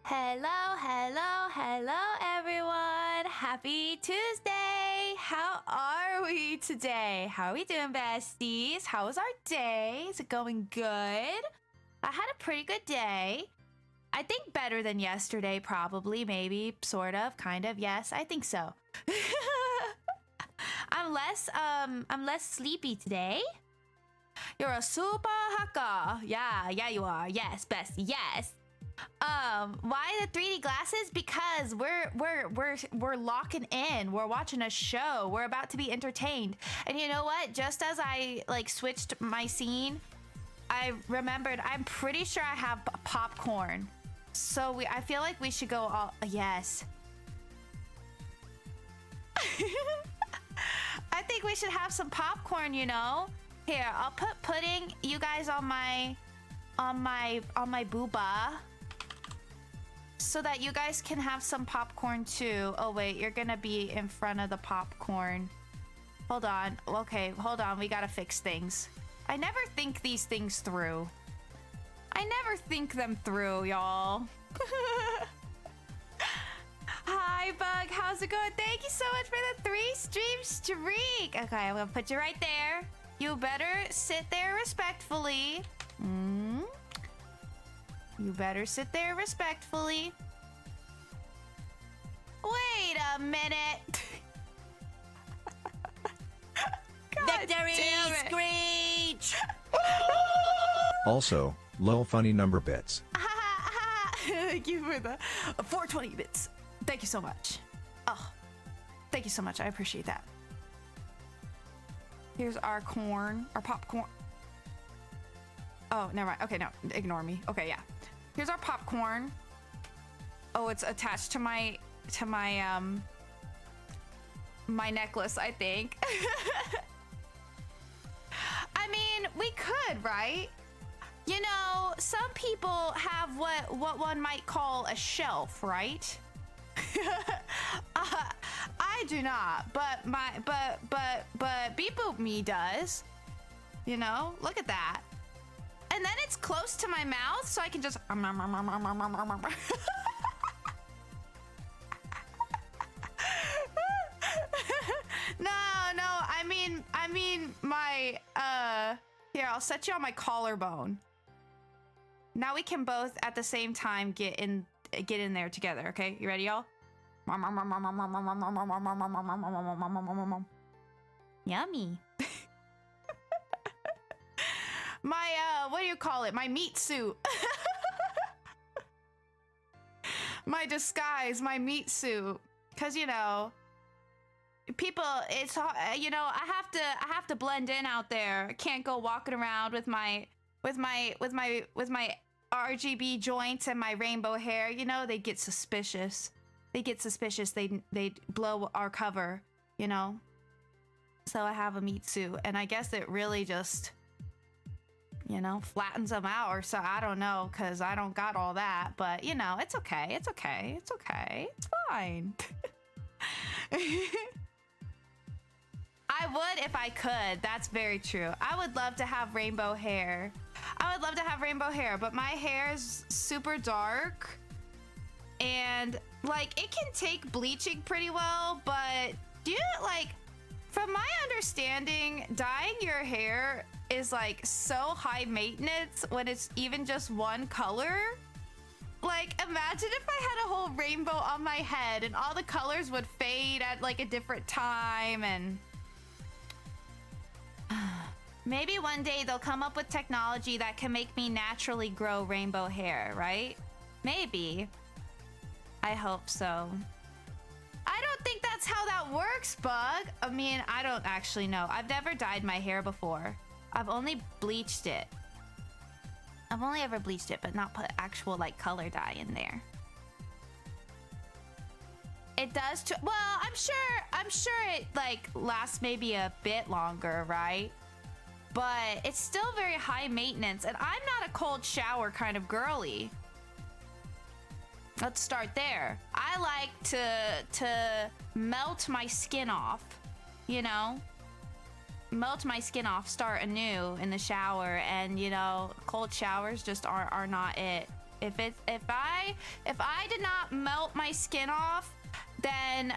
Hello, hello, hello, everyone. Happy Tuesday. How are we today? How are we doing, besties? How was our day? Is it going good? I had a pretty good day. I think better than yesterday, probably, maybe, sort of, kind of. Yes, I think so. I'm less sleepy today. You're a super hacker. Yeah, you are. Yes, bestie. Yes. Why the 3D glasses? Because we're locking in. We're watching a show. We're about to be entertained. And you know what? Just as I switched my scene, I remembered I'm pretty sure I have popcorn. So I feel like we should go all yes. I think we should have some popcorn, you know? Here, I'll put pudding you guys on my booba, so that you guys can have some popcorn too. Oh wait, you're gonna be in front of the popcorn. Hold on. Okay, hold on. We gotta fix things. I never think these things through. I never think them through, y'all. Hi, Bug. How's it going? Thank you so much for the 3-stream streak. Okay, I'm gonna put you right there. You better sit there respectfully. You better sit there respectfully. Wait a minute. Victory screech! Also, lol funny number bits. Thank you for the 420 bits. Thank you so much. Oh, thank you so much. I appreciate that. Here's our corn, our popcorn. Oh, never mind. Okay, no, ignore me. Okay, yeah. Here's our popcorn. Oh, it's attached to my my necklace, I think. I mean, we could, right? You know, some people have what one might call a shelf, right? I do not, but Beep Boop Me does. You know, look at that. And then it's close to my mouth, so I can just No, I mean my here, I'll set you on my collarbone. Now we can both at the same time get in there together, okay? You ready, y'all? Yummy. My what do you call it? My meat suit. My disguise, my meat suit. Cause you know, people, it's you know, I have to blend in out there. I can't go walking around with my RGB joints and my rainbow hair. You know, they get suspicious. They blow our cover, you know. So I have a meat suit, and I guess it really just, you know, flattens them out, or so, I don't know, because I don't got all that. But you know, it's okay. It's fine. I would if I could. That's very true. I would love to have rainbow hair. But my hair is super dark, and like it can take bleaching pretty well, but do you like, from my understanding, dyeing your hair is like so high maintenance when it's even just one color. Like, imagine if I had a whole rainbow on my head and all the colors would fade at like a different time. And maybe one day they'll come up with technology that can make me naturally grow rainbow hair, right? Maybe. I hope so. I don't think that's how that works, Bug. I mean, I don't actually know. I've never dyed my hair before. I've only bleached it. I've only ever bleached it, but not put actual like color dye in there. It does too. Well, I'm sure it like lasts maybe a bit longer, right? But it's still very high maintenance, and I'm not a cold shower kind of girly. Let's start there. I like to melt my skin off, you know? Melt my skin off, start anew in the shower, and you know, cold showers just are not it. If I did not melt my skin off, then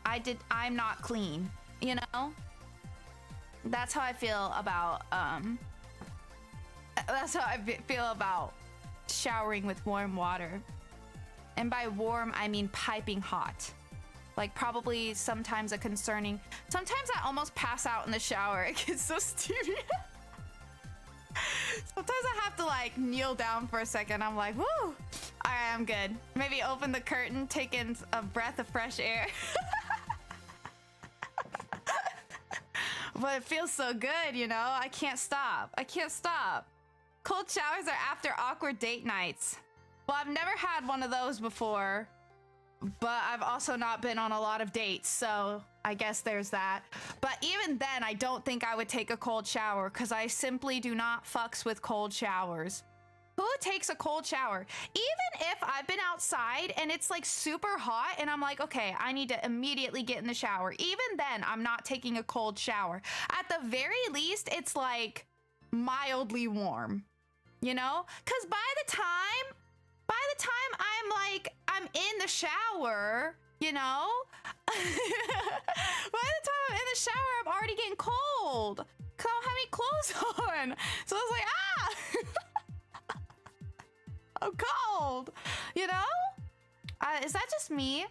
I'm not clean, you know? That's how I feel about showering with warm water. And by warm, I mean piping hot. Like probably sometimes sometimes I almost pass out in the shower. It gets so steamy. Sometimes I have to like kneel down for a second. I'm like, woo! All right, I'm good. Maybe open the curtain, take in a breath of fresh air. But it feels so good, you know? I can't stop. Cold showers are after awkward date nights. Well, I've never had one of those before, but I've also not been on a lot of dates, so I guess there's that. But even then, I don't think I would take a cold shower because I simply do not fucks with cold showers. Who takes a cold shower? Even if I've been outside and it's like super hot and I'm like, okay, I need to immediately get in the shower. Even then, I'm not taking a cold shower. At the very least, it's like mildly warm, you know? Because by the time I'm in the shower, you know? By the time I'm in the shower, I'm already getting cold because I don't have any clothes on. So I was like, I'm cold, you know? Is that just me?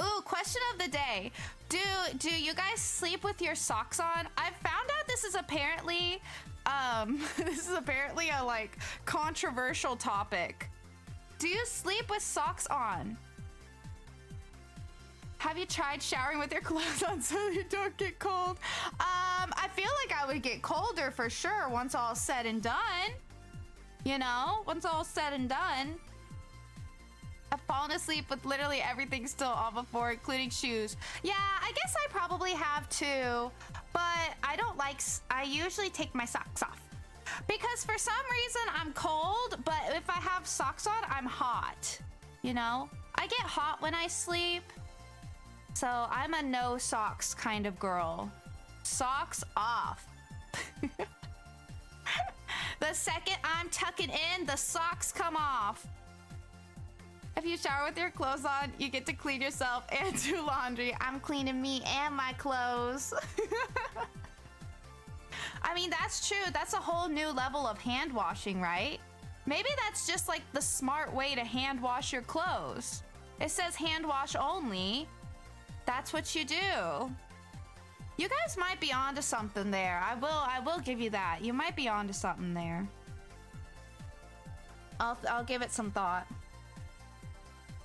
Ooh, question of the day. Do you guys sleep with your socks on? I've found out this is apparently a like controversial topic. Do you sleep with socks on? Have you tried showering with your clothes on so you don't get cold? I feel like I would get colder for sure once all said and done. You know, once all said and done. I've fallen asleep with literally everything still on before, including shoes. Yeah, I guess I probably have too, but I usually take my socks off. Because for some reason I'm cold, but if I have socks on, I'm hot. You know? I get hot when I sleep. So I'm a no socks kind of girl. Socks off. The second I'm tucking in, the socks come off. If you shower with your clothes on, you get to clean yourself and do laundry. I'm cleaning me and my clothes. I mean, that's true. That's a whole new level of hand washing, right? Maybe that's just like the smart way to hand wash your clothes. It says hand wash only. That's what you do. You guys might be onto something there. I will give you that. You might be onto something there. I'll give it some thought.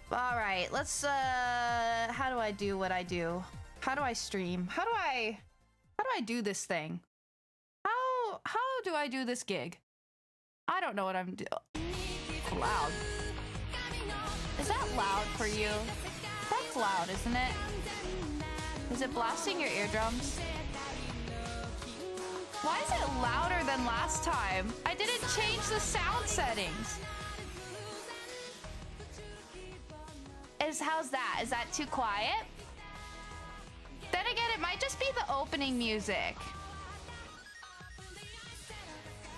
All right, let's how do I do what I do? How do I stream? How do I do this thing? How do I do this gig? I don't know what I'm doing. Loud. Is that loud for you? That's loud, isn't it? Is it blasting your eardrums? Why is it louder than last time? I didn't change the sound settings. How's that? Is that too quiet? Then again, it might just be the opening music.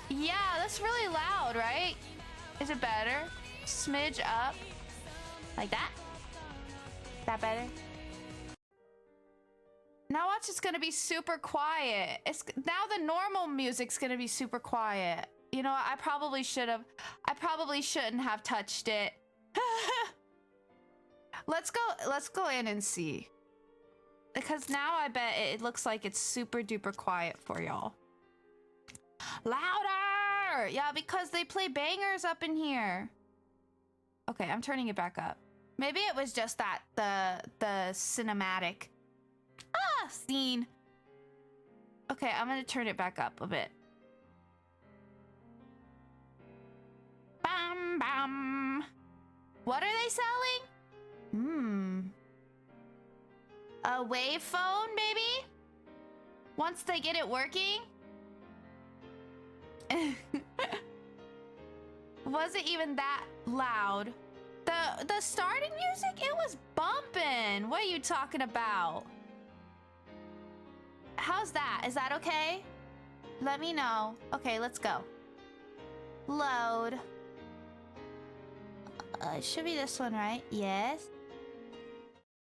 Yeah, that's really loud, right? Is it better? Smidge up. Like that? That better? Now watch, it's gonna be super quiet. Now the normal music's gonna be super quiet. You know, I probably shouldn't have touched it. Let's go in and see. Because now I bet it looks like it's super duper quiet for y'all. Louder! Yeah, because they play bangers up in here. Okay, I'm turning it back up. Maybe it was just that, the cinematic scene. Okay, I'm gonna turn it back up a bit. Bam, bam. What are they selling? A wave phone, maybe? Once they get it working? Was it even that loud? The starting music, it was bumping. What are you talking about? How's that? Is that okay? Let me know. Okay, let's go. Load. It should be this one, right? Yes.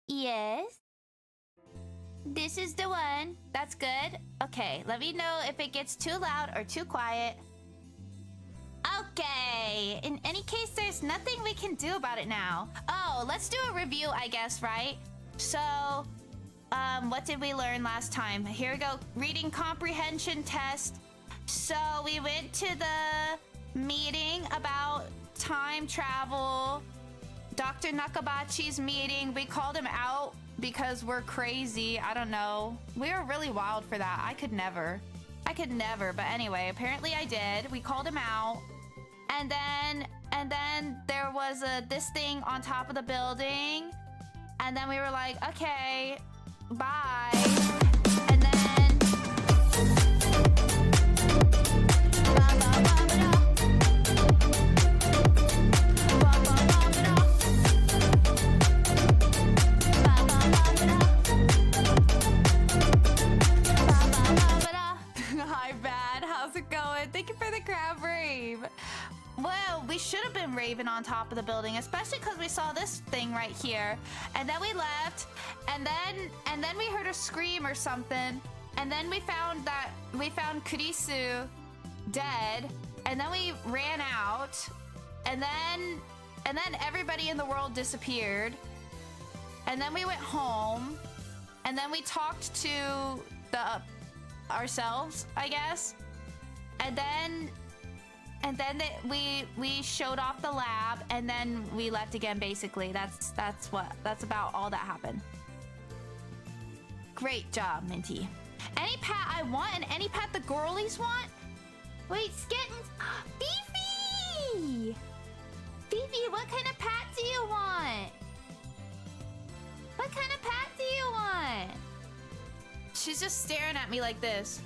Yes. This is the one. That's good. Okay, let me know if it gets too loud or too quiet. Okay. In any case, there's nothing we can do about it now. Oh, let's do a review, I guess, right? So, what did we learn last time? Here we go. Reading comprehension test. So, we went to the meeting about time travel. Dr. Nakabachi's meeting. We called him out because we're crazy. I don't know. We were really wild for that. I could never. But anyway, apparently I did. We called him out. And then there was this thing on top of the building. And then we were like, okay, bye. And then Hi, Bad. How's it going? Thank you for the crab rave. Well, we should have been raving on top of the building, especially because we saw this thing right here. And then we left, and then we heard a scream or something. And then we found Kurisu dead. And then we ran out. And then everybody in the world disappeared. And then we went home. And then we talked to ourselves, I guess. And then we showed off the lab, and then we left again. Basically, that's about all that happened. Great job, Minty. Any pat I want, and any pat the girlies want. Wait, Skittins, Fifi! Fifi, what kind of pat do you want? What kind of pat do you want? She's just staring at me like this.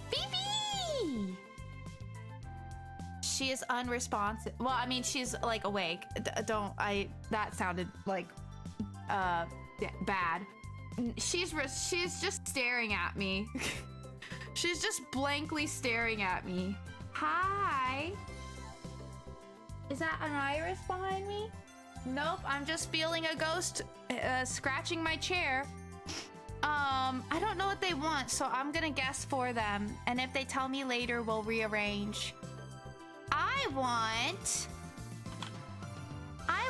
Phoebe! She is unresponsive. Well, I mean, she's like awake. That sounded like, yeah, bad. She's just staring at me. She's just blankly staring at me. Hi. Is that an iris behind me? Nope, I'm just feeling a ghost scratching my chair. I don't know what they want, so I'm gonna guess for them. And if they tell me later, we'll rearrange. I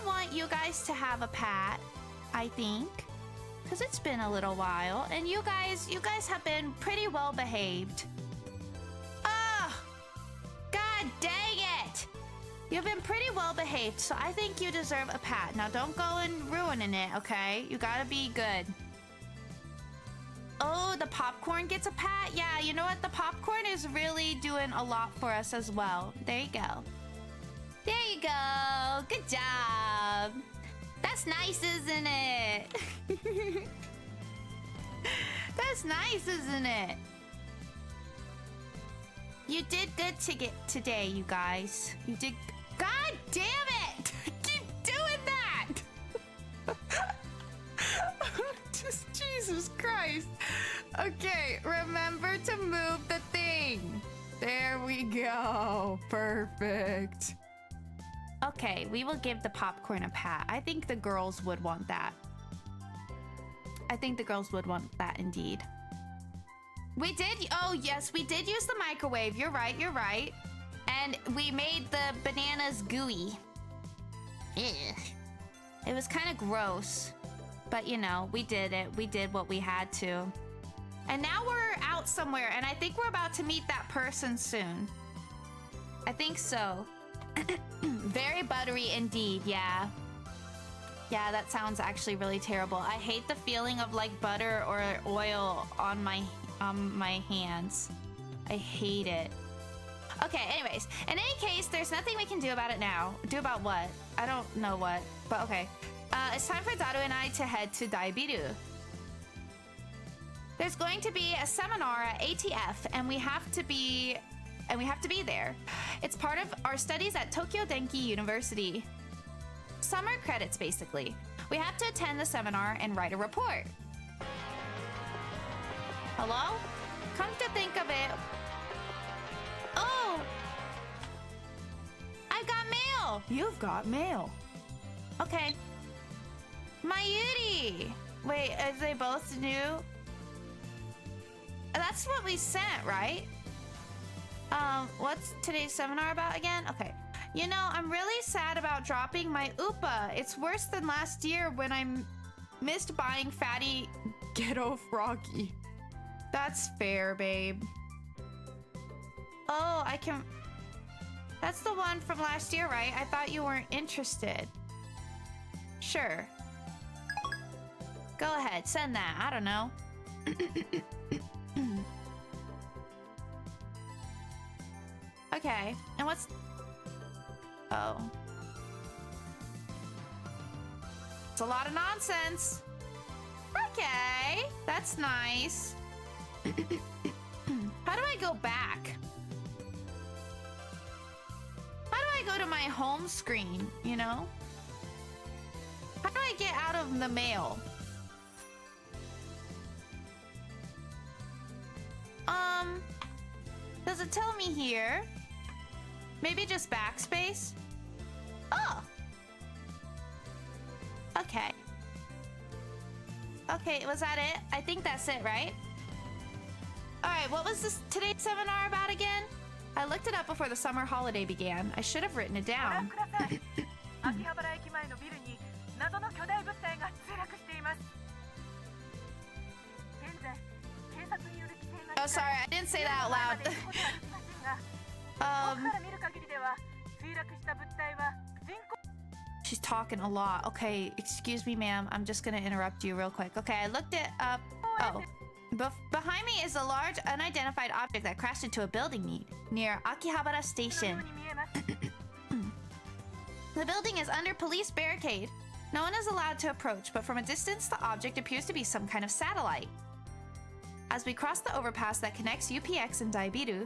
want you guys to have a pat, I think. Because it's been a little while, and you guys have been pretty well behaved. Ah! God dang it! You've been pretty well behaved, so I think you deserve a pat. Now don't go and ruining it, okay? You gotta be good. Oh, the popcorn gets a pat? Yeah, you know what? The popcorn is really doing a lot for us as well. There you go. There you go. Good job. That's nice, isn't it? That's nice, isn't it? You did good today, you guys. You did. God damn it! Keep doing that! Just Jesus Christ. Okay, remember to move the thing. There we go. Perfect. Okay, we will give the popcorn a pat. I think the girls would want that. I think the girls would want that indeed. We did, oh yes, we did use the microwave. You're right. And we made the bananas gooey. Ugh. It was kind of gross. But you know, we did it. We did what we had to. And now we're out somewhere, and I think we're about to meet that person soon. I think so. Very buttery indeed, yeah. Yeah, that sounds actually really terrible. I hate the feeling of like butter or oil on my hands. I hate it. Okay, anyways. In any case, there's nothing we can do about it now. Do about what? I don't know what, but okay. It's time for Daru and I to head to Daibiru. There's going to be a seminar at ATF, and we have to be there. It's part of our studies at Tokyo Denki University. Summer credits, basically. We have to attend the seminar and write a report. Hello? Come to think of it. Oh! Oh, you've got mail. Okay. Mayuri! Wait, are they both new? That's what we sent, right? What's today's seminar about again? Okay. You know, I'm really sad about dropping my UPA. It's worse than last year when I missed buying Fatty Ghetto Froggy. That's fair, babe. Oh, I can... That's the one from last year, right? I thought you weren't interested. Sure. Go ahead, send that. I don't know. Okay, and what's... Oh. It's a lot of nonsense. Okay, that's nice. How do I go back? How do I go to my home screen, you know? How do I get out of the mail? Does it tell me here? Maybe just backspace? Oh! Okay. Okay, was that it? I think that's it, right? Alright, what was this today's seminar about again? I looked it up before the summer holiday began. I should have written it down. Oh, sorry, I didn't say that out loud. She's talking a lot. Okay, excuse me, ma'am. I'm just gonna interrupt you real quick. Okay, I looked it up. Oh. Behind me is a large unidentified object that crashed into a building near Akihabara Station. The building is under police barricade. No one is allowed to approach, but from a distance, the object appears to be some kind of satellite. As we cross the overpass that connects UPX and Daibiru,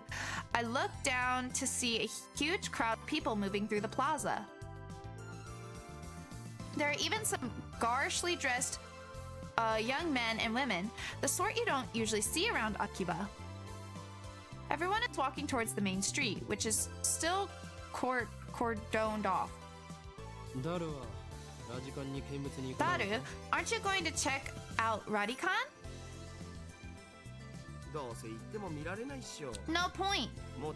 I look down to see a huge crowd of people moving through the plaza. There are even some garishly dressed young men and women, the sort you don't usually see around Akiba. Everyone is walking towards the main street, which is still cordoned off. Daru, aren't you going to check out Radikan? No point.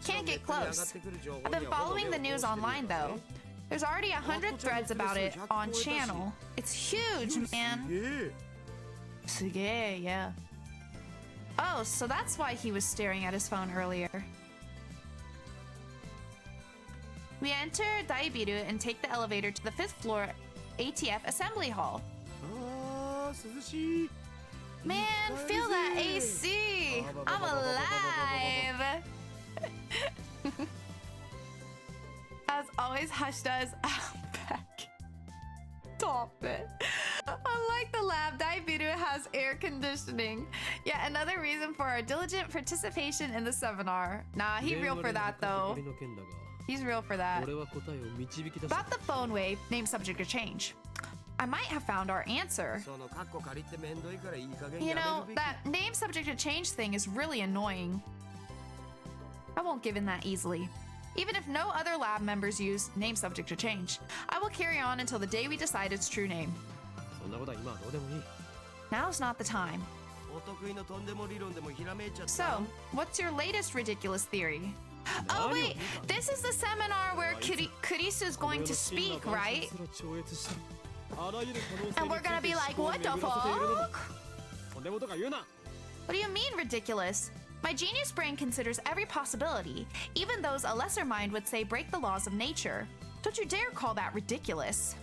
Can't get close. I've been following the news online though. There's already 100 threads about it on channel. It's huge, man. Suge, yeah. Oh, so that's why he was staring at his phone earlier. We enter Daibiru and take the elevator to the 5th floor ATF assembly hall. Man, feel that AC! I'm alive! As always, Hush does. Back. Stop it. Unlike the lab, Daibiru has air conditioning. Yet another reason for our diligent participation in the seminar. Nah, he's real for that though. He's real for that. About the phone wave, name subject to change. I might have found our answer. You know, that name subject to change thing is really annoying. I won't give in that easily. Even if no other lab members use name subject to change, I will carry on until the day we decide its true name. Now's not the time. So, what's your latest ridiculous theory? Oh wait, this is the seminar where Kurisu's going to speak, right? And we're gonna be like, what the fuck? What do you mean ridiculous? My genius brain considers every possibility, even those a lesser mind would say break the laws of nature. Don't you dare call that ridiculous.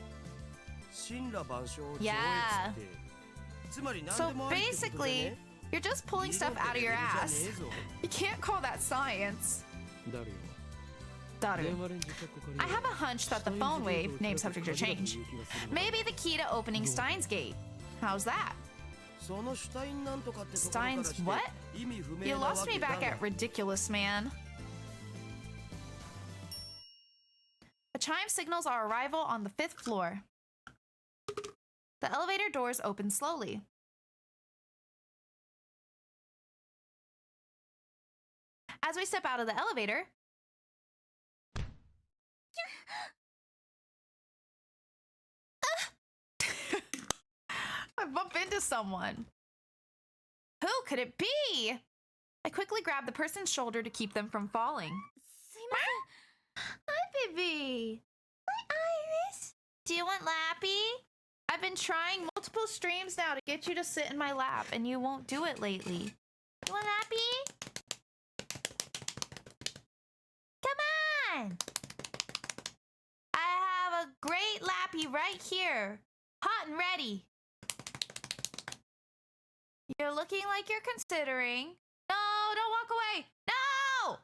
Yeah. So basically, you're just pulling stuff out of your ass. You can't call that science. Daru. I have a hunch that the phone wave, name subject to change, may be the key to opening Steins Gate. How's that? Steins what? You lost me back at ridiculous, man. A chime signals our arrival on the 5th floor. The elevator doors open slowly. As we step out of the elevator, I bump into someone? Who could it be? I quickly grabbed the person's shoulder to keep them from falling. Hi, baby. Hi, Iris. Do you want Lappy? I've been trying multiple streams now to get you to sit in my lap, and you won't do it lately. You want Lappy? Come on. I have a great Lappy right here. Hot and ready. You're looking like you're considering. No, don't walk away. No!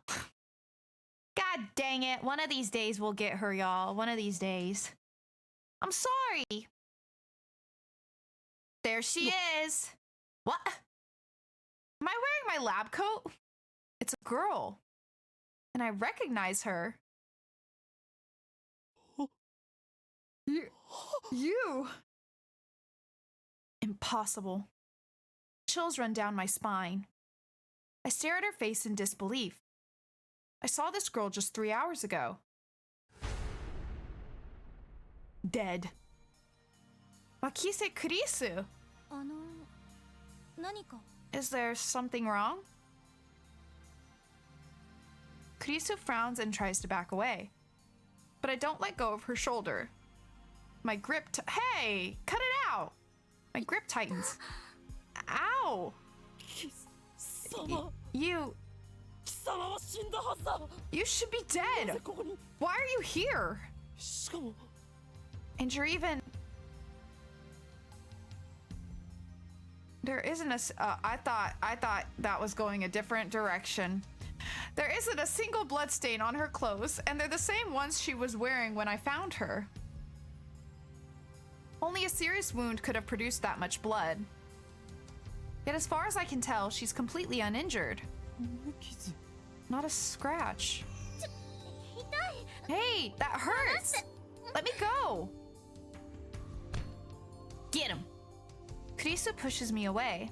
God dang it. One of these days we'll get her, y'all. One of these days. I'm sorry. There she is. What? Am I wearing my lab coat? It's a girl. And I recognize her. You. Impossible. Chills run down my spine. I stare at her face in disbelief. I saw this girl just 3 hours ago. Dead. Makise Kurisu. Is there something wrong? Kurisu frowns and tries to back away. But I don't let go of her shoulder. My grip hey! Cut it out! My grip tightens. Ow! You should be dead! Why are you here? And you're even... There isn't a... I thought that was going a different direction. There isn't a single bloodstain on her clothes, and they're the same ones she was wearing when I found her. Only a serious wound could have produced that much blood. Yet as far as I can tell, she's completely uninjured. Not a scratch. Hey, that hurts! Let me go! Get him! Kurisu pushes me away.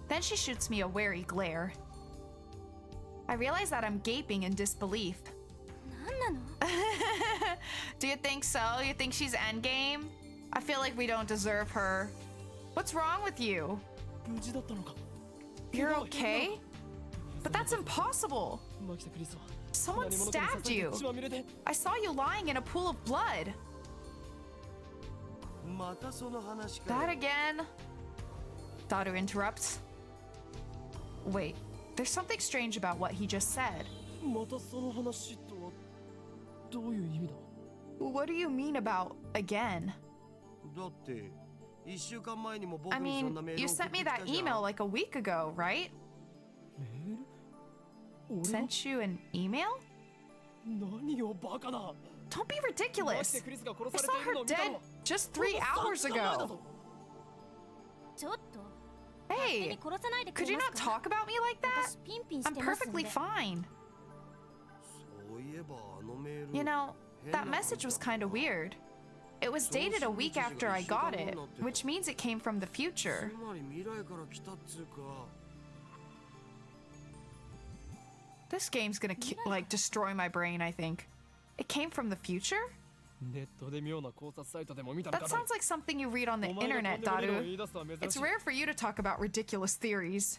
Then she shoots me a wary glare. I realize that I'm gaping in disbelief. Do you think so? You think she's endgame? I feel like we don't deserve her. What's wrong with you? You're okay? But that's impossible! Someone stabbed you! I saw you lying in a pool of blood! That again? Daru interrupts. Wait, there's something strange about what he just said. What do you mean about again? I mean, you sent me that email like a week ago, right? Sent you an email? Don't be ridiculous! I saw her dead just 3 hours ago! Hey, could you not talk about me like that? I'm perfectly fine. You know, that message was kind of weird. It was dated a week after I got it, which means it came from the future. This game's gonna destroy my brain, I think. It came from the future? That sounds like something you read on the internet, Daru. It's rare for you to talk about ridiculous theories.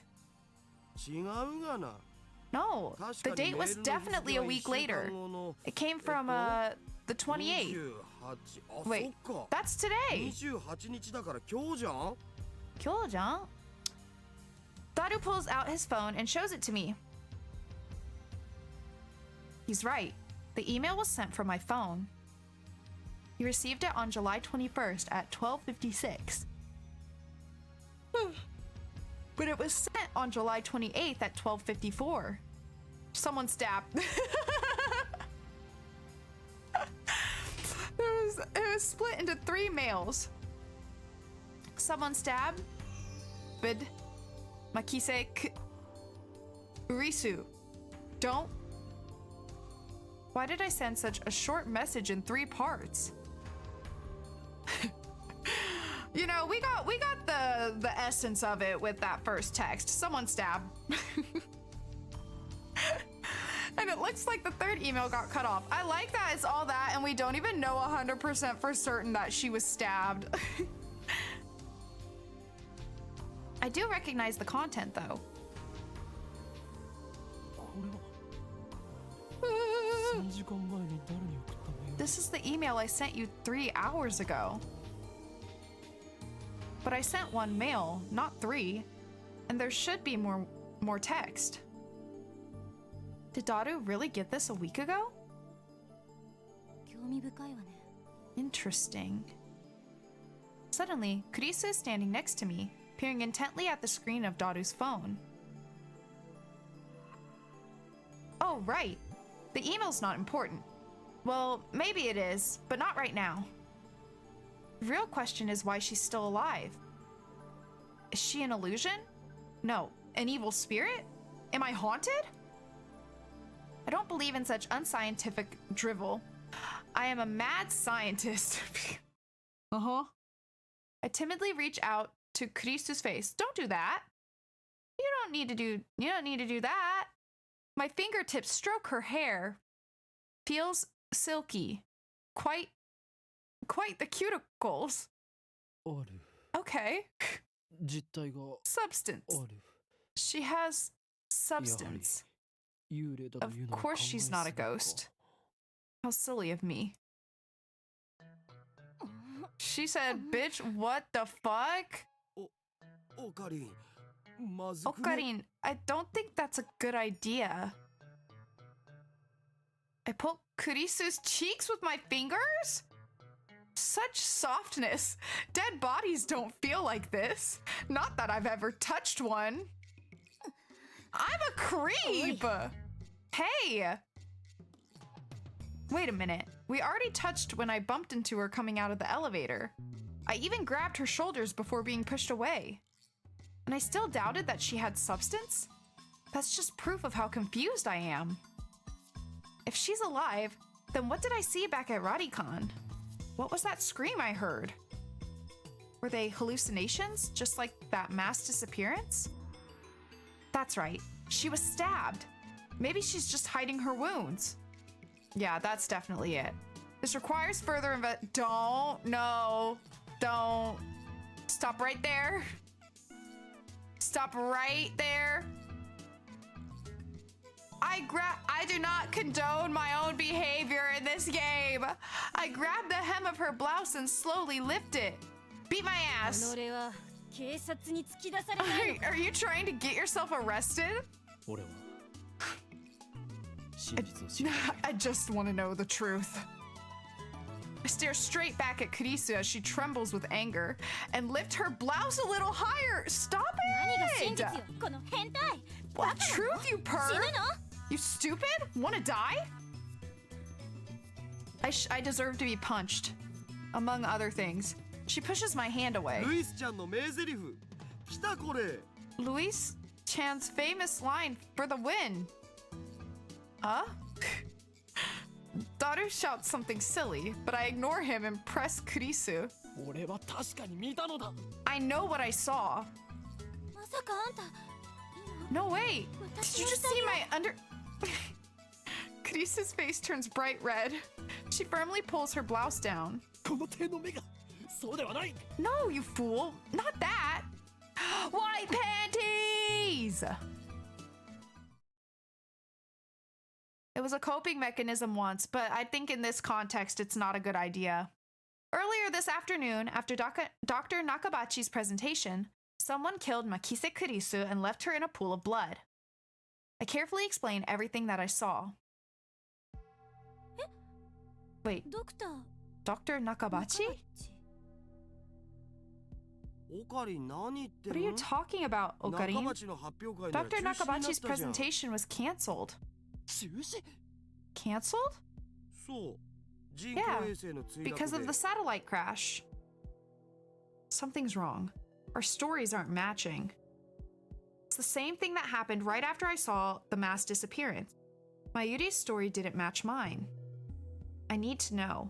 No, the date was definitely a week later. It came from, the 28th. Wait, that's today. Kyojan? Daru pulls out his phone and shows it to me. He's right. The email was sent from my phone. He received it on July 21st at 12:56. But it was sent on July 28th at 12:54. Someone stabbed. It was split into 3 mails. Someone stabbed. Bid. Makise Urisu. Don't. Why did I send such a short message in 3 parts? You know, we got the essence of it with that first text. Someone stabbed. And it looks like the 3rd email got cut off. I like that it's all that and we don't even know 100% for certain that she was stabbed. I do recognize the content, though. これは3時間前に誰に送ったメール This is the email I sent you 3 hours ago. But I sent one mail, not 3. And there should be more text. Did Daru really get this a week ago? 興味深いわね。 Interesting. Suddenly, Kurisu is standing next to me, peering intently at the screen of Daru's phone. Oh, right. The email's not important. Well, maybe it is, but not right now. The real question is why she's still alive. Is she an illusion? No, an evil spirit? Am I haunted? I don't believe in such unscientific drivel. I am a mad scientist. Uh-huh. I timidly reach out to Kurisu's face. Don't do that. You don't need to do that. My fingertips stroke her hair. Feels silky. Quite the cuticles. ある Okay. 実体が Substance. ある She has substance. 幽霊だと Of いうのは course she's not a 考えすぎか ghost. How silly of me. She said, bitch, what the fuck? オカリンまずくね Okarin, I don't think that's a good idea. I poke Kurisu's cheeks with my fingers? Such softness. Dead bodies don't feel like this. Not that I've ever touched one. I'm a creep! Hey! Wait a minute. We already touched when I bumped into her coming out of the elevator. I even grabbed her shoulders before being pushed away. And I still doubted that she had substance? That's just proof of how confused I am. If she's alive, then what did I see back at Radicon? What was that scream I heard? Were they hallucinations, just like that mass disappearance? That's right, she was stabbed. Maybe she's just hiding her wounds. Yeah, that's definitely it. This requires further Don't. Stop right there. Stop right there. I do not condone my own behavior in this game. I grabbed the hem of her blouse and slowly lift it. Beat my ass. 己は警察に突き出されないの Are you trying to get yourself arrested? 俺は真実を知る I just want to know the truth. I stare straight back at Kurisu as she trembles with anger and lift her blouse a little higher. Stop 何が真 it! 実よこの変態 What truth, you 死 perv? ぬの You stupid? Wanna die? I deserve to be punched. Among other things. She pushes my hand away. ルイスちゃんの名台詞来たこれ Luis Chan's famous line for the win. Huh? Daru shouts something silly, but I ignore him and press Kurisu. 俺は確かに見たのだ I know what I saw. まさかあんた No, wait. Did you 私の just 下 see 着を my under... Kurisu's face turns bright red. She firmly pulls her blouse down. この手の目がそうではない No, you fool. Not that. White panties! It was a coping mechanism once, but I think in this context, it's not a good idea. Earlier this afternoon, after Dr. Nakabachi's presentation, someone killed Makise Kurisu and left her in a pool of blood. I carefully explained everything that I saw. Wait, ドクター Dr. Nakabachi? オカリン何言って What る are you talking about, 中 Okarin? 町の発表会なら Dr. 中止になった Nakabachi's じゃん presentation was canceled. 中止 Canceled? そう人 Yeah, 工衛星の墜落 Because of で the satellite crash. Something's wrong. Our stories aren't matching. It's the same thing that happened right after I saw the mass disappearance. Mayuri's story didn't match mine. I need to know.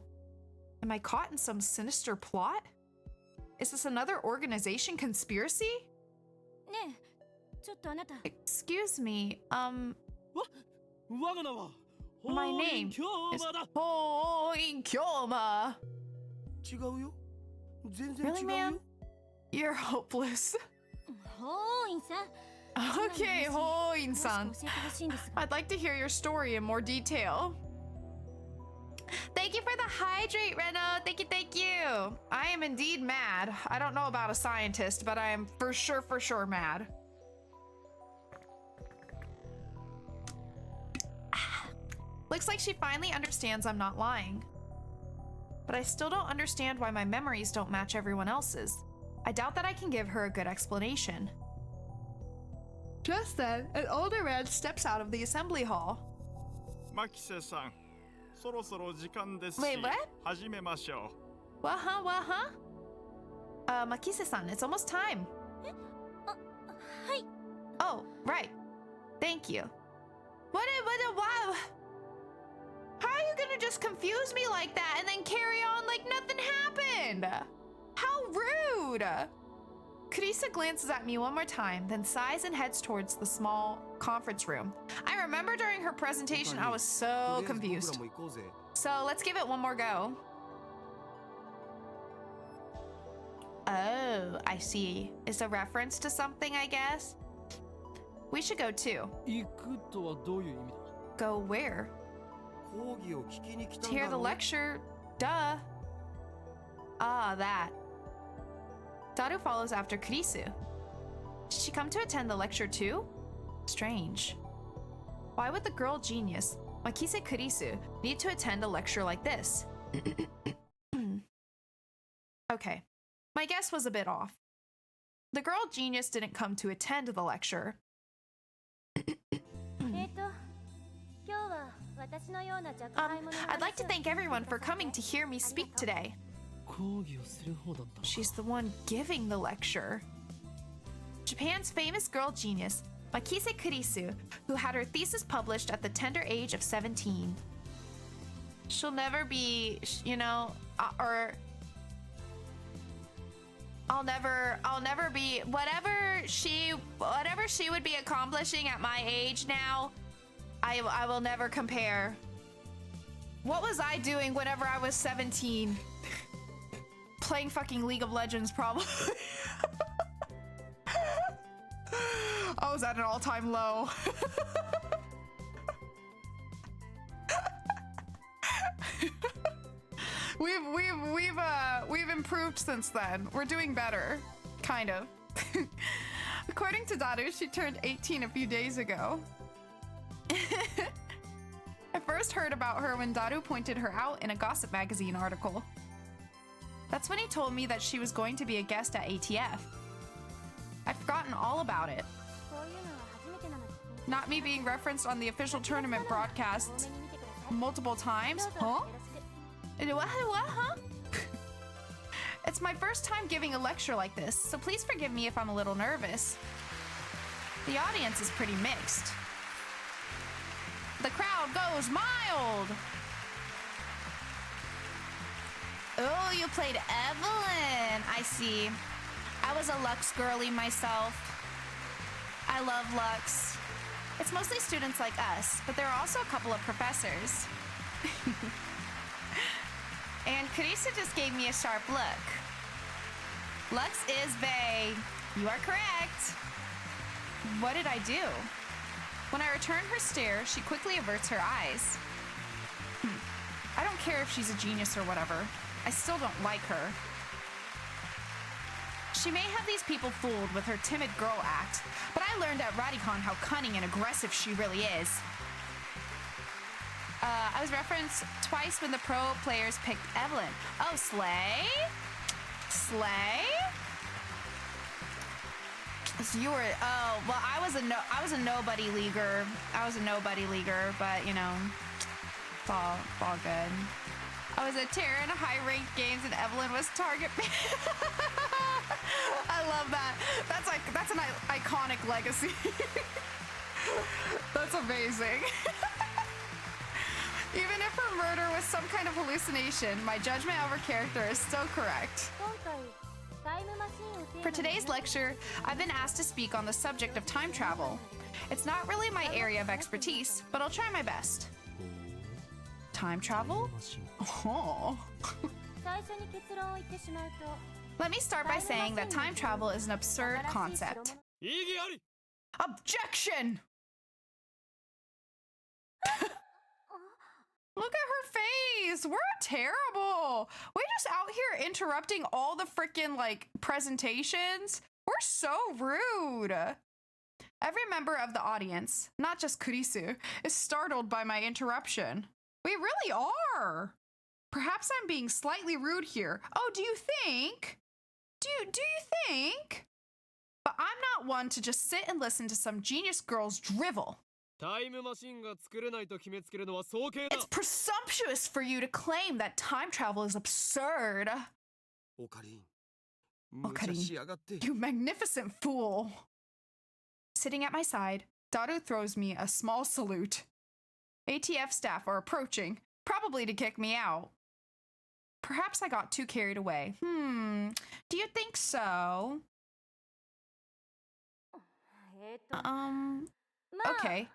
Am I caught in some sinister plot? Is this another organization conspiracy? ねえちょっとあなた Excuse me, 我が名は my name 京 is 馬だ Hoin Kyoma. 違うよ全然違 Really, う man? よ You're hopeless. Hoin-san. Okay, Hoin-san. I'd like to hear your story in more detail. Thank you for the hydrate, Reno. Thank you, thank you. I am indeed mad. I don't know about a scientist, but I am for sure mad. Looks like she finally understands I'm not lying. But I still don't understand why my memories don't match everyone else's. I doubt that I can give her a good explanation. Just then, an older man steps out of the assembly hall. マキセさん、そろそろ時間ですし、 Wait, what? 始めましょう。 What, huh? What, huh? Makise-san, it's almost time. はい。 Oh, right. Thank you. What, wow. How are you gonna just confuse me like that and then carry on like nothing happened? How rude! Kurisa glances at me one more time, then sighs and heads towards the small conference room. I remember during her presentation, I was so confused. So let's give it one more go. Oh, I see. It's a reference to something, I guess. We should go too. 行くとはどういう意味だ Go where? 講義を聞きに来た To ん hear だ the ろ lecture. Duh. Ah, that. Daru follows after Kurisu. Did she come to attend the lecture too? Strange. Why would the girl genius, Makise Kurisu, need to attend a lecture like this? Okay. My guess was a bit off. The girl genius didn't come to attend the lecture. I'd like to thank everyone for coming to hear me speak today. 講義をする方だった She's the one giving the lecture. Japan's famous girl genius, Makise Kurisu, who had her thesis published at the tender age of 17. She'll never be, you know, or I'll never be whatever she would be accomplishing at my age now. I will never compare. What was I doing whenever I was 17? Playing fucking League of Legends, probably. I was at an all-time low. We've improved since then. We're doing better, kind of. According to Daru, she turned 18 a few days ago. I first heard about her when Daru pointed her out in a gossip magazine article. That's when he told me that she was going to be a guest at ATF. I'd forgotten all about it. Not me being referenced on the official tournament broadcasts multiple times. Huh? What, huh? It's my first time giving a lecture like this, so please forgive me if I'm a little nervous. The audience is pretty mixed. The crowd goes mild. Oh, you played Evelyn. I see. I was a Lux girly myself. I love Lux. It's mostly students like us, but there are also a couple of professors. And Kurisa just gave me a sharp look. Lux is bae. You are correct. What did I do? When I return her stare, she quickly averts her eyes. I don't care if she's a genius or whatever. I still don't like her. She may have these people fooled with her timid girl act, but I learned at Radicon how cunning and aggressive she really is. I was referenced twice when the pro players picked Evelyn. Oh, Slay? Slay? So you were, oh, well, I was a nobody leaguer. I was a nobody leaguer, but you know, it's all good. I was a terror in a high-ranked games, and Evelyn was target. I love that. That's an iconic legacy. That's amazing. Even if her murder was some kind of hallucination, my judgment of her character is still correct. For today's lecture, I've been asked to speak on the subject of time travel. It's not really my area of expertise, but I'll try my best. Time travel? Oh. Let me start by saying that time travel is an absurd concept. 異議あり Objection! Look at her face. We're terrible. We just out here interrupting all the freaking like presentations. We're so rude. Every member of the audience, not just Kurisu, is startled by my interruption. We really are. Perhaps I'm being slightly rude here. Oh, do you think? Do you think? But I'm not one to just sit and listen to some genius girl's drivel. タイムマシンが作れないと決めつけるのは早計だ It's presumptuous for you to claim that time travel is absurd. オカリン無茶しやがって You magnificent fool. Sitting at my side, Daru throws me a small salute. ATF staff are approaching, probably to kick me out. Perhaps I got too carried away. Do you think so? Okay.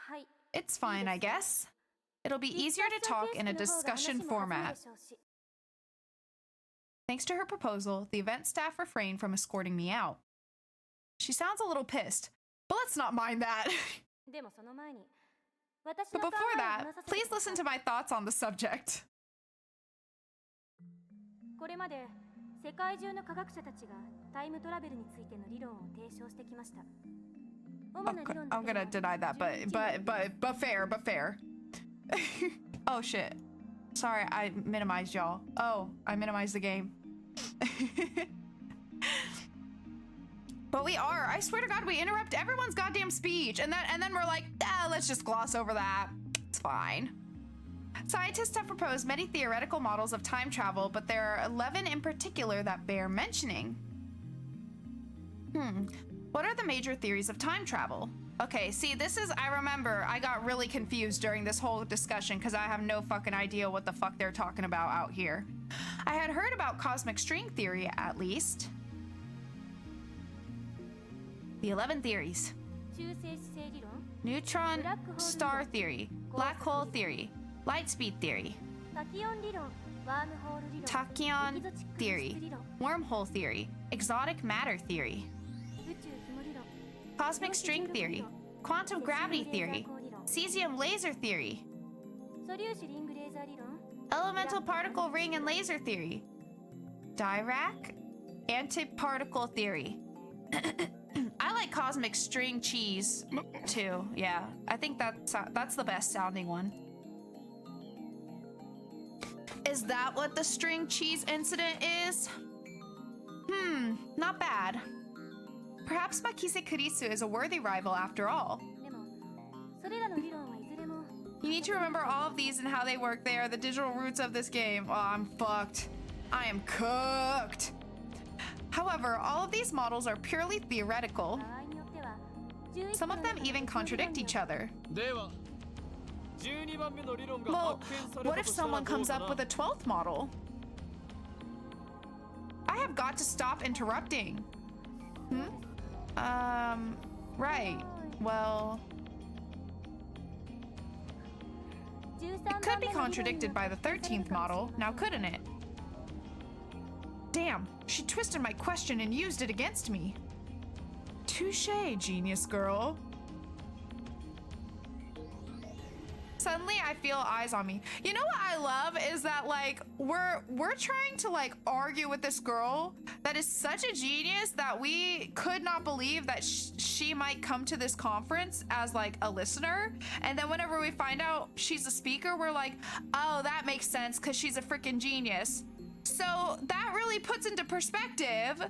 はい It's fine, I guess. It'll be easier to talk in a discussion format. Thanks to her proposal, the event staff refrained from escorting me out. She sounds a little pissed, but let's not mind that. でもその前に私 But の考 before えを that, 話させて please くださ listen い to my thoughts on the subject. これまで世界中の科学者たちがタイムトラベルについての理論を提唱してきました。主な理 Okay, 論だ I'm けで gonna も deny that, but fair. Oh shit. Sorry, I minimized y'all. Oh, I minimized the game. But we are. I swear to God, we interrupt everyone's goddamn speech, and then we're like, let's just gloss over that. It's fine. Scientists have proposed many theoretical models of time travel, but there are 11 in particular that bear mentioning. What are the major theories of time travel? Okay, see, I remember I got really confused during this whole discussion because I have no fucking idea what the fuck they're talking about out here. I had heard about cosmic string theory, at least. The 11 theories. 中性子星理論 Neutron star theory, black hole theory, light speed theory, タキオン理論ワームホール理論 tachyon エキゾチック物質 theory, 理論 wormhole theory, exotic matter theory, 宇宙紐理論 cosmic string theory, quantum gravity theory, cesium laser theory, 素粒子リングレーザー理論 elemental particle ring and laser theory, Dirac antiparticle theory. I like cosmic string cheese too. Yeah, I think that's the best sounding one. Is that what the string cheese incident is? Not bad. Perhaps Makise Kurisu is a worthy rival after all. でもそれらの理論はいずれも You need to remember all of these and how they work. They are the digital roots of this game. Oh, I'm fucked. I am cooked. However, all of these models are purely theoretical. 場合によっては11 Some of them even contradict each other. では12番目の理論が Well, 発見され what た if としたら someone どう comes か up な with a 12th model? I have got to stop interrupting. Right. Well, it could be contradicted by the 13th model, now couldn't it? Damn, she twisted my question and used it against me. Touché, genius girl. Suddenly I feel eyes on me. You know what I love is that like we're trying to like argue with this girl that is such a genius that we could not believe that she might come to this conference as like a listener, and then whenever we find out she's a speaker, we're like, oh, that makes sense because she's a freaking genius. So that really puts into perspective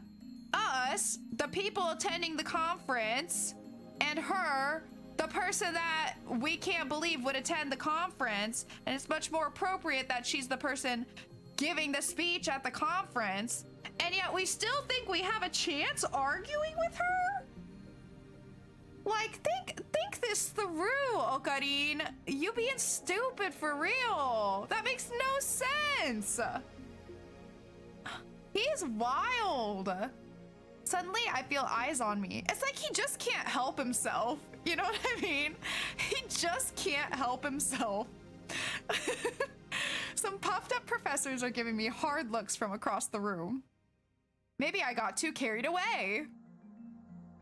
us, the people attending the conference, and her, the person that we can't believe would attend the conference, and it's much more appropriate that she's the person giving the speech at the conference, and yet we still think we have a chance arguing with her? Like, think this through, Okarin. You being stupid for real. That makes no sense. He's wild. Suddenly, I feel eyes on me. It's like he just can't help himself. You know what I mean? He just can't help himself. Some puffed up professors are giving me hard looks from across the room. Maybe I got too carried away.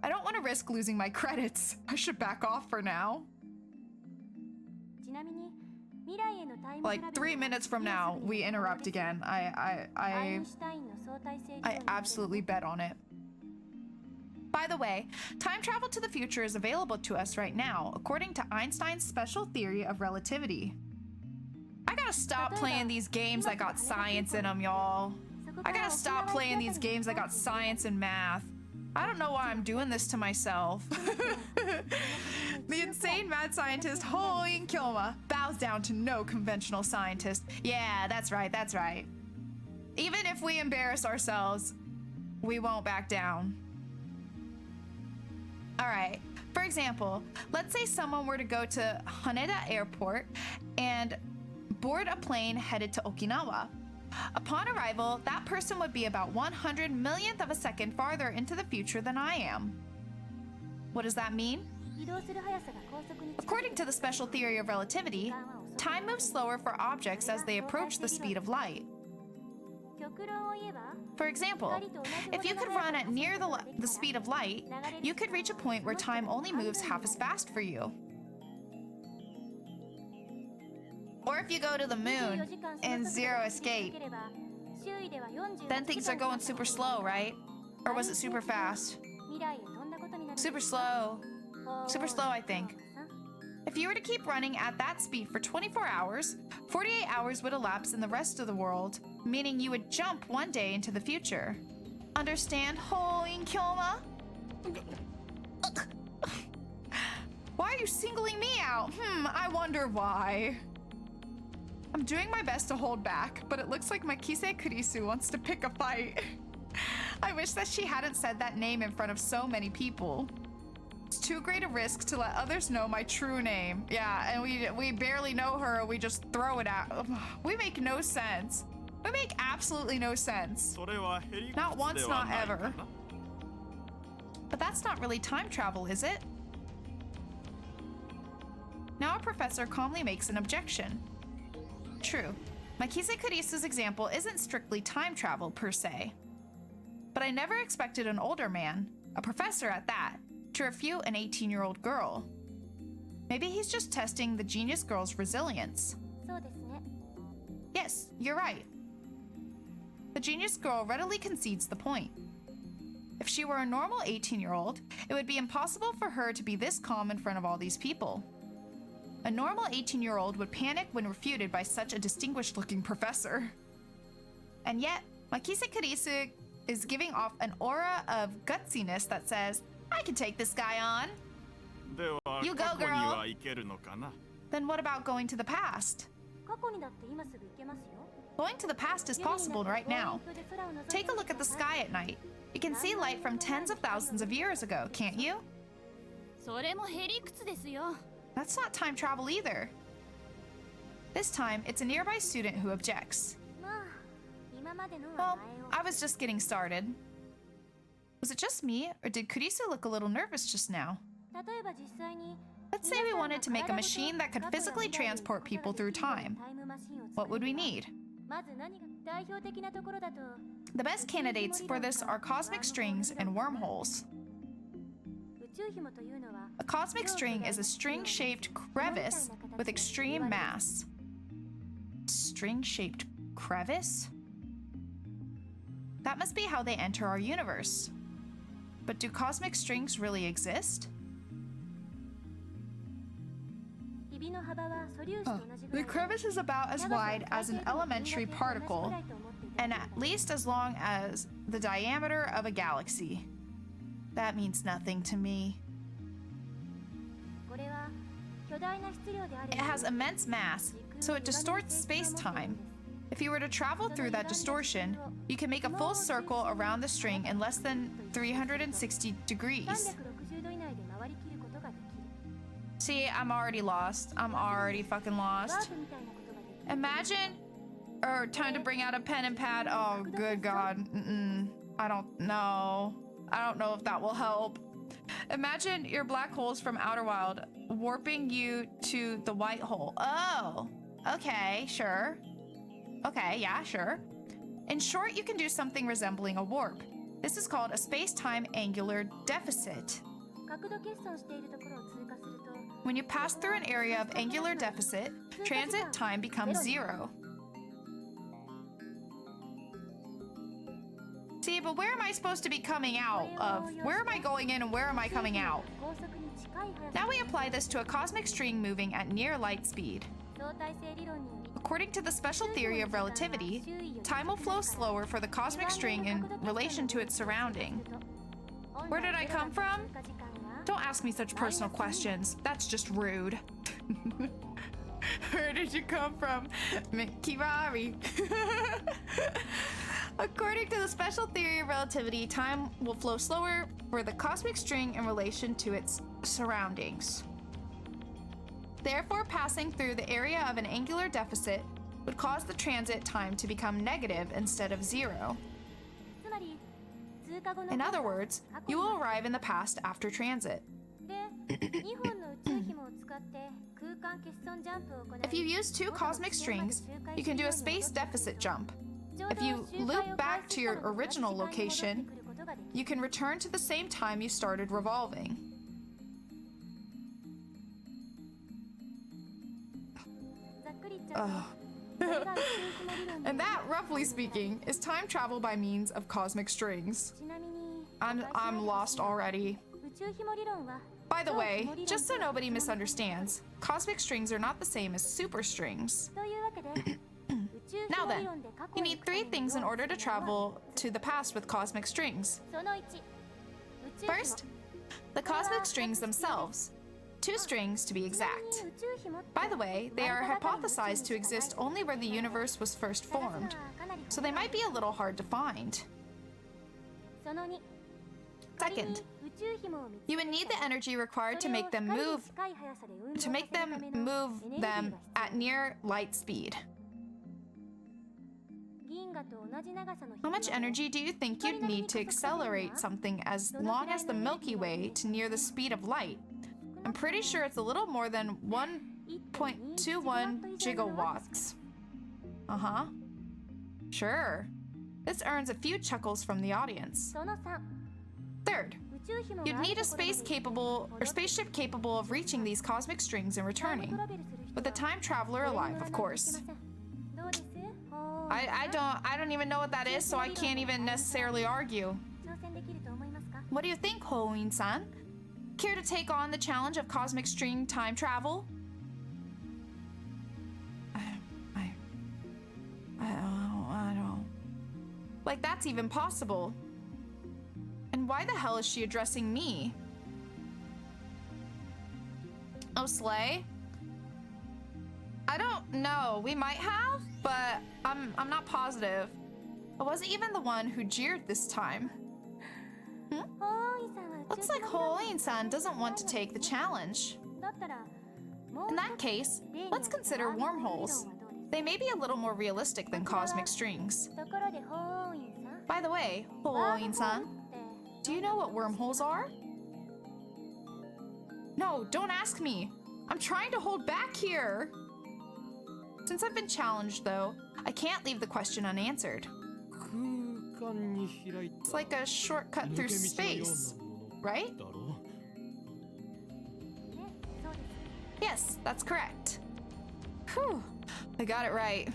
I don't want to risk losing my credits. I should back off for now. ちなみに未来へのタイムトラベ Like ル 3 minutes from now, we interrupt again. アインシュタインの相対性理論 I absolutely bet on it. By the way, time travel to the future is available to us right now, according to Einstein's special theory of relativity. I gotta stop playing these games that got science in them, y'all. I gotta stop playing these games that got science and math. I don't know why I'm doing this to myself. The insane mad scientist Hoin Kyoma bows down to no conventional scientist. Yeah, that's right, that's right. Even if we embarrass ourselves, we won't back down. All right, for example, let's say someone were to go to Haneda Airport and board a plane headed to Okinawa. Upon arrival, that person would be about 100 millionth of a second farther into the future than I am. What does that mean? 移動する速さが高速に近い According to the special theory of relativity, time moves slower for objects as they approach the speed of light. 極論を言えば For example, if you could run at near the speed of light, you could reach a point where time only moves half as fast for you. Or if you go to the moon in zero escape, then things are going super slow, right? Or was it super fast? 未来へ飛んだことになる Super slow. Super slow, I think. If you were to keep running at that speed for 24 hours, 48 hours would elapse in the rest of the world, meaning you would jump one day into the future. Understand, Hoin Kyoma? Why are you singling me out? I wonder why. I'm doing my best to hold back, but it looks like Makise Kurisu wants to pick a fight. I wish that she hadn't said that name in front of so many people. It's too great a risk to let others know my true name. Yeah, and we barely know her, we just throw it out. We make no sense. We make absolutely no sense. それはへりくつ Not once, では not ないか ever. な But that's not really time travel, is it? Now a professor calmly makes an objection. True, Makise Kurisu's example isn't strictly time travel per se. But I never expected an older man, a professor at that, to refute an 18-year-old girl. Maybe he's just testing the genius girl's resilience. そうですね Yes, you're right. The genius girl readily concedes the point. If she were a normal 18-year-old, it would be impossible for her to be this calm in front of all these people. A normal 18-year-old would panic when refuted by such a distinguished-looking professor. And yet, Makise Kurisu is giving off an aura of gutsiness that says, I can take this guy on. では You go, 過去に girl. は行けるのかな Then what about going to the past? 過去にだって今すぐ行けますよ Going to the past is possible right now. Take a look at the sky at night. You can see light from tens of thousands of years ago, can't you? それもへりくつですよ That's not time travel either. This time, it's a nearby student who objects. まあ今までの Well, は前を I was just getting started. Was it just me, or did Kurisu look a little nervous just now? 例えば実際に Let's say we wanted to make a machine that could physically transport people through time. What would we need? まず何が代表的なところだと The best candidates for this are cosmic strings and wormholes. 宇宙紐というのは A cosmic string is a string-shaped crevice with extreme mass. String-shaped crevice? That must be how they enter our universe. But do cosmic strings really exist? ひびの幅は素粒子と同じぐら The い crevice is about as wide as an elementary particle, and at least as long as the diameter of a galaxy. That means nothing to me. これは巨大な質量である It has immense mass, so it distorts space-time. If you were to travel through that distortion, you can make a full circle around the string in less than 360 degrees. 360度以内で回りきることができる See, I'm already lost. I'm already fucking ワー lost. プみたいなことができる Imagine, or time to bring out a pen and pad. Oh, good God. I don't know. I don't know if that will help. Imagine your black holes from Outer Wild warping you to the white hole. Oh, okay, sure. Okay, yeah, sure. In short, you can do something resembling a warp. This is called a space-time angular deficit. 角度欠損しているところを通過すると When you pass through an area of angular deficit, transit time becomes 0. See, but where am I supposed to be coming out of? Where am I going in and where am I coming out? 高速に近い速さ Now we apply this to a cosmic string moving at near light speed. 相対性理論により According to the special theory of relativity, time will flow slower for the cosmic string in relation to its surrounding. Where did I come from? Don't ask me such personal questions. That's just rude. Where did you come from? Kirari. According to the special theory of relativity, time will flow slower for the cosmic string in relation to its surroundings. Therefore, passing through the area of an angular deficit would cause the transit time to become negative instead of 0. つまり通過後の In other words, you will arrive in the past after transit. で2本の宇宙紐を使って空間欠損ジャンプを行い If you use two cosmic strings, you can do a space deficit jump. If you loop back to your original location, you can return to the same time you started revolving. ざっくり言っちゃうとそれが宇宙紐理論で And that, roughly speaking, is time travel by means of cosmic strings. ちなみに I'm lost already. 宇宙紐理論は By the way, just so nobody misunderstands, cosmic strings are not the same as super strings. というわけで Now then, you need 3 things in order to travel to the past with cosmic strings. その1 First, the cosmic strings themselves. 2 strings to be exact. By the way, they are hypothesized to exist only where the universe was first formed, so they might be a little hard to find. その2 Second, you would need the energy required to make them move them at near light speed. How much energy do you think you'd need to accelerate something as long as the Milky Way to near the speed of light? I'm pretty sure it's a little more than 1.21 gigawatts. Uh-huh. Sure. This earns a few chuckles from the audience. その3 Third, you'd need a spaceship capable of reaching these cosmic strings and returning, with a time traveler alive, of course. どうです I don't even know what that is, so I can't even necessarily argue. 挑戦できると思いますか What do you think, Hoin-san? Care to take on the challenge of cosmic string time travel? I don't. Like, that's even possible. And why the hell is she addressing me? Oh, Slay? I don't know. We might have, but I'm not positive. I wasn't even the one who jeered this time. Looks like Hoin-san doesn't want to take the challenge. だったら In that case, let's consider wormholes. They may be a little more realistic than cosmic strings. ところでホーインさん By the way, Hoin-san, do you know what wormholes are? No, don't ask me. I'm trying to hold back here. Since I've been challenged, though, I can't leave the question unanswered. 空間に開いた It's like a shortcut 抜 through け道のような space, もの right? だろ Yes, that's correct. Whew, I got it right.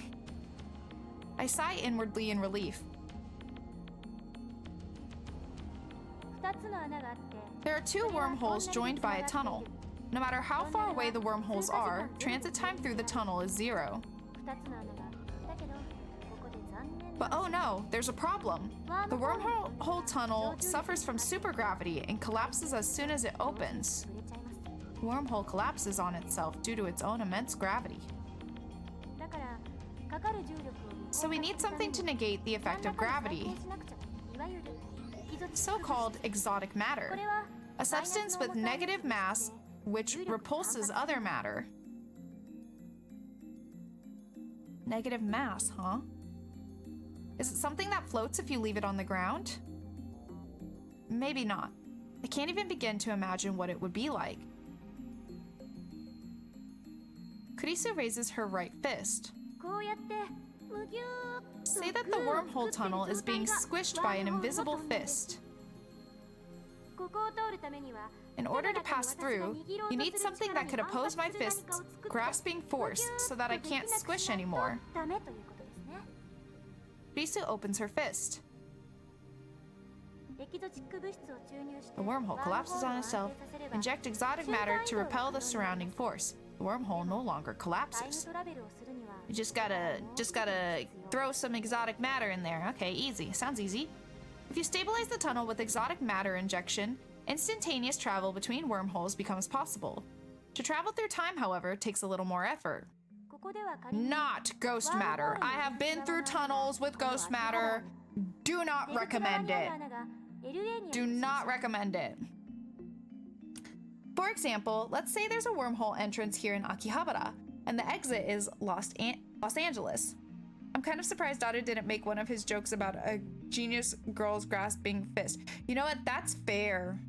I sigh inwardly in relief. 2つの穴があって There are 2 wormholes joined by a tunnel. No matter how far away the wormholes are, transit time through the tunnel is 0. 2つの穴がだけどここで残念 But oh no, there's a problem. The wormhole tunnel suffers from supergravity and collapses as soon as it opens. 触れちゃいます The wormhole collapses on itself due to its own immense gravity. だからかかる重力を So we need something to negate the effect of gravity, しなくちゃいわゆるエキゾチック so-called exotic こ matter, れは a substance with negative mass which repulses other matter. Negative mass, huh? Is it something that floats if you leave it on the ground? Maybe not. I can't even begin to imagine what it would be like. Kurisu raises her right fist. こうやって Say that the wormhole tunnel is being squished by an invisible fist. In order to pass through, you need something that could oppose my fist's grasping force so that I can't squish anymore. Risu opens her fist. The wormhole collapses on itself. Inject exotic matter to repel the surrounding force. The wormhole no longer collapses. You just gotta throw some exotic matter in there. Okay, easy. Sounds easy. If you stabilize the tunnel with exotic matter injection, instantaneous travel between wormholes becomes possible. To travel through time, however, takes a little more effort. Not ghost matter. I have been through tunnels with ghost matter. Do not recommend it. Do not recommend it. For example, let's say there's a wormhole entrance here in Akihabara, and the exit is Los Angeles. I'm kind of surprised Dada didn't make one of his jokes about a genius girl's grasping fist. You know what? That's fair.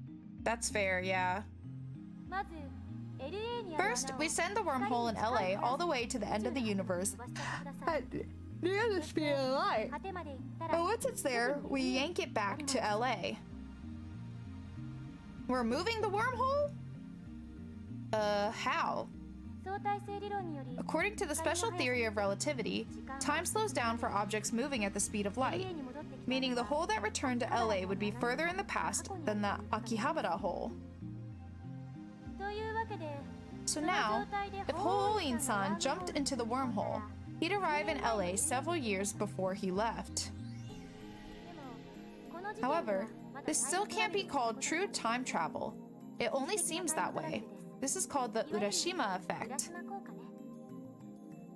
That's fair, yeah. First, we send the wormhole in LA all the way to the end of the universe near the speed of light. And once it's there, we yank it back to LA. We're moving the wormhole? How? According to the special theory of relativity, time slows down for objects moving at the speed of light, meaning the hole that returned to LA would be further in the past than the Akihabara hole. So now, if Hoin-san jumped into the wormhole, he'd arrive in LA several years before he left. However, this still can't be called true time travel. It only seems that way. This is called the Urashima effect.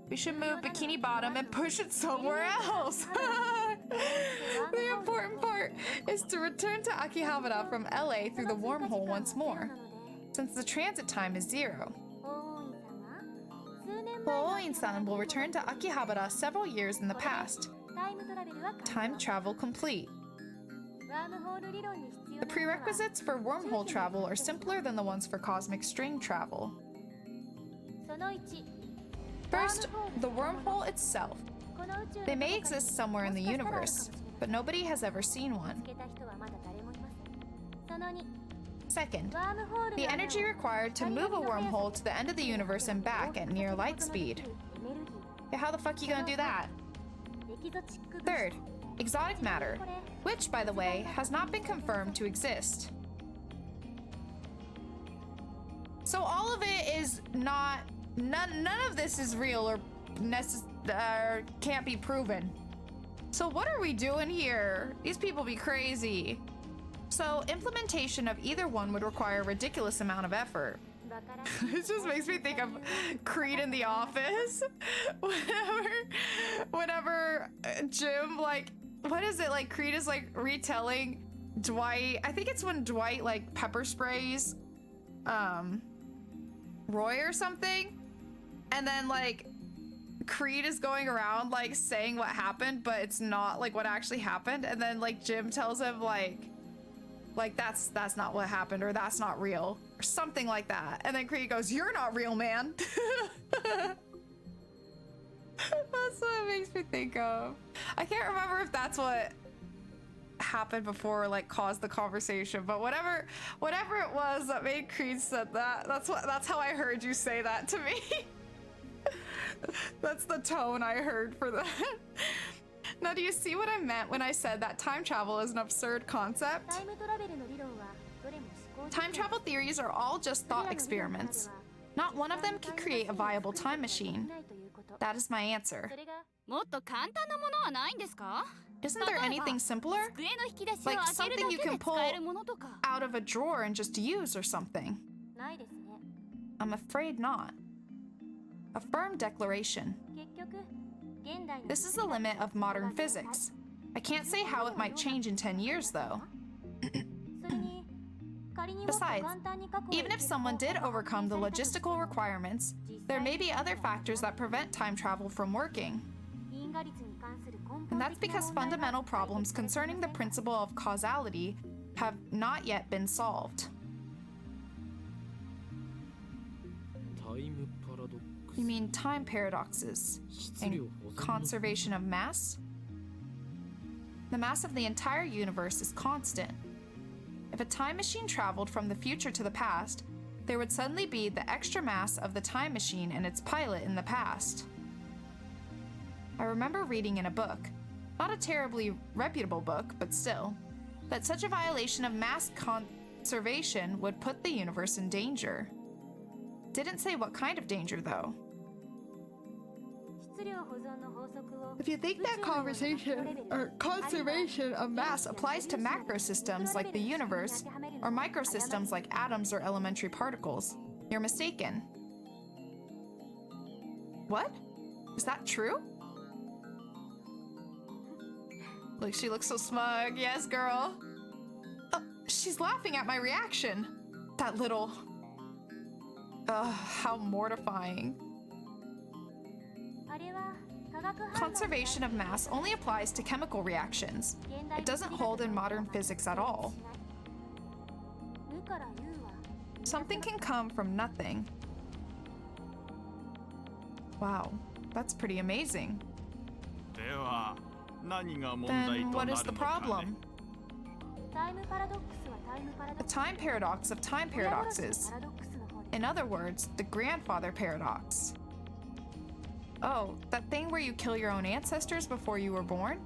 We should move Bikini Bottom and push it somewhere else. The important part is to return to Akihabara from LA through the wormhole once more, since the transit time is 0. Hoin-san will return to Akihabara several years in the past. Time travel complete. The prerequisites for wormhole travel are simpler than the ones for cosmic string travel. First, the wormhole itself. They may exist somewhere in the universe, but nobody has ever seen one. Second, the energy required to move a wormhole to the end of the universe and back at near light speed. Yeah, how the fuck you gonna do that? Third, exotic matter, which, by the way, has not been confirmed to exist. So all of it is not, none of this is real or can't be proven. So what are we doing here? These people be crazy. So implementation of either one would require a ridiculous amount of effort. It just makes me think of Creed in The Office. Whenever Jim, like, what is it, like Creed is like retelling Dwight, I think it's when Dwight like pepper sprays Roy or something, and then like Creed is going around like saying what happened, but it's not like what actually happened, and then like Jim tells him like that's not what happened, or that's not real, or something like that, and then Creed goes, "You're not real, man." That's what it makes me think of. I can't remember if that's what happened before or like caused the conversation, but whatever it was that made Creed said that, that's how I heard you say that to me. That's the tone I heard for that. Now, do you see what I meant when I said that time travel is an absurd concept? Time travel theories are all just thought experiments. Not one of them can create a viable time machine. That is my answer. Isn't there anything simpler? Like something you can pull out of a drawer and just use or something? I'm afraid not. A firm declaration. This is the limit of modern physics. I can't say how it might change in 10 years, though. Besides, even if someone did overcome the logistical requirements, there may be other factors that prevent time travel from working. And that's because fundamental problems concerning the principle of causality have not yet been solved. You mean time paradoxes and conservation of mass? The mass of the entire universe is constant. If a time machine traveled from the future to the past, there would suddenly be the extra mass of the time machine and its pilot in the past. I remember reading in a book, not a terribly reputable book, but still, that such a violation of mass conservation would put the universe in danger. Didn't say what kind of danger, though. If you think that conservation of mass applies to macro systems like the universe, or microsystems like atoms or elementary particles, you're mistaken. What? Is that true? Look, she looks so smug. Yes, girl. Oh, she's laughing at my reaction. That little... Ugh, how mortifying. Conservation of mass only applies to chemical reactions. It doesn't hold in modern physics at all. Something can come from nothing. Wow, that's pretty amazing. Then what is the problem? A time paradox of time paradoxes. In other words, the grandfather paradox. Oh, that thing where you kill your own ancestors before you were born?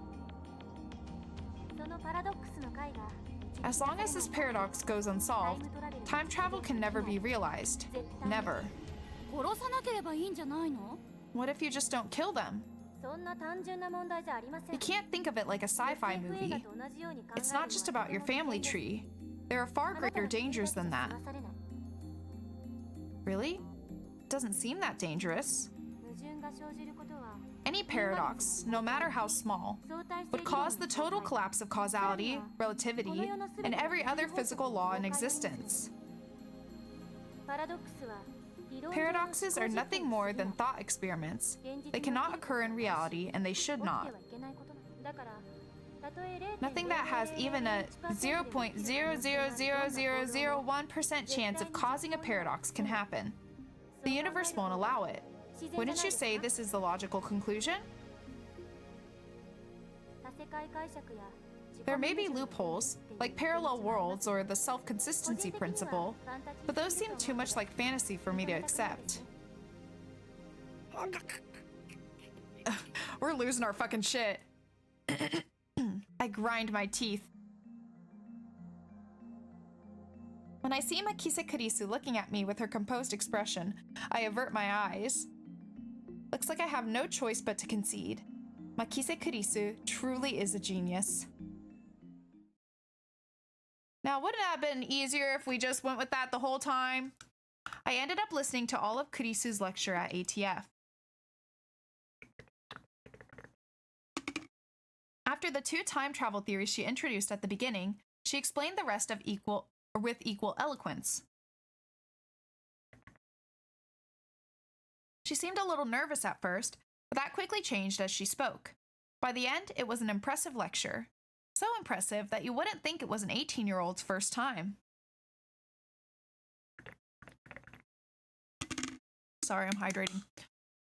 As long as this paradox goes unsolved, time travel can never be realized. Never. What if you just don't kill them? You can't think of it like a sci-fi movie. It's not just about your family tree. There are far greater dangers than that. Really? Doesn't seem that dangerous. Any paradox, no matter how small, would cause the total collapse of causality, relativity, and every other physical law in existence. Paradoxes are nothing more than thought experiments. They cannot occur in reality, and they should not. Nothing that has even a 0.00001% chance of causing a paradox can happen. The universe won't allow it. Wouldn't you say this is the logical conclusion? There may be loopholes, like parallel worlds or the self-consistency principle, but those seem too much like fantasy for me to accept. We're losing our fucking shit. I grind my teeth. When I see Makise Kurisu looking at me with her composed expression, I avert my eyes. Looks like I have no choice but to concede. Makise Kurisu truly is a genius. Now, wouldn't it have been easier if we just went with that the whole time? I ended up listening to all of Kurisu's lecture at ATF. After the two time travel theories she introduced at the beginning, she explained the rest with equal eloquence. She seemed a little nervous at first, but that quickly changed as she spoke. By the end, it was an impressive lecture. So impressive that you wouldn't think it was an 18-year-old's first time. Sorry, I'm hydrating.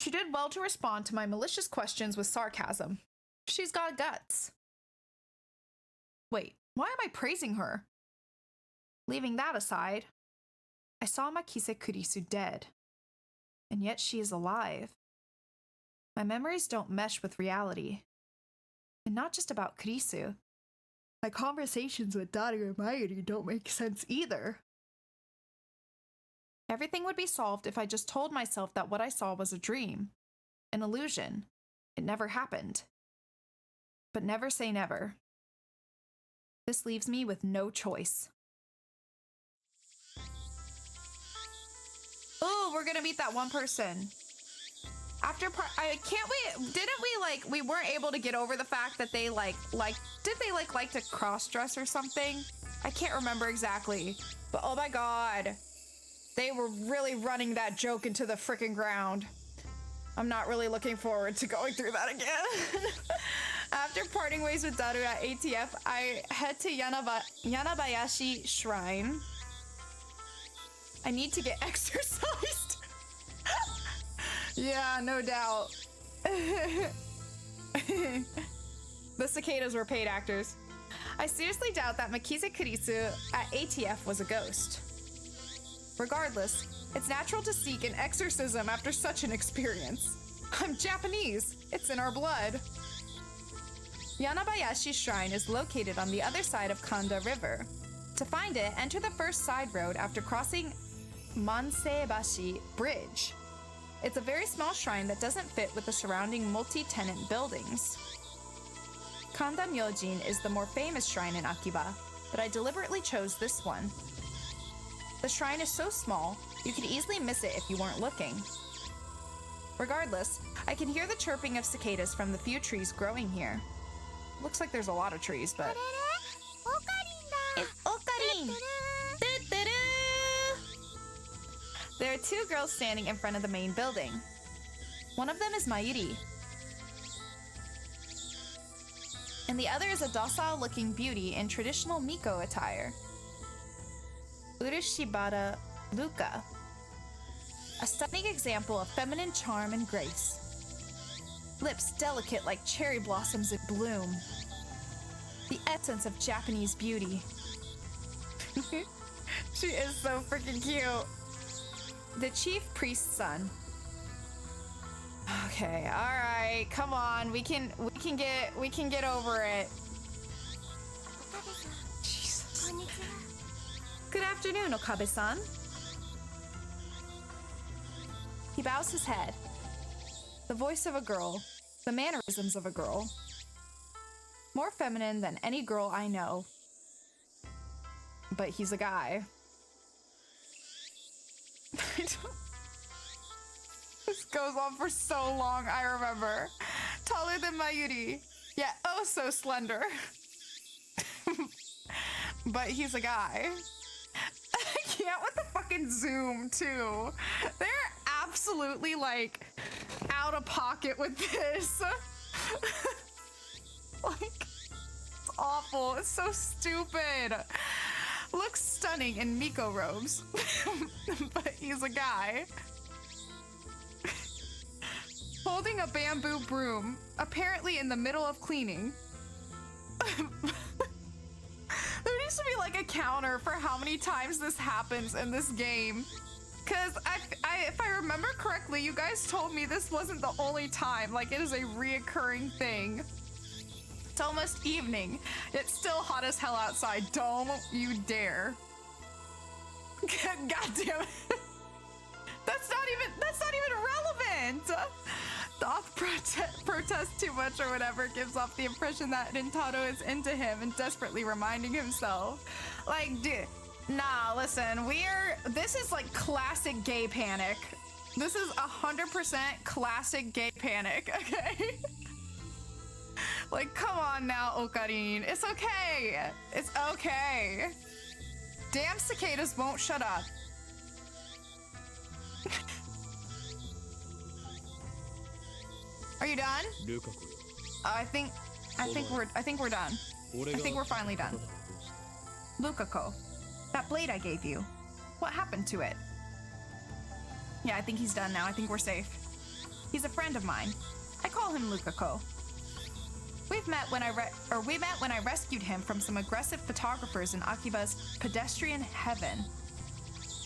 She did well to respond to my malicious questions with sarcasm. She's got guts. Wait, why am I praising her? Leaving that aside, I saw Makise Kurisu dead. And yet she is alive. My memories don't mesh with reality. And not just about Kurisu. My conversations with Daddy and Mayuri don't make sense either. Everything would be solved if I just told myself that what I saw was a dream, an illusion. It never happened. But never say never. This leaves me with no choice. Oh, we're gonna meet that one person. Didn't we weren't able to get over the fact that they did they like to cross-dress or something? I can't remember exactly, but oh my god. They were really running that joke into the freaking ground. I'm not really looking forward to going through that again. After parting ways with Daru at ATF, I head to Yanabayashi Shrine. I need to get exercised. Yeah, no doubt. The cicadas were paid actors. I seriously doubt that Makize Kurisu at ATF was a ghost. Regardless, it's natural to seek an exorcism after such an experience. I'm Japanese. It's in our blood. Yanabayashi Shrine is located on the other side of Kanda River. To find it, enter the first side road after crossing Manseibashi Bridge. It's a very small shrine that doesn't fit with the surrounding multi-tenant buildings. Kanda Myojin is the more famous shrine in Akiba, but I deliberately chose this one. The shrine is so small, you could easily miss it if you weren't looking. Regardless, I can hear the chirping of cicadas from the few trees growing here. Looks like there's a lot of trees, but... It's Okarin! There are two girls standing in front of the main building. One of them is Mayuri, and the other is a docile-looking beauty in traditional Miko attire. Urushibata Luka, a stunning example of feminine charm and grace. Lips delicate like cherry blossoms in bloom. The essence of Japanese beauty. She is so freaking cute. The chief priest's son. Okay, all right, come on. We can get over it. Jesus. Good afternoon, Okabe-san. He bows his head. The voice of a girl, the mannerisms of a girl. More feminine than any girl I know. But he's a guy. This goes on for so long, I remember. Taller than Mayuri, yet oh so slender. But he's a guy. I can't with the fucking zoom, too. They're absolutely, like, out of pocket with this. Like, it's awful. It's so stupid. Looks stunning in Miko robes. But he's a guy. Holding a bamboo broom, apparently in the middle of cleaning. There needs to be like a counter for how many times this happens in this game. Cause if I remember correctly, you guys told me this wasn't the only time. Like, it is a reoccurring thing. It's almost evening. It's still hot as hell outside. Don't you dare. God damn it. That's not even relevant. Doth protest too much or whatever, gives off the impression that Rintaro is into him and desperately reminding himself. Like, dude, nah, listen, this is like classic gay panic. This is 100% classic gay panic, okay? Like, come on now, Okarin. It's okay. It's okay. Damn cicadas won't shut up. Are you done? I think we're done. I think we're finally done. Lukako, that blade I gave you. What happened to it? Yeah, I think he's done now. I think we're safe. He's a friend of mine. I call him Lukako. We met when I rescued him from some aggressive photographers in Akiba's pedestrian heaven.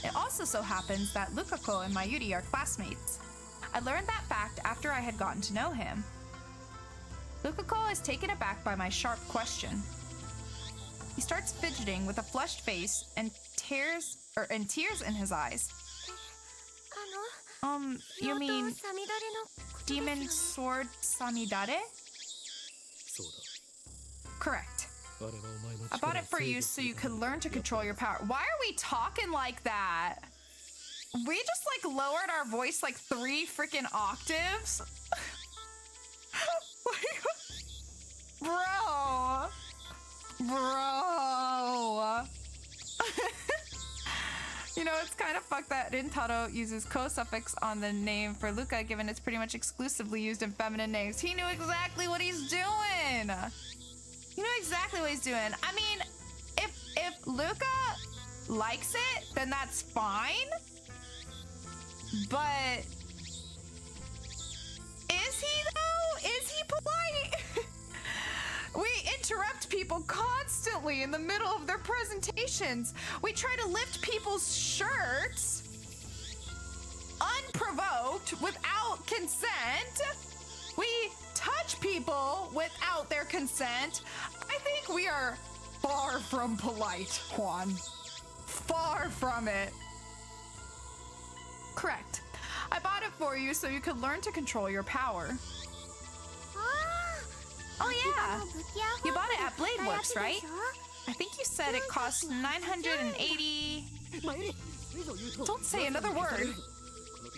It also so happens that Lukako and Mayuri are classmates. I learned that fact after I had gotten to know him. Lukako is taken aback by my sharp question. He starts fidgeting with a flushed face and tears in his eyes. You mean Demon Sword Samidare? Correct. I bought it for you so you could learn to control your power. Why are we talking like that? We just like lowered our voice like 3 freaking octaves. Bro. You know, it's kind of fucked that Rintaro uses ko suffix on the name for Luca, given it's pretty much exclusively used in feminine names. He knew exactly what he's doing. He knew exactly what he's doing. I mean, if Luca likes it, then that's fine. But he though? Is he polite? We interrupt people constantly in the middle of their presentations. We try to lift people's shirts unprovoked without consent. We touch people without their consent. I think we are far from polite, Juan. Far from it. Correct. I bought it for you so you could learn to control your power. Oh yeah, you bought it at Bladeworks, right? I think you said it cost 980... Don't say another word.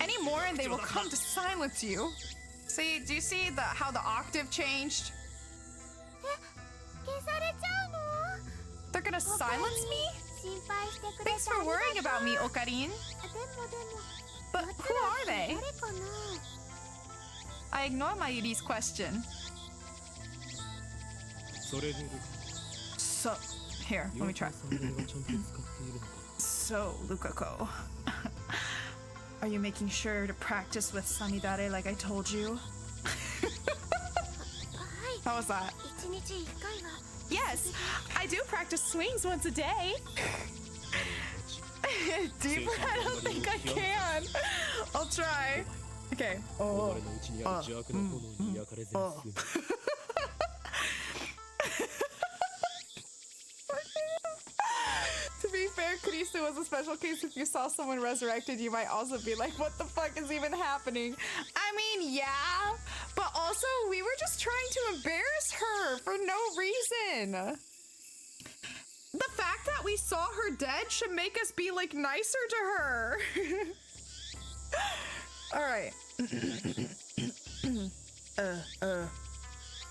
Any more and they will come to silence you. See, do you see how the octave changed? They're gonna silence me? Thanks for worrying about me, Okarin. But who are they? I ignore Mayuri's question. So, here, let me try. So, Lukako, are you making sure to practice with Samidare like I told you? How was that? Yes, I do practice swings once a day. Deeper, I don't think I can. I'll try. Okay. To be fair, Kurisu was a special case. If you saw someone resurrected, you might also be like, what the fuck is even happening? I mean, yeah, but also we were just trying to embarrass her for no reason. The fact that we saw her dead should make us be like nicer to her. All right.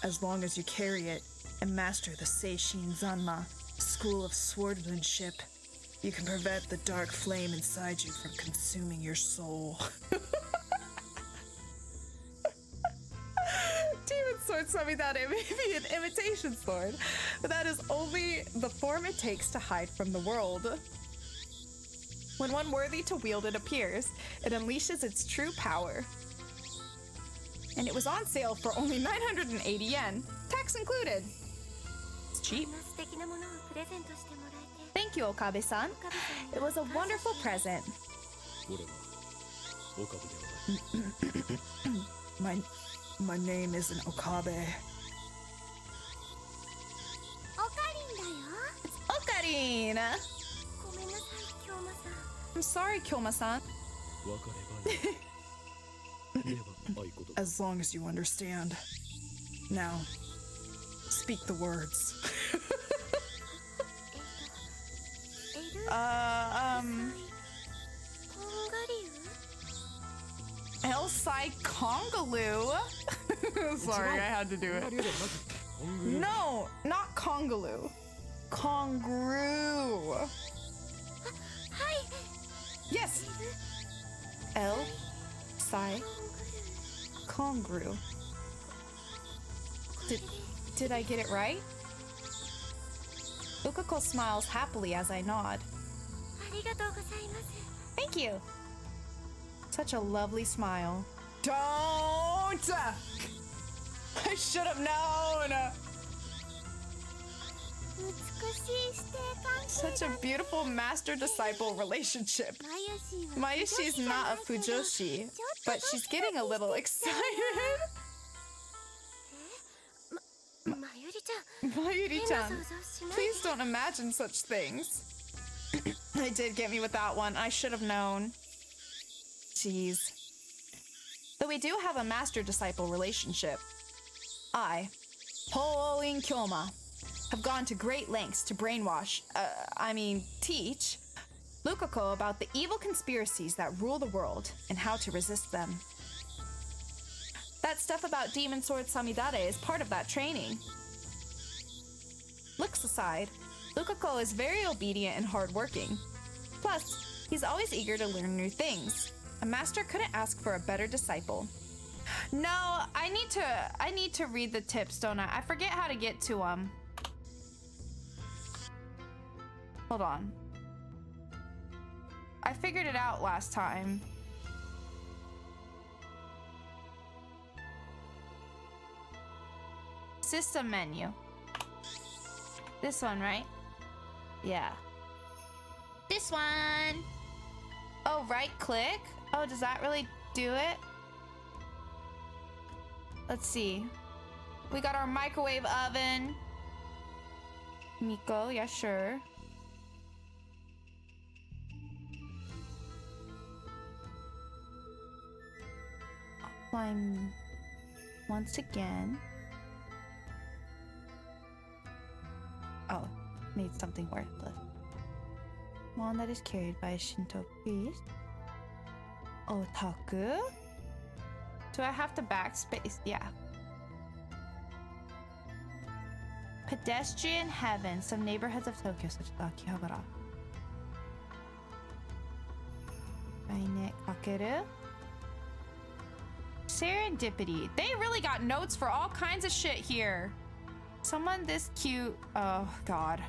As long as you carry it and master the Seishin Zanma, School of Swordsmanship, you can prevent the dark flame inside you from consuming your soul. Demon sword Samidare may be an imitation sword, but that is only the form it takes to hide from the world. When one worthy to wield it appears, it unleashes its true power. And it was on sale for only 980 yen, tax included. It's cheap. Thank you, Okabe-san. It was a wonderful present. My name isn't Okabe. It's Okarin! I'm sorry, Kyoma-san. As long as you understand. Now, speak the words. Elsai Kongaloo? Sorry, I had to do it. No, not Kongaloo. Kongru. Yes. Elsai Kongru. Did I get it right? Ukako smiles happily as I nod. Thank you. Such a lovely smile. Don't! I should have known! Such a beautiful master-disciple relationship. Mayushi is not a fujoshi, but she's getting a little excited. Mayuri-chan, please don't imagine such things. They did get me with that one. I should have known. Jeez. Though we do have a master-disciple relationship, I, Hoin Kyoma, have gone to great lengths to teach Lukako about the evil conspiracies that rule the world and how to resist them. That stuff about Demon Sword Samidare is part of that training. Looks aside, Lukako is very obedient and hardworking. Plus, he's always eager to learn new things. A master couldn't ask for a better disciple. No, I need to read the tips, don't I? I forget how to get to them. Hold on. I figured it out last time. system menu. This one, right? Yeah. This one. Oh, right click? Oh, does that really do it? Let's see. We got our microwave oven. Miko, yeah, sure. Offline once again. Oh, made something worthless. One that is carried by a Shinto priest. Otaku? Do I have to backspace? Yeah. Pedestrian heaven. Some neighborhoods of Tokyo, such as Akihabara. Raine kakeru. Serendipity. They really got notes for all kinds of shit here. Someone this cute. Oh, God.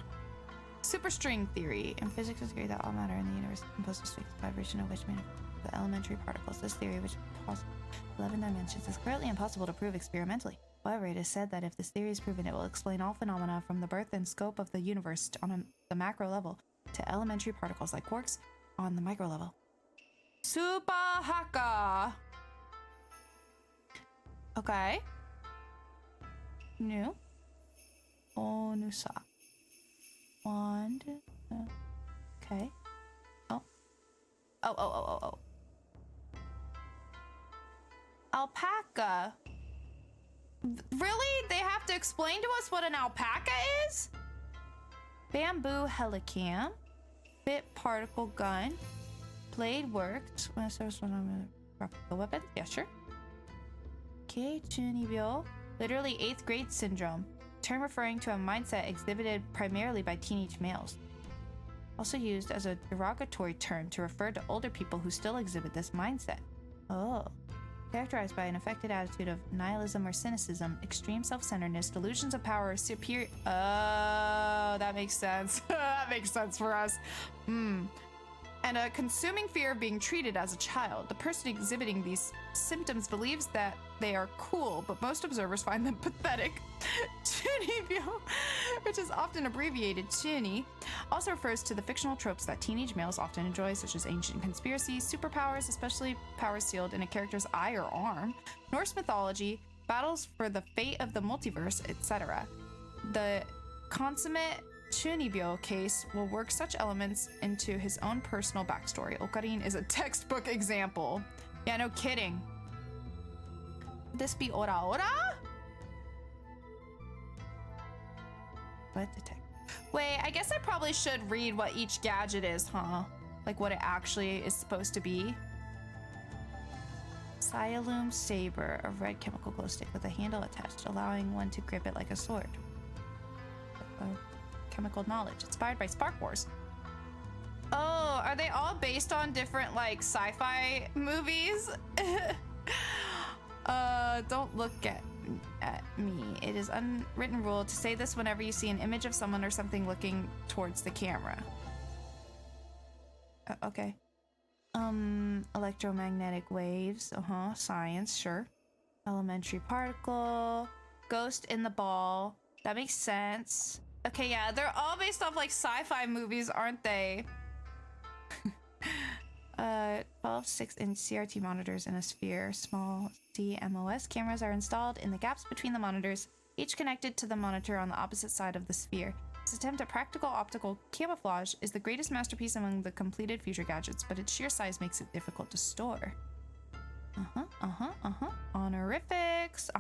Superstring theory. In physics, it's agreed that all matter in the universe is composed of fixed vibration of which made the elementary particles. This theory, which possible 11 dimensions, is currently impossible to prove experimentally. However, it is said that if this theory is proven, it will explain all phenomena from the birth and scope of the universe on the macro level to elementary particles like quarks on the micro level. Super Haka. Okay. New. Onusa. Wand. Okay. Oh. Oh. Alpaca. Really? They have to explain to us what an alpaca is? Bamboo helicam. Bit particle gun. Blade worked. When I service one on the weapon? Yeah, sure. Okay, chunibyo. Literally 8th grade syndrome. Term referring to a mindset exhibited primarily by teenage males. Also used as a derogatory term to refer to older people who still exhibit this mindset. Oh. Characterized by an affected attitude of nihilism or cynicism, extreme self-centeredness, delusions of power, or superior... Oh, that makes sense. That makes sense for us. And a consuming fear of being treated as a child. The person exhibiting these symptoms believes that they are cool, but most observers find them pathetic. Chunibyo, which is often abbreviated chuni, also refers to the fictional tropes that teenage males often enjoy, such as ancient conspiracies, superpowers, especially powers sealed in a character's eye or arm, Norse mythology, battles for the fate of the multiverse, etc. The consummate Chunibyo case will work such elements into his own personal backstory. Okarin is a textbook example. Yeah, no kidding. Would this be ora ora? What detect? Wait, I guess I probably should read what each gadget is, huh? Like what it actually is supposed to be. Sialoom saber, a red chemical glow stick with a handle attached, allowing one to grip it like a sword. Chemical knowledge, inspired by Spark Wars. Oh, are they all based on different like sci-fi movies? Don't look at me. It is unwritten rule to say this whenever you see an image of someone or something looking towards the camera. Okay. Electromagnetic waves. Science, sure. Elementary particle. Ghost in the ball. That makes sense. Okay, yeah, they're all based off like sci-fi movies, aren't they? 12 6-inch CRT monitors in a sphere. Small CMOS cameras are installed in the gaps between the monitors, each connected to the monitor on the opposite side of the sphere. This attempt at practical optical camouflage is the greatest masterpiece among the completed future gadgets, but its sheer size makes it difficult to store. Honorifics.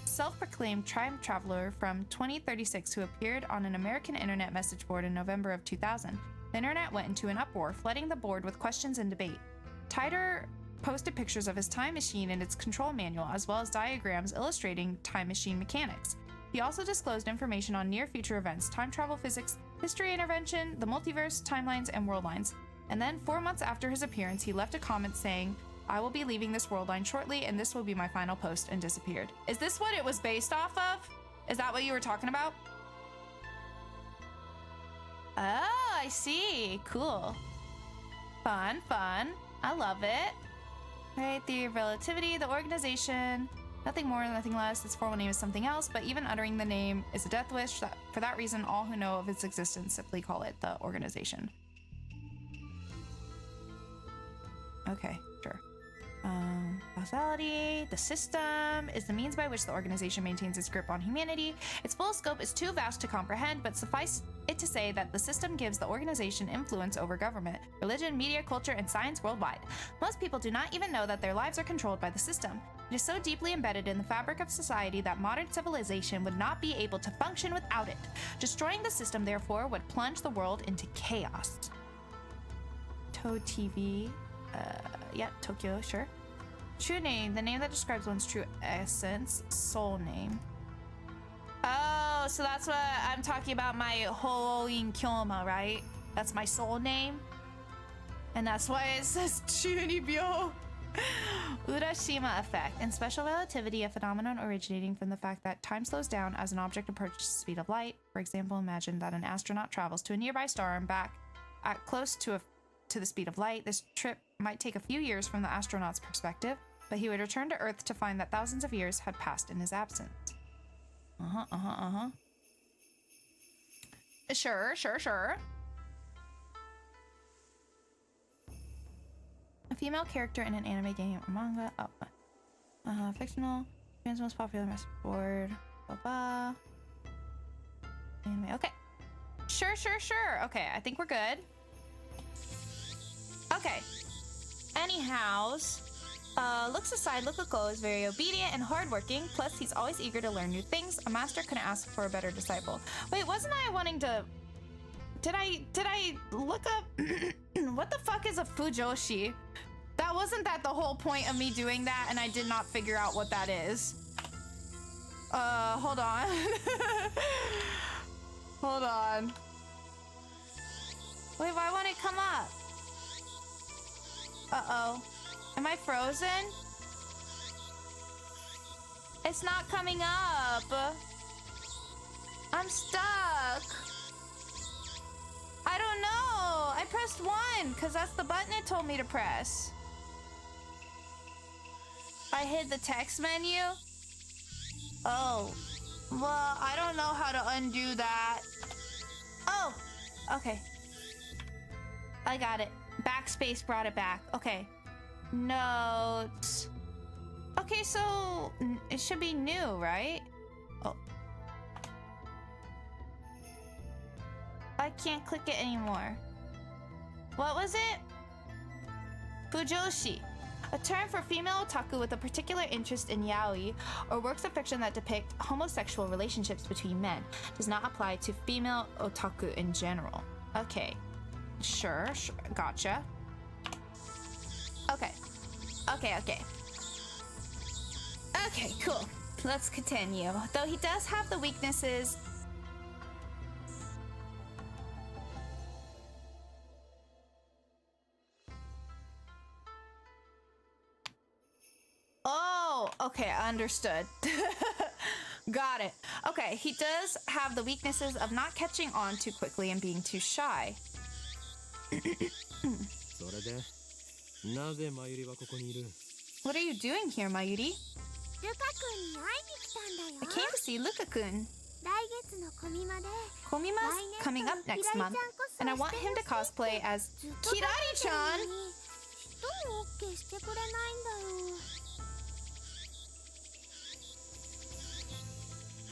Self-proclaimed time traveler from 2036 who appeared on an American internet message board in November of 2000. The internet went into an uproar, flooding the board with questions and debate. Titor posted pictures of his time machine and its control manual, as well as diagrams illustrating time machine mechanics. He also disclosed information on near-future events, time travel physics, history intervention, the multiverse, timelines, and world lines. And then, 4 months after his appearance, he left a comment saying, "I will be leaving this world line shortly, and this will be my final post," and disappeared. Is this what it was based off of? Is that what you were talking about? Oh, I see. Cool. Fun. I love it. Right, theory of relativity, the organization Nothing more, nothing less. Its formal name is something else, but even uttering the name is a death wish. For that reason, all who know of its existence simply call it the organization. Okay, sure. Causality. The system is the means by which the organization maintains its grip on humanity. Its full scope is too vast to comprehend, but suffice it to say that the system gives the organization influence over government, religion, media, culture, and science worldwide. Most people do not even know that their lives are controlled by the system. It is so deeply embedded in the fabric of society that modern civilization would not be able to function without it. Destroying the system, therefore, would plunge the world into chaos. Toad TV. Yeah, Tokyo, sure. True name, the name that describes one's true essence. Soul name. Oh, so that's what I'm talking about, my Hoin Kyoma, right? That's my soul name. And that's why it says Chunibyo. Urashima effect. In special relativity, a phenomenon originating from the fact that time slows down as an object approaches the speed of light. For example, imagine that an astronaut travels to a nearby star and back at close to the speed of light. This trip might take a few years from the astronaut's perspective, but he would return to Earth to find that thousands of years had passed in his absence. Sure. A female character in an anime game or manga. Fictional. Japan's most popular message board. Anime. Okay. Sure. Okay, I think we're good. Okay. Anyhows, looks aside, Lukako is very obedient and hardworking. Plus, he's always eager to learn new things. A master couldn't ask for a better disciple. Wait, wasn't I wanting to? Did I look up? What the fuck is a fujoshi? Wasn't that the whole point of me doing that, and I did not figure out what that is? Hold on. Hold on. Wait, why won't it come up? Uh-oh. Am I frozen? It's not coming up. I'm stuck. I don't know. I pressed 1 because that's the button it told me to press. I hit the text menu. Oh. Well, I don't know how to undo that. Oh. Okay. I got it. Backspace brought it back. Okay. Notes. Okay, so it should be new, right? Oh. I can't click it anymore. What was it? Fujoshi. A term for female otaku with a particular interest in yaoi, or works of fiction that depict homosexual relationships between men. Does not apply to female otaku in general. Okay. Sure. Gotcha. Okay, cool. Let's continue. Though he does have the weaknesses. Oh, okay, understood. Got it. Okay, he does have the weaknesses of not catching on too quickly and being too shy. それでなぜマユリはここにいる What are you doing here, Mayuri? ルカ君に会いに来たんだよ。 I came to see Luka-kun. 来月のコミマで Komima's coming up next month, and I want him to cosplay as Kirari-chan. 人も OK してくれないんだよ。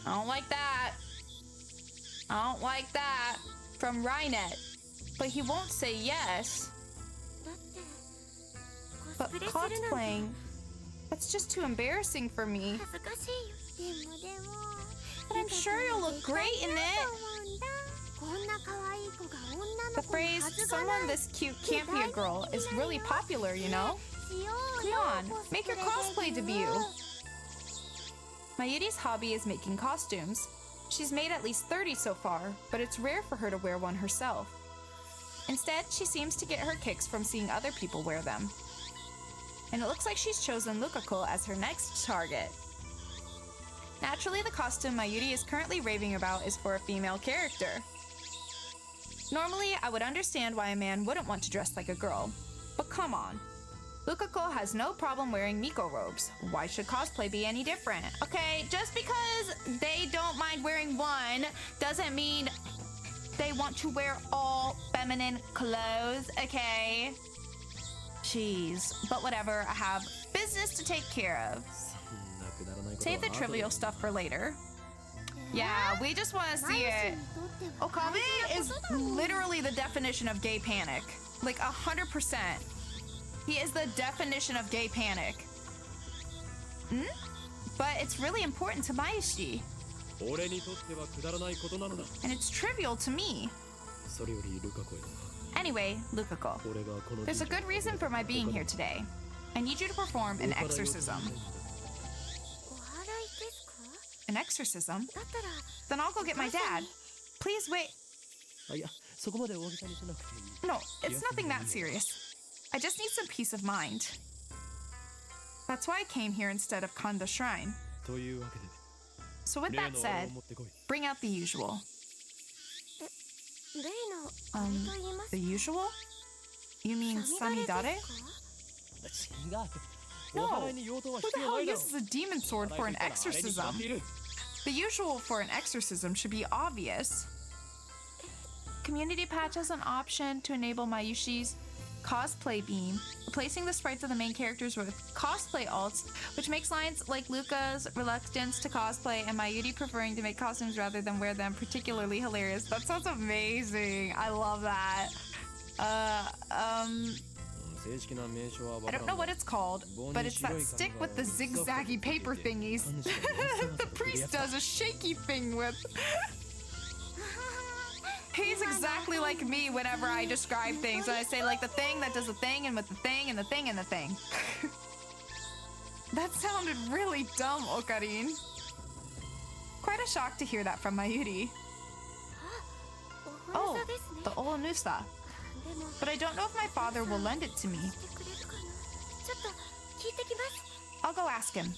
I don't like that. I don't like that. From Rynet. But he won't say yes. だって But コスプレするなんて cosplaying, that's just too embarrassing for me. 恥ずかしいよ。でも But I'm sure you'll look great in it. こんな可愛い子が女 The の子に phrase, 恥ずかない someone this cute can't be a girl, is really popular, you know? しよう Come よ on, make your cosplay debut. Mayuri's hobby is making costumes. She's made at least 30 so far, but it's rare for her to wear one herself. Instead, she seems to get her kicks from seeing other people wear them. And it looks like she's chosen Lukako as her next target. Naturally, the costume Mayuri is currently raving about is for a female character. Normally, I would understand why a man wouldn't want to dress like a girl, but come on. Lukako has no problem wearing Miko robes. Why should cosplay be any different? Okay, just because they don't mind wearing one doesn't mean they want to wear all feminine clothes, okay? Jeez, but whatever, I have business to take care of. Save the trivial stuff for later. Yeah, we just want to see it. Okabe is literally the definition of gay panic. Like 100%. He is the definition of gay panic. But it's really important to Mayushi. And it's trivial to me. Anyway, Lukako, there's a good reason for my being here today. I need you to perform an exorcism. An exorcism? Then I'll go get my dad. Please wait. No, it's nothing that serious. I just need some peace of mind. That's why I came here instead of Kanda Shrine. So with that said, bring out the usual. The usual? You mean Sanidare? No! Who the hell uses a demon sword for an exorcism? The usual for an exorcism should be obvious. Community patch has an option to enable Mayushi's cosplay beam, replacing the sprites of the main characters with cosplay alts, which makes lines like Luca's reluctance to cosplay and Mayuri preferring to make costumes rather than wear them particularly hilarious. That sounds amazing. I love that. I don't know what it's called, but it's that stick with the zigzaggy paper thingies. The priest does a shaky thing with. He's exactly like me whenever I describe things. When I say like the thing that does the thing and with the thing and the thing and the thing. That sounded really dumb, Okarin. Quite a shock to hear that from Mayuri. Oh, the Olonusa. But I don't know if my father will lend it to me. I'll go ask him.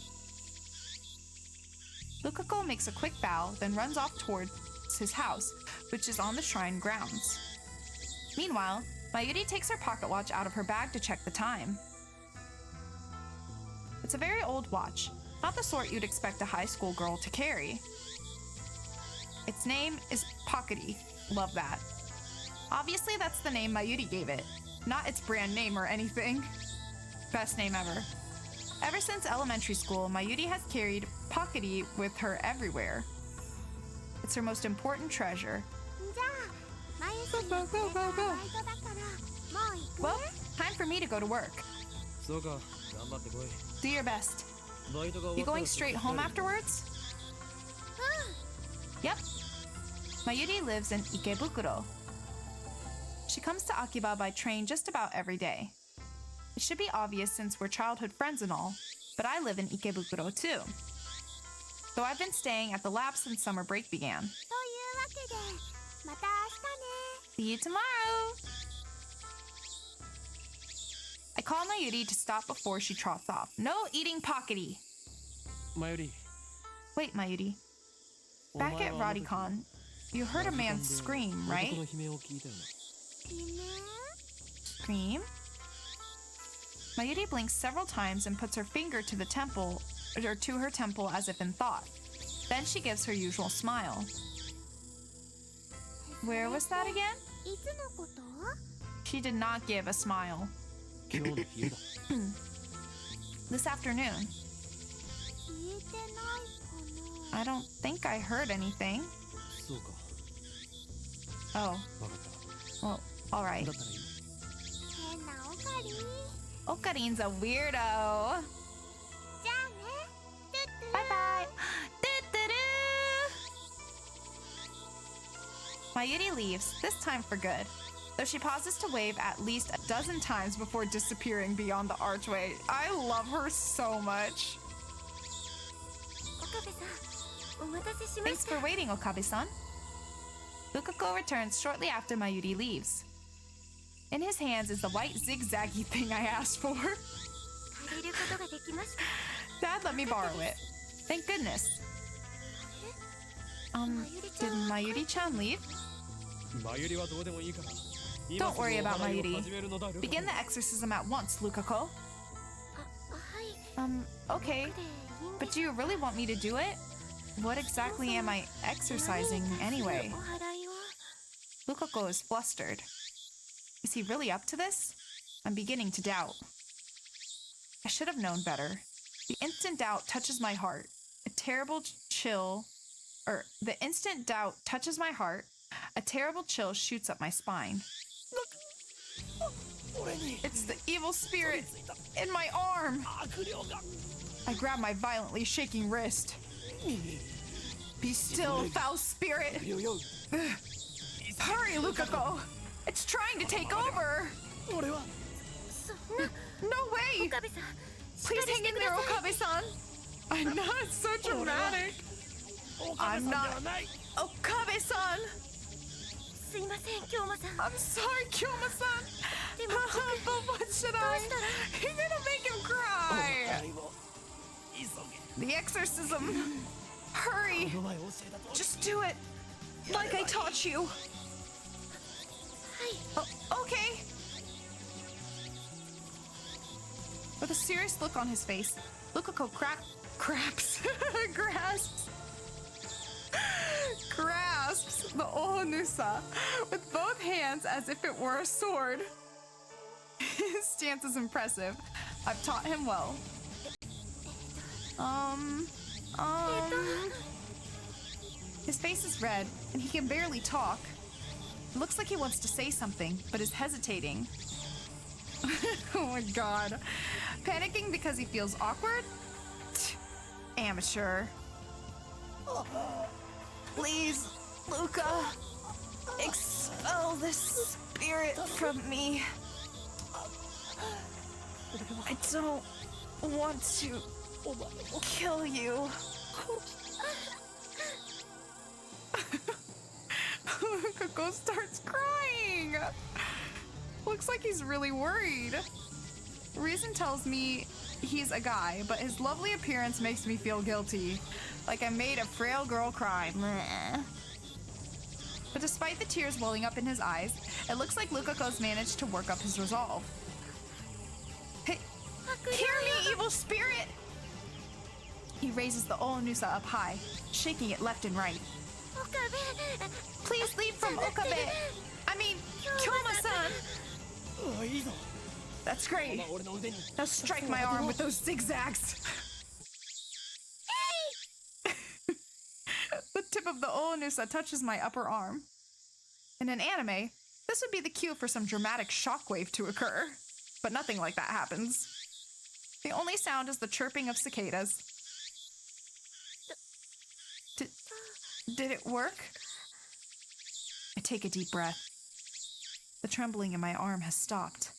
Lukako makes a quick bow, then runs off towards his house, which is on the shrine grounds. Meanwhile, Mayuri takes her pocket watch out of her bag to check the time. It's a very old watch, not the sort you'd expect a high school girl to carry. Its name is Pockety. Love that. Obviously, that's the name Mayuri gave it, not its brand name or anything. Best name ever. Ever since elementary school, Mayuri has carried Pockety with her everywhere. It's her most important treasure. Go, go, go, go. Well, time for me to go to work. Do your best. You going straight home afterwards? Yep. Mayuri lives in Ikebukuro. She comes to Akiba by train just about every day. It should be obvious since we're childhood friends and all, but I live in Ikebukuro too. Though I've been staying at the lab since summer break began. See you tomorrow! I call Mayuri to stop before she trots off. No eating Pockety! Mayuri. Wait, Mayuri. Back at Radicon, you heard a man scream, right? Scream? Mayuri blinks several times and puts her finger to the temple, or to her temple as if in thought. Then she gives her usual smile. Where was that again? She did not give a smile. This afternoon. I don't think I heard anything. Oh. Well, alright. Okarin's a weirdo. Bye-bye. Mayuri leaves, this time for good. Though she pauses to wave at least a dozen times before disappearing beyond the archway. I love her so much. Thanks for waiting, Okabe-san. Lukako returns shortly after Mayuri leaves. In his hands is the white zigzaggy thing I asked for. Dad let me borrow it. Thank goodness. Did Mayuri-chan leave? Don't worry about Mayuri. Begin the exorcism at once, Lukako. Okay. But do you really want me to do it? What exactly am I exercising anyway? Lukako is flustered. Is he really up to this? I'm beginning to doubt. I should have known better. The instant doubt touches my heart. A terrible chill shoots up my spine. It's the evil spirit in my arm. I grab my violently shaking wrist. Be still, foul spirit. Hurry, Lukako. It's trying to take over. No way. Please hang in there, Okabe-san. I know, it's so dramatic. I'm not Okabe-san. I'm sorry, Kyoma-san. But what should I? You're gonna make him cry. The exorcism. Hurry. Just do it. Like I taught you. Okay. With a serious look on his face, Lukako grasps the Ohonusa with both hands as if it were a sword. His stance is impressive. I've taught him well. His face is red, and he can barely talk. It looks like he wants to say something, but is hesitating. Oh my god. Panicking because he feels awkward? Amateur. Please, Luca, expel this spirit from me. I don't want to kill you. Lukako starts crying. Looks like he's really worried. Reason tells me he's a guy, but his lovely appearance makes me feel guilty. Like I made a frail girl cry. Meh. But despite the tears welling up in his eyes, it looks like Lukako's managed to work up his resolve. Hey, hear me, evil spirit! He raises the Onusa up high, shaking it left and right. Please leave from Okabe! I mean, Kyoma-san! That's great. Now strike my arm with those zigzags. The tip of the Onusa touches my upper arm. In an anime, this would be the cue for some dramatic shockwave to occur. But nothing like that happens. The only sound is the chirping of cicadas. Did it work? I take a deep breath. The trembling in my arm has stopped.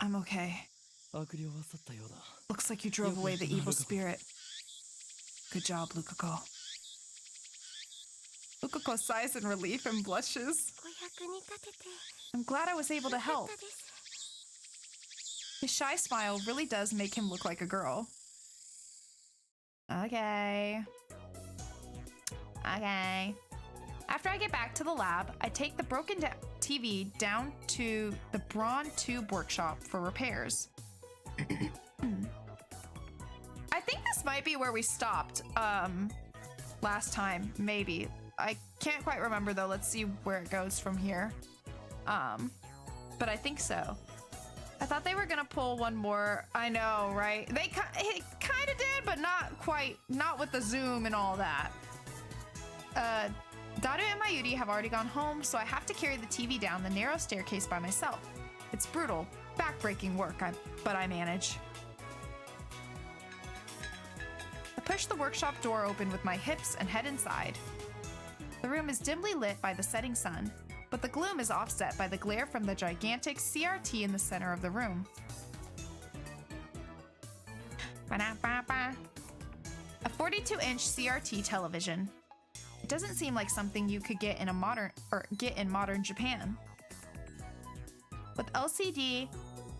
I'm okay. Looks like you drove away the evil spirit. Good job, Lukako. Lukako sighs in relief and blushes. I'm glad I was able to help. His shy smile really does make him look like a girl. Okay. After I get back to the lab, I take the broken TV down to the Braun Tube workshop for repairs. I think this might be where we stopped last time, maybe. I can't quite remember though. Let's see where it goes from here. But I think so. I thought they were gonna pull one more. I know, right? It kind of did, but not quite. Not with the zoom and all that. Daru and Mayuri have already gone home, so I have to carry the TV down the narrow staircase by myself. It's brutal, back-breaking work, but I manage. I push the workshop door open with my hips and head inside. The room is dimly lit by the setting sun, but the gloom is offset by the glare from the gigantic CRT in the center of the room. A 42-inch CRT television. It doesn't seem like something you could get in modern Japan. With LCD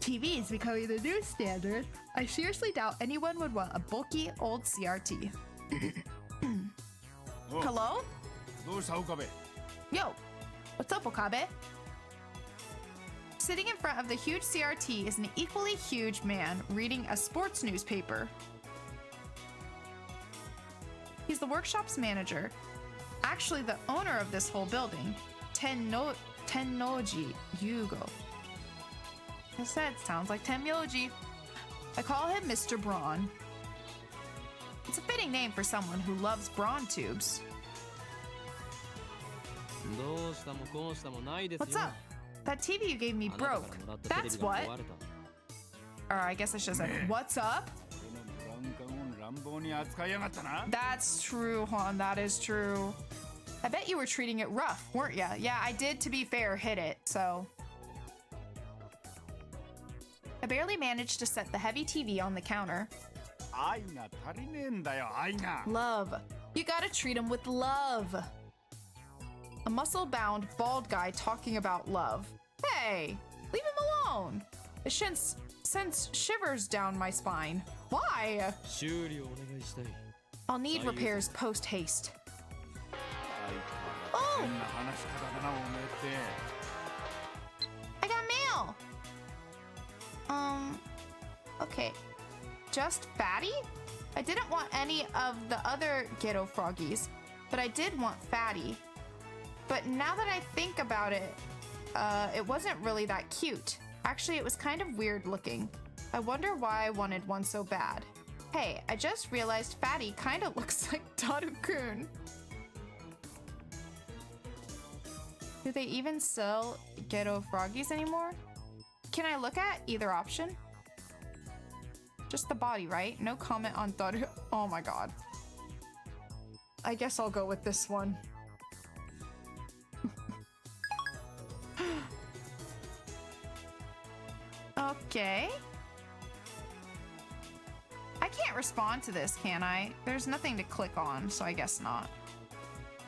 TVs becoming the new standard, I seriously doubt anyone would want a bulky old CRT. Hello? Yo, what's up, Okabe? Sitting in front of the huge CRT is an equally huge man reading a sports newspaper. He's the workshop's manager, actually the owner of this whole building, Tennoji Yugo. I said, sounds like Tenmyoji. I call him Mr. Braun. It's a fitting name for someone who loves brawn tubes. What's up? That TV you gave me broke. That's what? Or I guess I should have said, what's up? That's true, hon. That is true. I bet you were treating it rough, weren't ya? Yeah, I did, to be fair, hit it, so. I barely managed to set the heavy TV on the counter. Love. You gotta treat him with love. A muscle-bound, bald guy talking about love. Hey, leave him alone. It sends shivers down my spine. Why? I'll need repairs post-haste. Oh! I got mail! Okay. Just Fatty? I didn't want any of the other ghetto froggies, but I did want Fatty. But now that I think about it, it wasn't really that cute. Actually, it was kind of weird looking. I wonder why I wanted one so bad. Hey, I just realized Fatty kind of looks like Daru-kun. Do they even sell ghetto froggies anymore? Can I look at either option? Just the body, right? No comment on Daru. Oh my god. I guess I'll go with this one. Okay. I can't respond to this, can I? There's nothing to click on, so I guess not.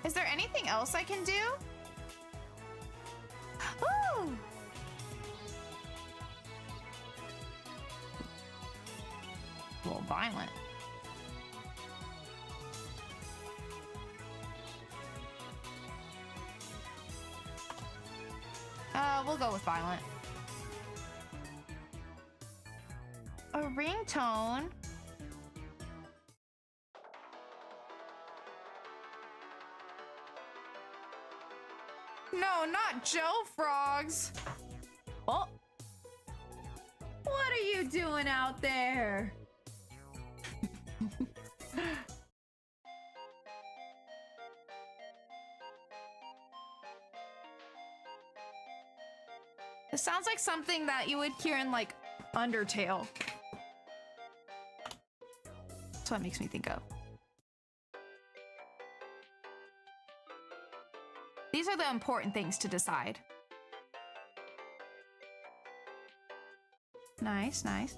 Is there anything else I can do? Ooh! A little violent. We'll go with violent. A ringtone? No, not Joe Frogs. Oh. What are you doing out there? This sounds like something that you would hear in, like, Undertale. That's what it makes me think of. These are the important things to decide. Nice, nice.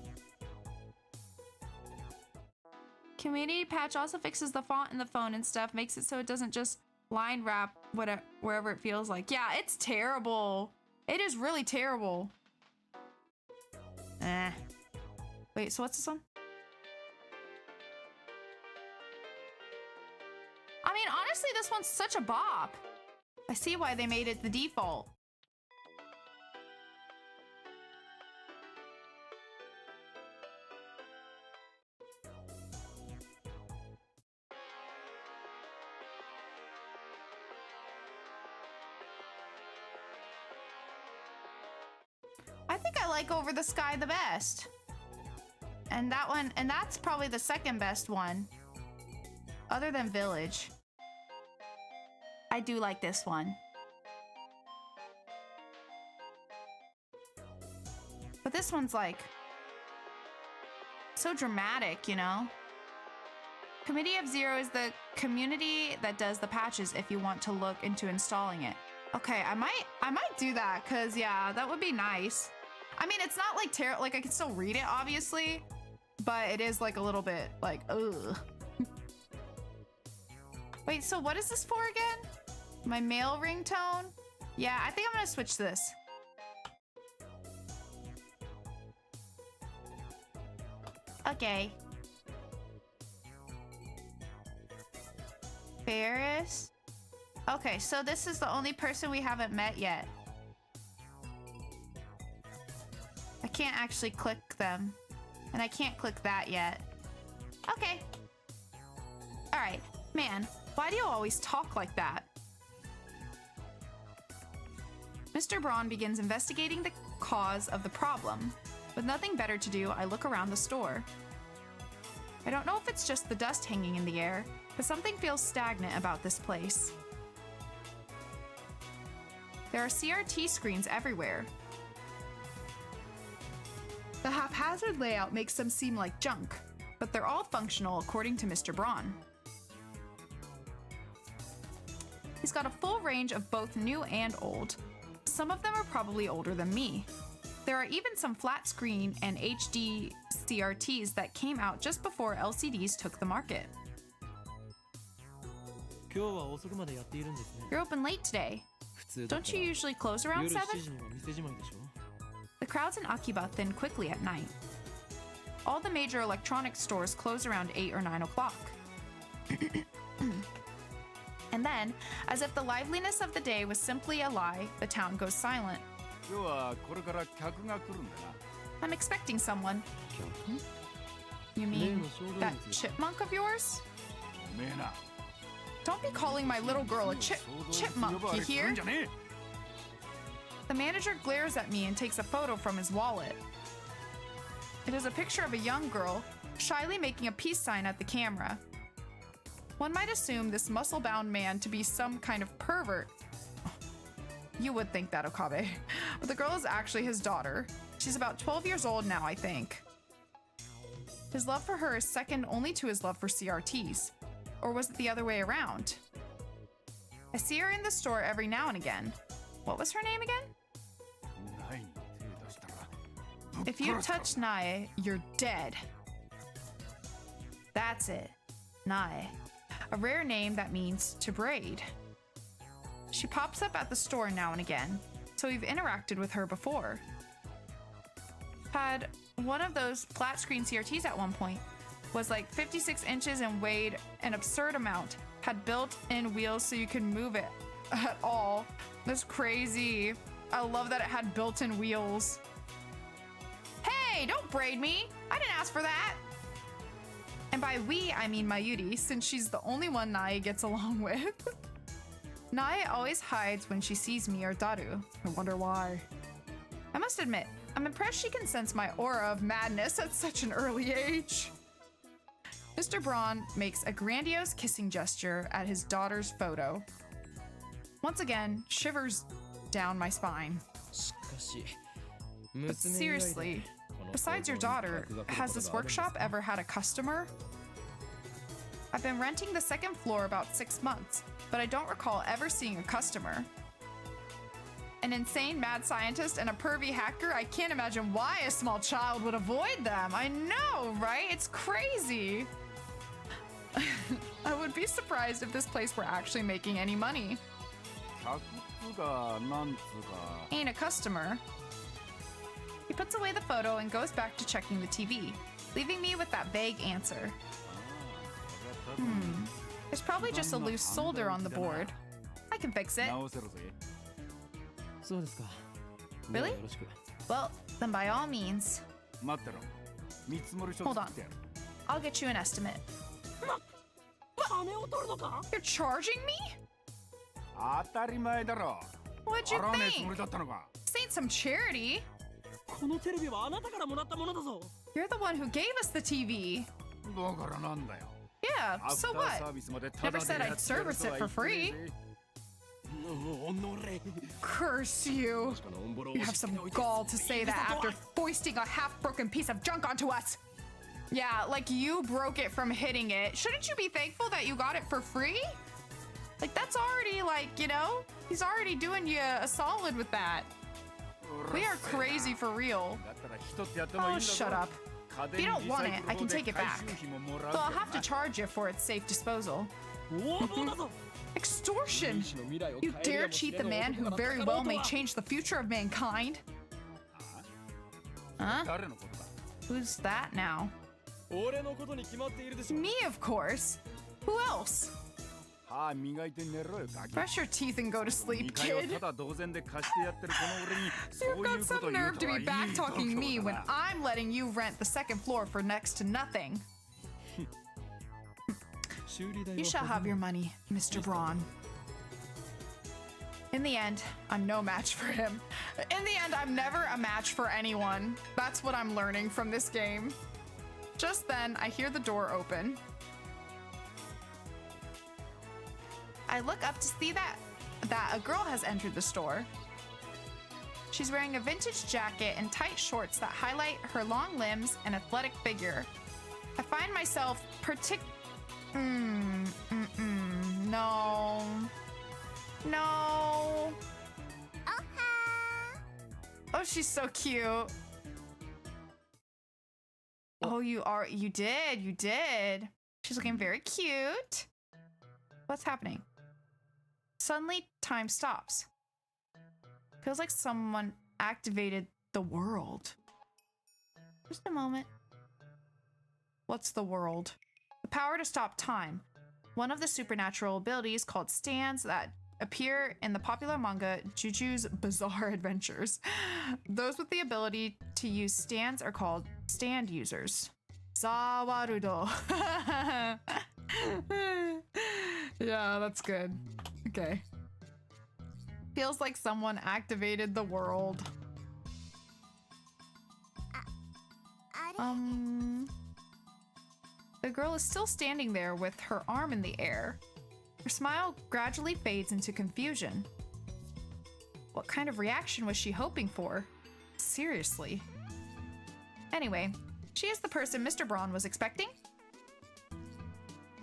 Community patch also fixes the font in the phone and stuff, makes it so it doesn't just line wrap whatever, wherever it feels like. Yeah, it's terrible. It is really terrible. Wait, so what's this one? I mean, honestly, this one's such a bop. I see why they made it the default. I think I like Over the Sky the best. And that one, and that's probably the second best one. Other than Village. I do like this one. But this one's like so dramatic, you know? Committee of Zero is the community that does the patches if you want to look into installing it. Okay, I might do that, cause yeah, that would be nice. I mean, it's not like terrible, like I can still read it obviously, but it is like a little bit like, ugh. Wait, so what is this for again? My male ringtone? Yeah, I think I'm gonna switch this. Okay. Ferris? Okay, so this is the only person we haven't met yet. can't actually click them. And I can't click that yet. Okay. All right. Man, why do you always talk like that? Mr. Braun begins investigating the cause of the problem. With nothing better to do, I look around the store. I don't know if it's just the dust hanging in the air, but something feels stagnant about this place. There are CRT screens everywhere. The haphazard layout makes them seem like junk, but they're all functional according to Mr. Braun. He's got a full range of both new and old. Some of them are probably older than me. There are even some flat screen and HD CRTs that came out just before LCDs took the market. 今日は遅くまでやっているんですね。 You're open late today. 普通だった Don't ら you usually close around 夜 7? 7時には店じまいでしょ。 The crowds in Akiba thin quickly at night. All the major electronics stores close around 8 or 9 o'clock. And then, as if the liveliness of the day was simply a lie, the town goes silent. 今日はこれから客が来るんだな。 I'm expecting someone. You mean that chipmunk of yours? おめえな。 Don't be calling my little girl a chipmunk, you hear? The manager glares at me and takes a photo from his wallet. It is a picture of a young girl, shyly making a peace sign at the camera. One might assume this muscle-bound man to be some kind of pervert. You would think that, Okabe. But the girl is actually his daughter. She's about 12 years old now, I think. His love for her is second only to his love for CRTs. Or was it the other way around? I see her in the store every now and again. What was her name again? ないに手出したら。 If you touch Nae, you're dead. That's it. Nae. A rare name that means to braid. She pops up at the store now and again, so we've interacted with her before. Had one of those flat screen CRTs at one point. Was like 56 inches and weighed an absurd amount. Had built-in wheels so you could move it at all. That's crazy. I love that it had built-in wheels. Hey, don't braid me. I didn't ask for that. And by we, I mean Mayuri, since she's the only one Nae gets along with. Nae always hides when she sees me or Daru. I wonder why. I must admit, I'm impressed she can sense my aura of madness at such an early age. Mr. Braun makes a grandiose kissing gesture at his daughter's photo. Once again, shivers down my spine. しかし、 But seriously, besides your daughter, has this workshop ever had a customer? I've been renting the second floor about 6 months, but I don't recall ever seeing a customer. An insane mad scientist and a pervy hacker, I can't imagine why a small child would avoid them. I know, right? It's crazy. I would be surprised if this place were actually making any money. 客っつうかなんつうか。 Ain't a customer. He puts away the photo and goes back to checking the TV, leaving me with that vague answer. There's probably just a loose solder on the board. I can fix it. 直せろぜ。そうですか。 Really? ではよろしく。 Well, then by all means, 待ってろ。見積もり書 Hold 作 on. ってやる。 I'll get you an estimate. 金を取るのか？ You're charging me? 当たり前だろ。 What'd you 払わねえつも think? りだったのか。 This ain't some charity. このテレビはあなたからもらったものだぞ。 You're the one who gave us the TV. だからなんだよ。 Yeah, アフ so ターサ what? ービスまでタダ Never で said や I'd ってやる service と it は for 言ってね free. えぜ。 おのれ。 Curse you. You have some gall to say that after foisting a half-broken piece of junk onto us. Yeah, like you broke it from hitting it. Shouldn't you be thankful that you got it for free? Like that's already like, you know, he's already doing you a solid with that. We are crazy for real. だったら一つやってもいいんだ Oh, ぞ。 shut up. 家 If you 電 don't リ want サイ it, クル I 法 can で take it 回 back. 収費ももらう Though I'll けど have to な。 charge you for its safe disposal. 横暴だぞ。 Extortion! You dare cheat the man who very well may change the future of mankind? Huh? 誰のことだ。 Who's that now? 俺のことに決まっているでしょ。 Me, of course. Who else? 歯磨いて寝ろよガキ Brush your teeth and go to 2 sleep, 階を kid. ただ同然で貸してやってるこの俺に You've そういう got こと some 言う nerve と to は be いい back 度 talking 胸 me だ when な I'm letting you rent the second floor for next to nothing. 修理代 You は shall have your money, Mr. Braun. In the end, I'm no match for him. In the end, I'm never a match for anyone. That's what I'm learning from this game. Just then, I hear the door open. I look up to see that a girl has entered the store. She's wearing a vintage jacket and tight shorts that highlight her long limbs and athletic figure. I find myself no. No. Oh, she's so cute. Oh, you did. She's looking very cute. What's happening? Suddenly, time stops. Feels like someone activated the world. Just a moment. What's the world? The power to stop time. One of the supernatural abilities called Steins that appear in the popular manga Juju's Bizarre Adventures. Those with the ability to use stands are called stand users. Zawarudo. Yeah, that's good. Okay. Feels like someone activated the world. The girl is still standing there with her arm in the air. Her smile gradually fades into confusion. What kind of reaction was she hoping for? Seriously. Anyway, she is the person Mr. Braun was expecting.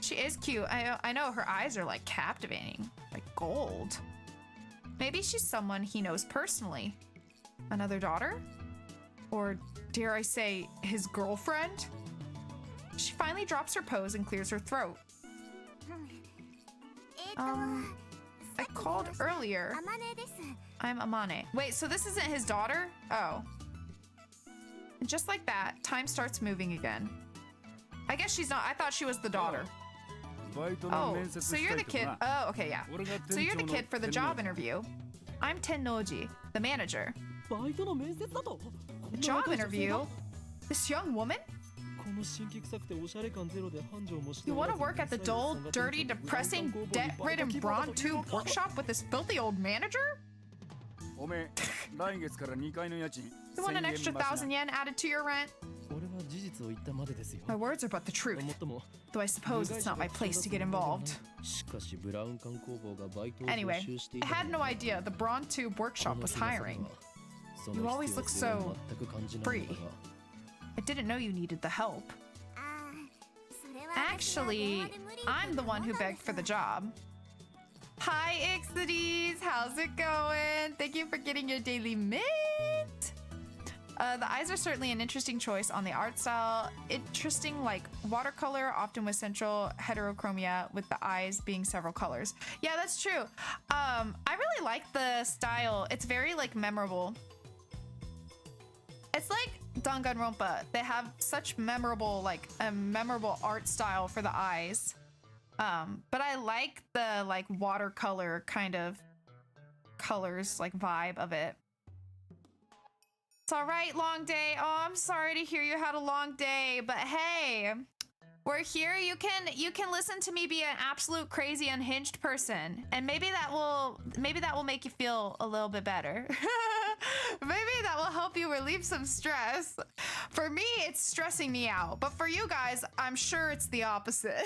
She is cute. I know her eyes are like captivating, like gold. Maybe she's someone he knows personally. Another daughter? Or dare I say, his girlfriend? She finally drops her pose and clears her throat. I called earlier. I'm Amane. Wait, so this isn't his daughter? Oh. And just like that, time starts moving again. I guess she's not. I thought she was the daughter. Oh, so you're the kid. Oh, okay, yeah. So you're the kid for the job interview. I'm Tennoji, the manager. バイトの面接だと The job interview? This young woman? この新規臭くておしゃれ感ゼロで繁盛もして You want to work at the dull, dirty, depressing, debt-ridden Braun Tube workshop with this filthy old manager? おめえ来月から2階の家賃 You want an 1000 extra 1,000 yen added to your rent? 俺は事実を言ったまでですよ My words are but the truth, もっとも though I suppose it's not my place to get involved. しかしブラウン管工房がバイトを Anyway, 募集してい I た had no idea the Braun Tube workshop was hiring. You always look so free. I didn't know you needed the help. Actually, I'm the one who begged for the job. Hi, Ixides! How's it going? Thank you for getting your daily mint! The eyes are certainly an interesting choice on the art style. Interesting, like watercolor, often with central heterochromia, with the eyes being several colors. Yeah, that's true. I really like the style. It's very, like, memorable. It's like Danganronpa. They have such memorable, like, a memorable art style for the eyes. But I like the, like, watercolor kind of colors, like, vibe of it. It's all right, long day. Oh, I'm sorry to hear you had a long day, but hey, we're here. You can listen to me be an absolute crazy unhinged person, and maybe that will make you feel a little bit better. Maybe that will help you relieve some stress. For me, it's stressing me out, but for you guys, I'm sure it's the opposite.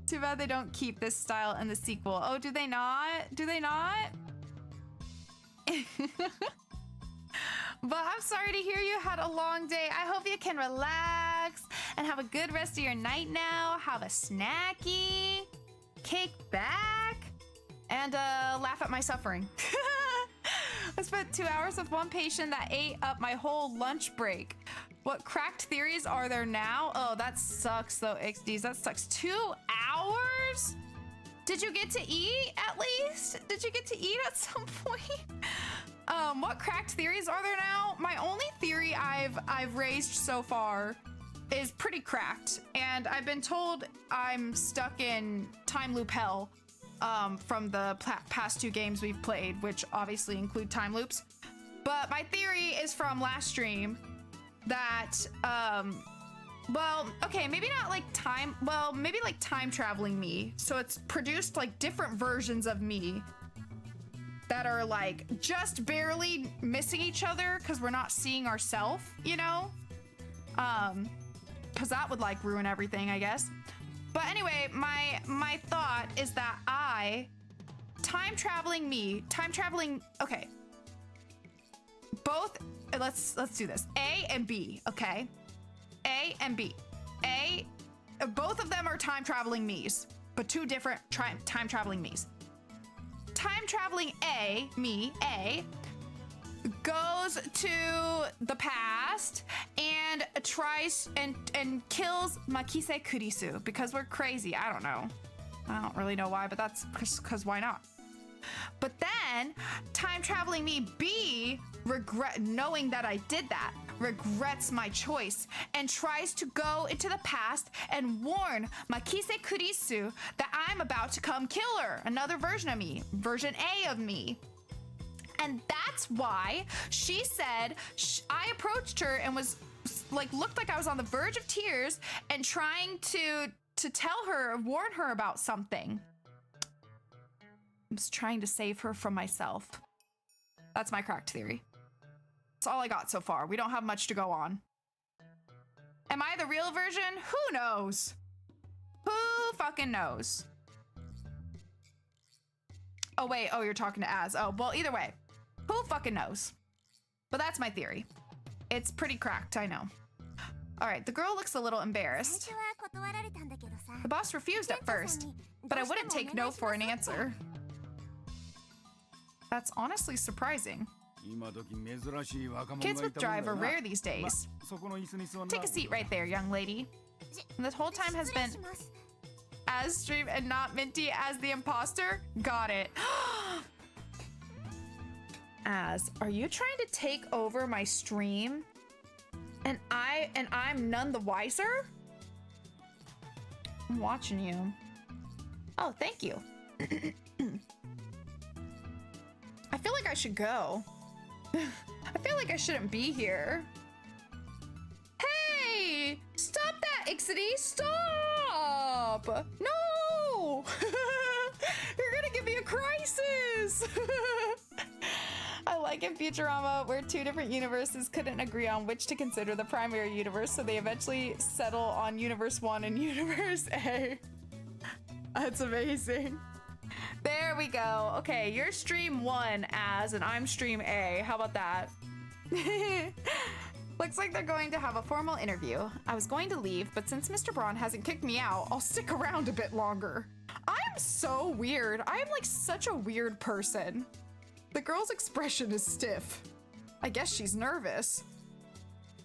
Too bad they don't keep this style in the sequel. Oh, do they not? Do they not? But I'm sorry to hear you had a long day. I hope you can relax and have a good rest of your night now. Have a snacky, kick back, and laugh at my suffering. I spent 2 hours with one patient that ate up my whole lunch break. What cracked theories are there now? Oh, that sucks though, XDs. That sucks. 2 hours? Did you get to eat at least? Did you get to eat at some point? What cracked theories are there now? My only theory I've raised so far is pretty cracked, and I've been told I'm stuck in time loop hell from the past 2 games we've played, which obviously include time loops. But my theory is from last stream that, well, okay, maybe not like time, well, maybe like time traveling me. So it's produced like different versions of me that are like just barely missing each other because we're not seeing ourselves, you know? Because that would like ruin everything, I guess. But anyway, my thought is that time traveling, okay. Both, let's do this. A and B, okay? A and B. Both of them are time traveling me's, but 2 different time traveling me's. Time traveling A, goes to the past and tries and kills Makise Kurisu because we're crazy. I don't know. I don't really know why, but that's because why not? But then time traveling me B, knowing that I did that, regrets my choice and tries to go into the past and warn Makise Kurisu that I'm about to come kill her. Another version of me, version A of me. And that's why she said, I approached her and was like, looked like I was on the verge of tears and trying to tell her, warn her about something. I was trying to save her from myself. That's my cracked theory. That's all I got so far. We don't have much to go on. Am I the real version? Who knows? Who fucking knows? Oh, wait. Oh, you're talking to Az. Oh, well, either way. Who fucking knows? But that's my theory. It's pretty cracked, I know. All right, the girl looks a little embarrassed. The boss refused at first, but I wouldn't take no for an answer. That's honestly surprising. Kids with drive are rare these days. Take a seat right there, young lady. And this whole time has been Az stream and not Minty as the imposter? Got it. Az, are you trying to take over my stream? And I'm none the wiser? I'm watching you. Oh, thank you. I feel like I should go. I feel like I shouldn't be here. Hey! Stop that, Ixity! Stop! No! You're gonna give me a crisis! I like in Futurama where 2 different universes couldn't agree on which to consider the primary universe, so they eventually settle on Universe 1 and Universe A. That's amazing. There we go. Okay, you're stream 1 Az, and I'm stream A. How about that? Looks like they're going to have a formal interview. I was going to leave, but since Mr. Braun hasn't kicked me out, I'll stick around a bit longer. I'm so weird. I'm like such a weird person. The girl's expression is stiff. I guess she's nervous.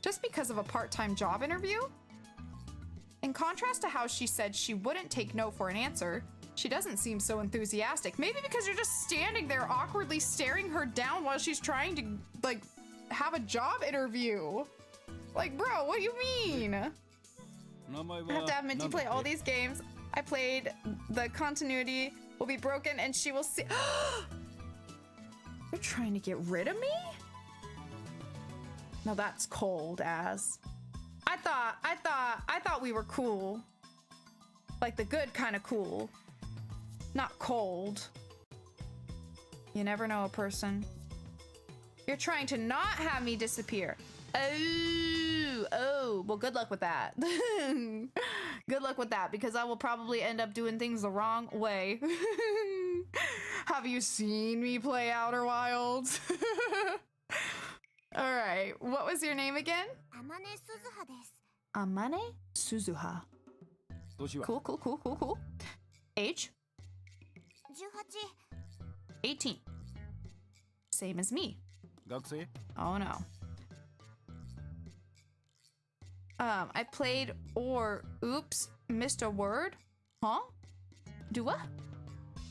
Just because of a part-time job interview? In contrast to how she said she wouldn't take no for an answer, she doesn't seem so enthusiastic. Maybe because you're just standing there awkwardly staring her down while she's trying to, like, have a job interview. Like, bro, what do you mean? I have to have Minty play all these games. I played, the continuity will be broken and she will see. You're trying to get rid of me? Now that's cold, Az. I thought we were cool. Like the good kind of cool. Not cold. You never know a person. You're trying to not have me disappear. Oh, well, good luck with that. Good luck with that, because I will probably end up doing things the wrong way. Have you seen me play Outer Wilds? All right, what was your name again? Amane Suzuha. Cool. Age? 18. Same as me. Oh no. I played oops, missed a word? Huh? Do what?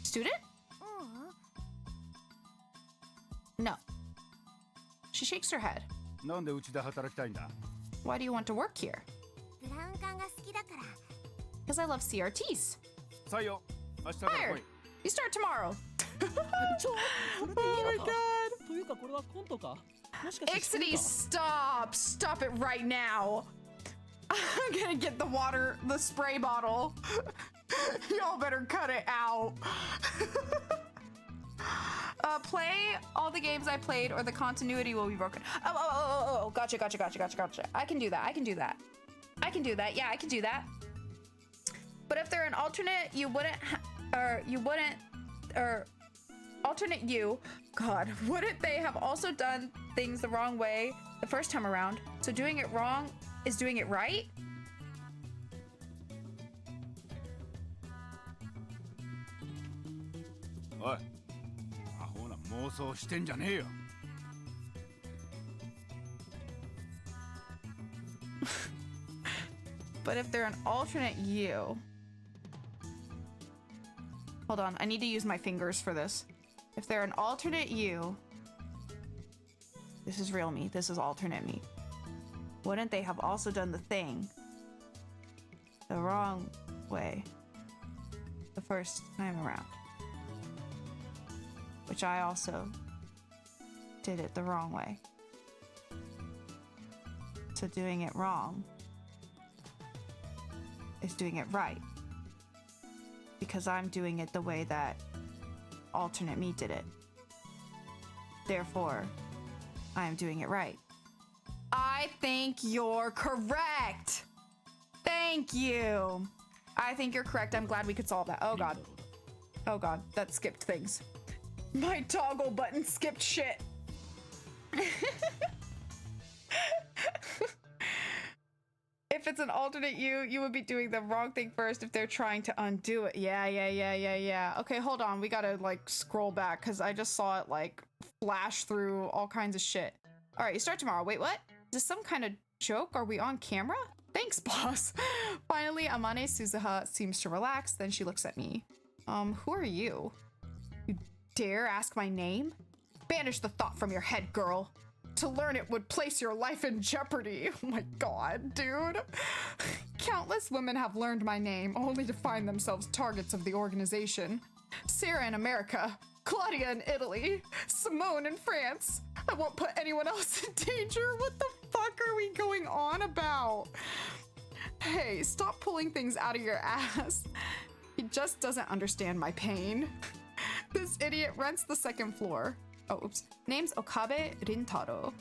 Student? No. She shakes her head. Why do you want to work here? ブラウン管が好きだから。 Because I love CRTs. 採用明日から来 Fire! い You start tomorrow. ちょそれでいいのか God. というかこれはコントかもしかして Ixity, stop! Stop it right now. I'm gonna get the water, the spray bottle. Y'all better cut it out. Play all the games I played or the continuity will be broken. Oh, gotcha. I can do that. Yeah, I can do that. But if they're an alternate, alternate you, God, wouldn't they have also done things the wrong way the first time around? So doing it wrong is doing it right?おいアホな妄想してんじゃねえよ But if they're an alternate you... Hold on, I need to use my fingers for this. If they're an alternate you... This is real me, this is alternate me. Wouldn't they have also done the thing the wrong way the first time around? Which I also did it the wrong way. So doing it wrong is doing it right. Because I'm doing it the way that alternate me did it. Therefore, I am doing it right. I think you're correct. Thank you. I think you're correct. I'm glad we could solve that. Oh God. Oh God, that skipped things. My toggle button skipped shit. If it's an alternate you would be doing the wrong thing first if they're trying to undo it. Yeah. Okay, hold on. We gotta like scroll back because I just saw it like flash through all kinds of shit. All right, you start tomorrow. Wait, what? Is this some kind of joke? Are we on camera? Thanks, boss. Finally, Amane Suzuha seems to relax. Then she looks at me. Who are you? You dare ask my name? Banish the thought from your head, girl. To learn it would place your life in jeopardy. Oh my God, dude. Countless women have learned my name only to find themselves targets of the organization. Sarah in America, Claudia in Italy, Simone in France. I won't put anyone else in danger. What the fuck are we going on about? Hey, stop pulling things out of your ass. He just doesn't understand my pain. This idiot rents the second floor. Oh, oops. Name's Okabe Rintaro.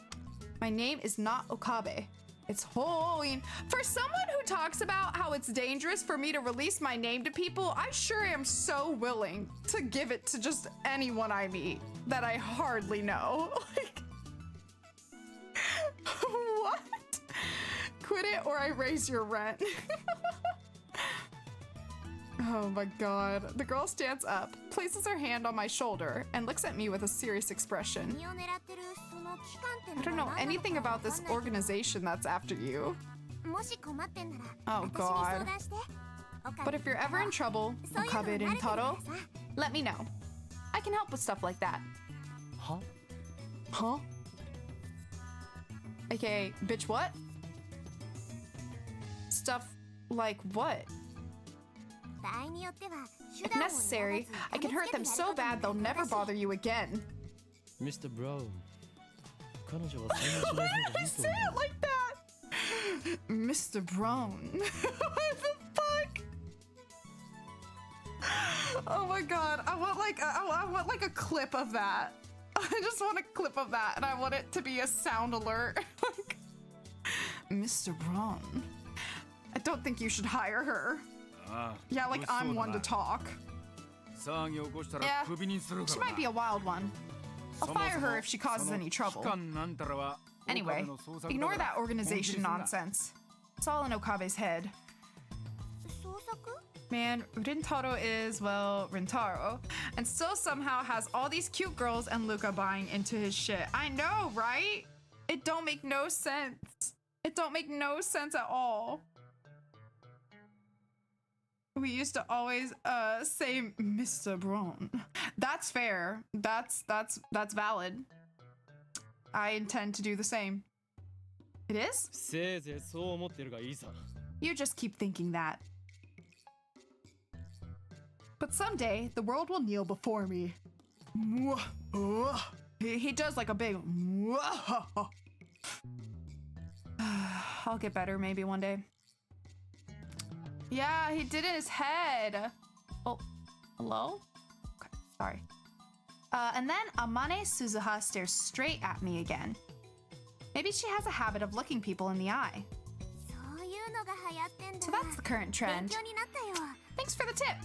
My name is not Okabe. It's Hoin. For someone who talks about how it's dangerous for me to release my name to people, I sure am so willing to give it to just anyone I meet that I hardly know. Like, what? Quit it or I raise your rent. Oh my God. The girl stands up, places her hand on my shoulder, and looks at me with a serious expression. I don't know anything about this organization that's after you. Oh God. But if you're ever in trouble, Okabe Rintaro, let me know. I can help with stuff like that. Huh? Okay, bitch, what? Stuff like what? If necessary, I can hurt them so bad they'll never bother you again. Mr. Brown 彼女は Why did I say it like that? Mr. Brown. What the fuck? Oh my God. I want like a clip of that. I just want a clip of that and I want it to be a sound alert. Like, Mr. Brown. I don't think you should hire her. Yeah, like I'm one to talk. Yeah, she might be a wild one. I'll fire her if she causes any trouble. Anyway, ignore that organization nonsense. It's all in Okabe's head. Man, Rintaro is, well, Rintaro. And still somehow has all these cute girls and Luca buying into his shit. I know, right? It don't make no sense. It don't make no sense at all. We used to always say Mr. Brown. That's fair. That's valid. I intend to do the same. It is? せいぜいそう思ってるがいいさ。 You just keep thinking that. But someday, the world will kneel before me. He does like a big... I'll get better maybe one day. Yeah, he did in his head. Oh, hello? Okay, sorry. And then Amane Suzuha stares straight at me again. Maybe she has a habit of looking people in the eye. そういうのが流行ってんだ。 So that's the current 勉 trend. 強になったよ。 Thanks for the tip.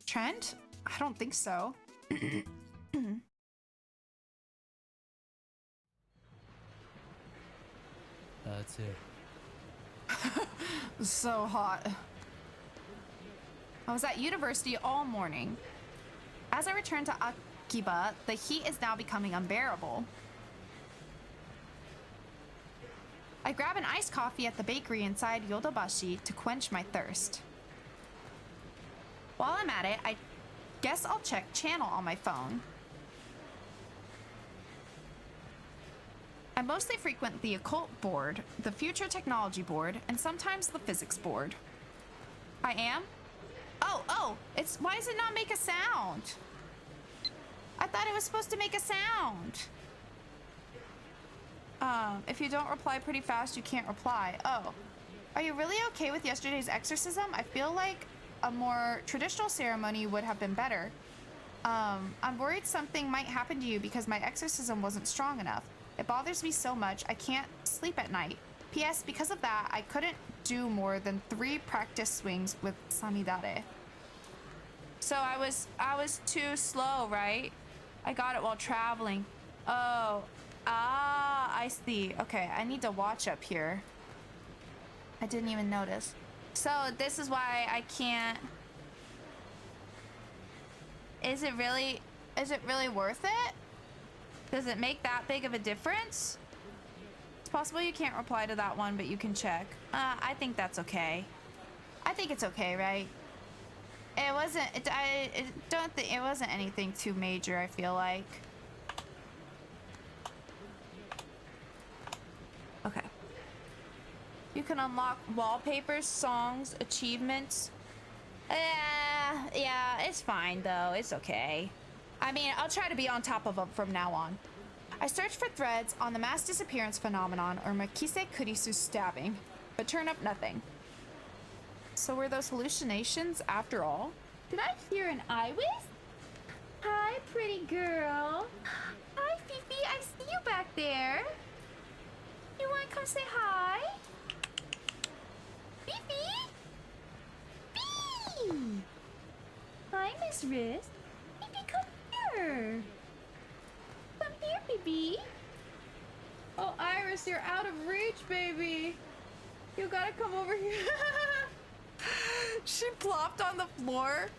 Trend? I don't think so. That's it. So hot. I was at university all morning. As I returned to Akiba, the heat is now becoming unbearable. I grab an iced coffee at the bakery inside Yodobashi to quench my thirst. While I'm at it, I guess I'll check channel on my phone. I mostly frequent the occult board, the future technology board, and sometimes the physics board. I am? Oh, it's, why does it not make a sound? I thought it was supposed to make a sound. If you don't reply pretty fast, you can't reply. Oh, are you really okay with yesterday's exorcism? I feel like a more traditional ceremony would have been better. I'm worried something might happen to you because my exorcism wasn't strong enough. It bothers me so much, I can't sleep at night. P.S. Because of that, I couldn't do more than 3 practice swings with Samidare. So I was too slow, right? I got it while traveling. Oh, I see. Okay, I need to watch up here. I didn't even notice. So this is why I can't... Is it really worth it? Does it make that big of a difference? It's possible you can't reply to that one, but you can check. I think that's okay. I think it's okay, right? It wasn't. It wasn't anything too major. I feel like. Okay. You can unlock wallpapers, songs, achievements. Yeah, it's fine though. It's okay. I mean, I'll try to be on top of them from now on. I searched for threads on the mass disappearance phenomenon or Makise Kurisu stabbing, but turn up nothing. So were those hallucinations after all? Did I hear an iris? Hi, pretty girl. Hi, Fifi. I see you back there. You want to come say hi? Fifi? Fifi! Hi, Miss Wrist. Fifi, come here. Come here, baby. Oh, Iris, you're out of reach, baby. You gotta come over here. She plopped on the floor,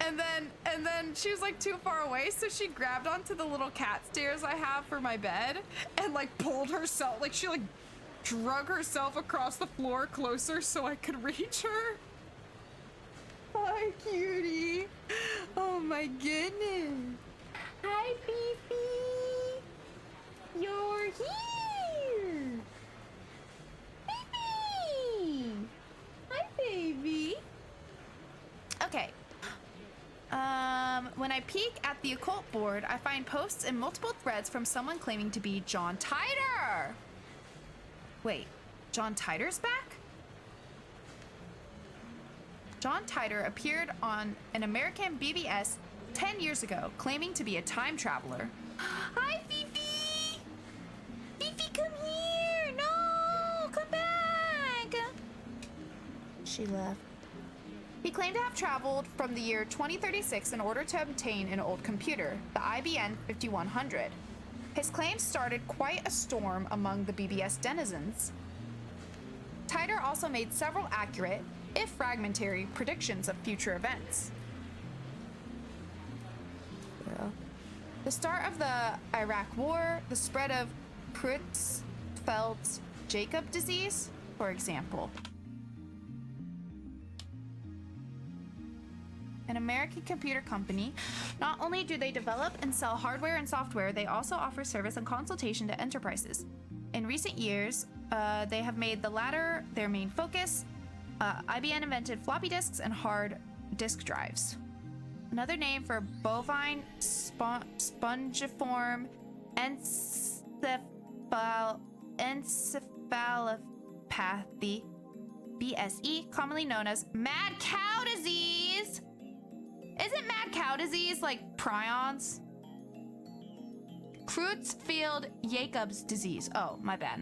and then she was like too far away, so she grabbed onto the little cat stairs I have for my bed, and like pulled herself, like she like drug herself across the floor closer so I could reach her. Hi, cutie. Oh my goodness. Hi, Fifi. You're here. Fifi. Hi, baby. Okay. When I peek at the occult board, I find posts and multiple threads from someone claiming to be John Titor. Wait, John Titor's back? John Titor appeared on an American BBS 10 years ago, claiming to be a time traveler. Hi, Fifi! Fifi, come here! No! Come back! She left. He claimed to have traveled from the year 2036 in order to obtain an old computer, the IBM 5100. His claims started quite a storm among the BBS denizens. Titor also made several accurate, if fragmentary, predictions of future events. Yeah. The start of the Iraq War, the spread of Creutzfeldt-Jakob disease, for example. An American computer company, not only do they develop and sell hardware and software, they also offer service and consultation to enterprises. In recent years, they have made the latter their main focus. IBM invented floppy disks and hard disk drives. Another name for bovine spongiform encephalopathy, BSE, commonly known as mad cow disease. Isn't mad cow disease like prions? Creutzfeldt-Jacobs disease. Oh, my bad.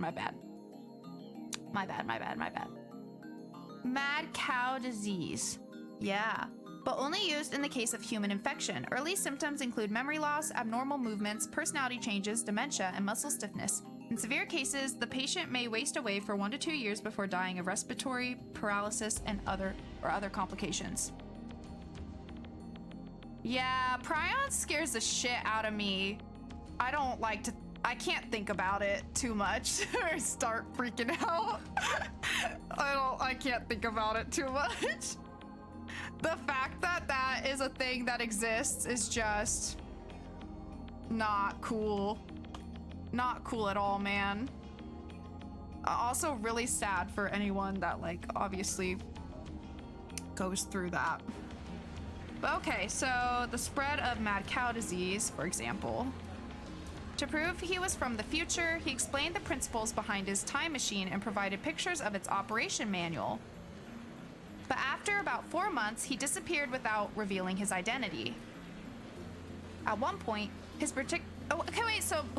Mad cow disease. Yeah, but only used in the case of human infection. Early symptoms include memory loss, abnormal movements, personality changes, dementia, and muscle stiffness. In severe cases, the patient may waste away for 1 to 2 years before dying of respiratory paralysis and other complications. Yeah, prion scares the shit out of me. I can't think about it too much or start freaking out. I can't think about it too much. The fact that that is a thing that exists is just not cool. Not cool at all, man. Also really sad for anyone that like obviously goes through that. But okay, so the spread of mad cow disease, for example. To prove he was from the future, he explained the principles behind his time machine and provided pictures of its operation manual. But after about 4 months, he disappeared without revealing his identity. At one point,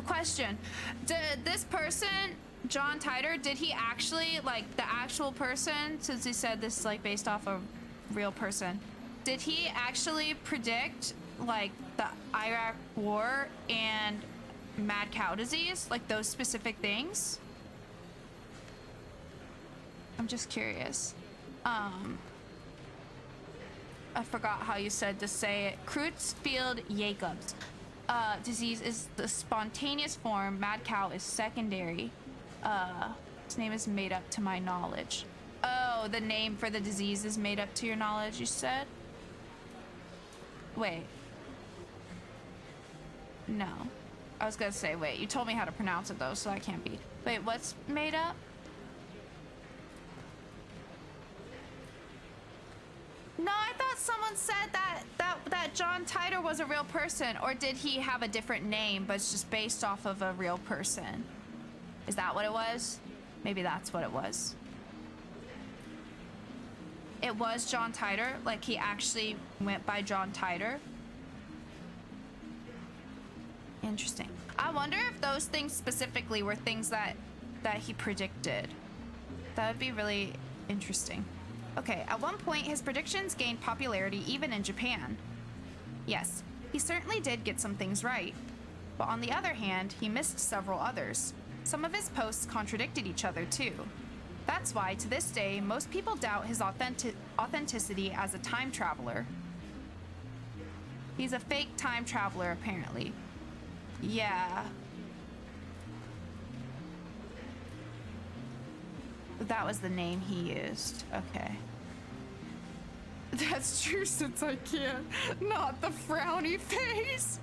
question. Did this person, John Titor, did he actually, like, the actual person, since he said this is, like, based off a real person, did he actually predict, like, the Iraq War and mad cow disease? Like, those specific things? I'm just curious. I forgot how you said to say it. Creutzfeldt-Jacobs disease is the spontaneous form. Mad cow is secondary. Its name is made up to my knowledge. Oh, the name for the disease is made up to your knowledge, you said? Wait. No. I was gonna say, wait, you told me how to pronounce it though, so that can't be. Wait, what's made up? No, I thought someone said that John Titor was a real person, or did he have a different name, but it's just based off of a real person? Is that what it was? Maybe that's what it was. It was John Titor, like he actually went by John Titor. Interesting. I wonder if those things specifically were things that he predicted. That would be really interesting. Okay, at one point, his predictions gained popularity even in Japan. Yes, he certainly did get some things right. But on the other hand, he missed several others. Some of his posts contradicted each other too. That's why, to this day, most people doubt his authenticity as a time traveler. He's a fake time traveler, apparently. Yeah. That was the name he used. Okay. That's true, since I can't. Not the frowny face.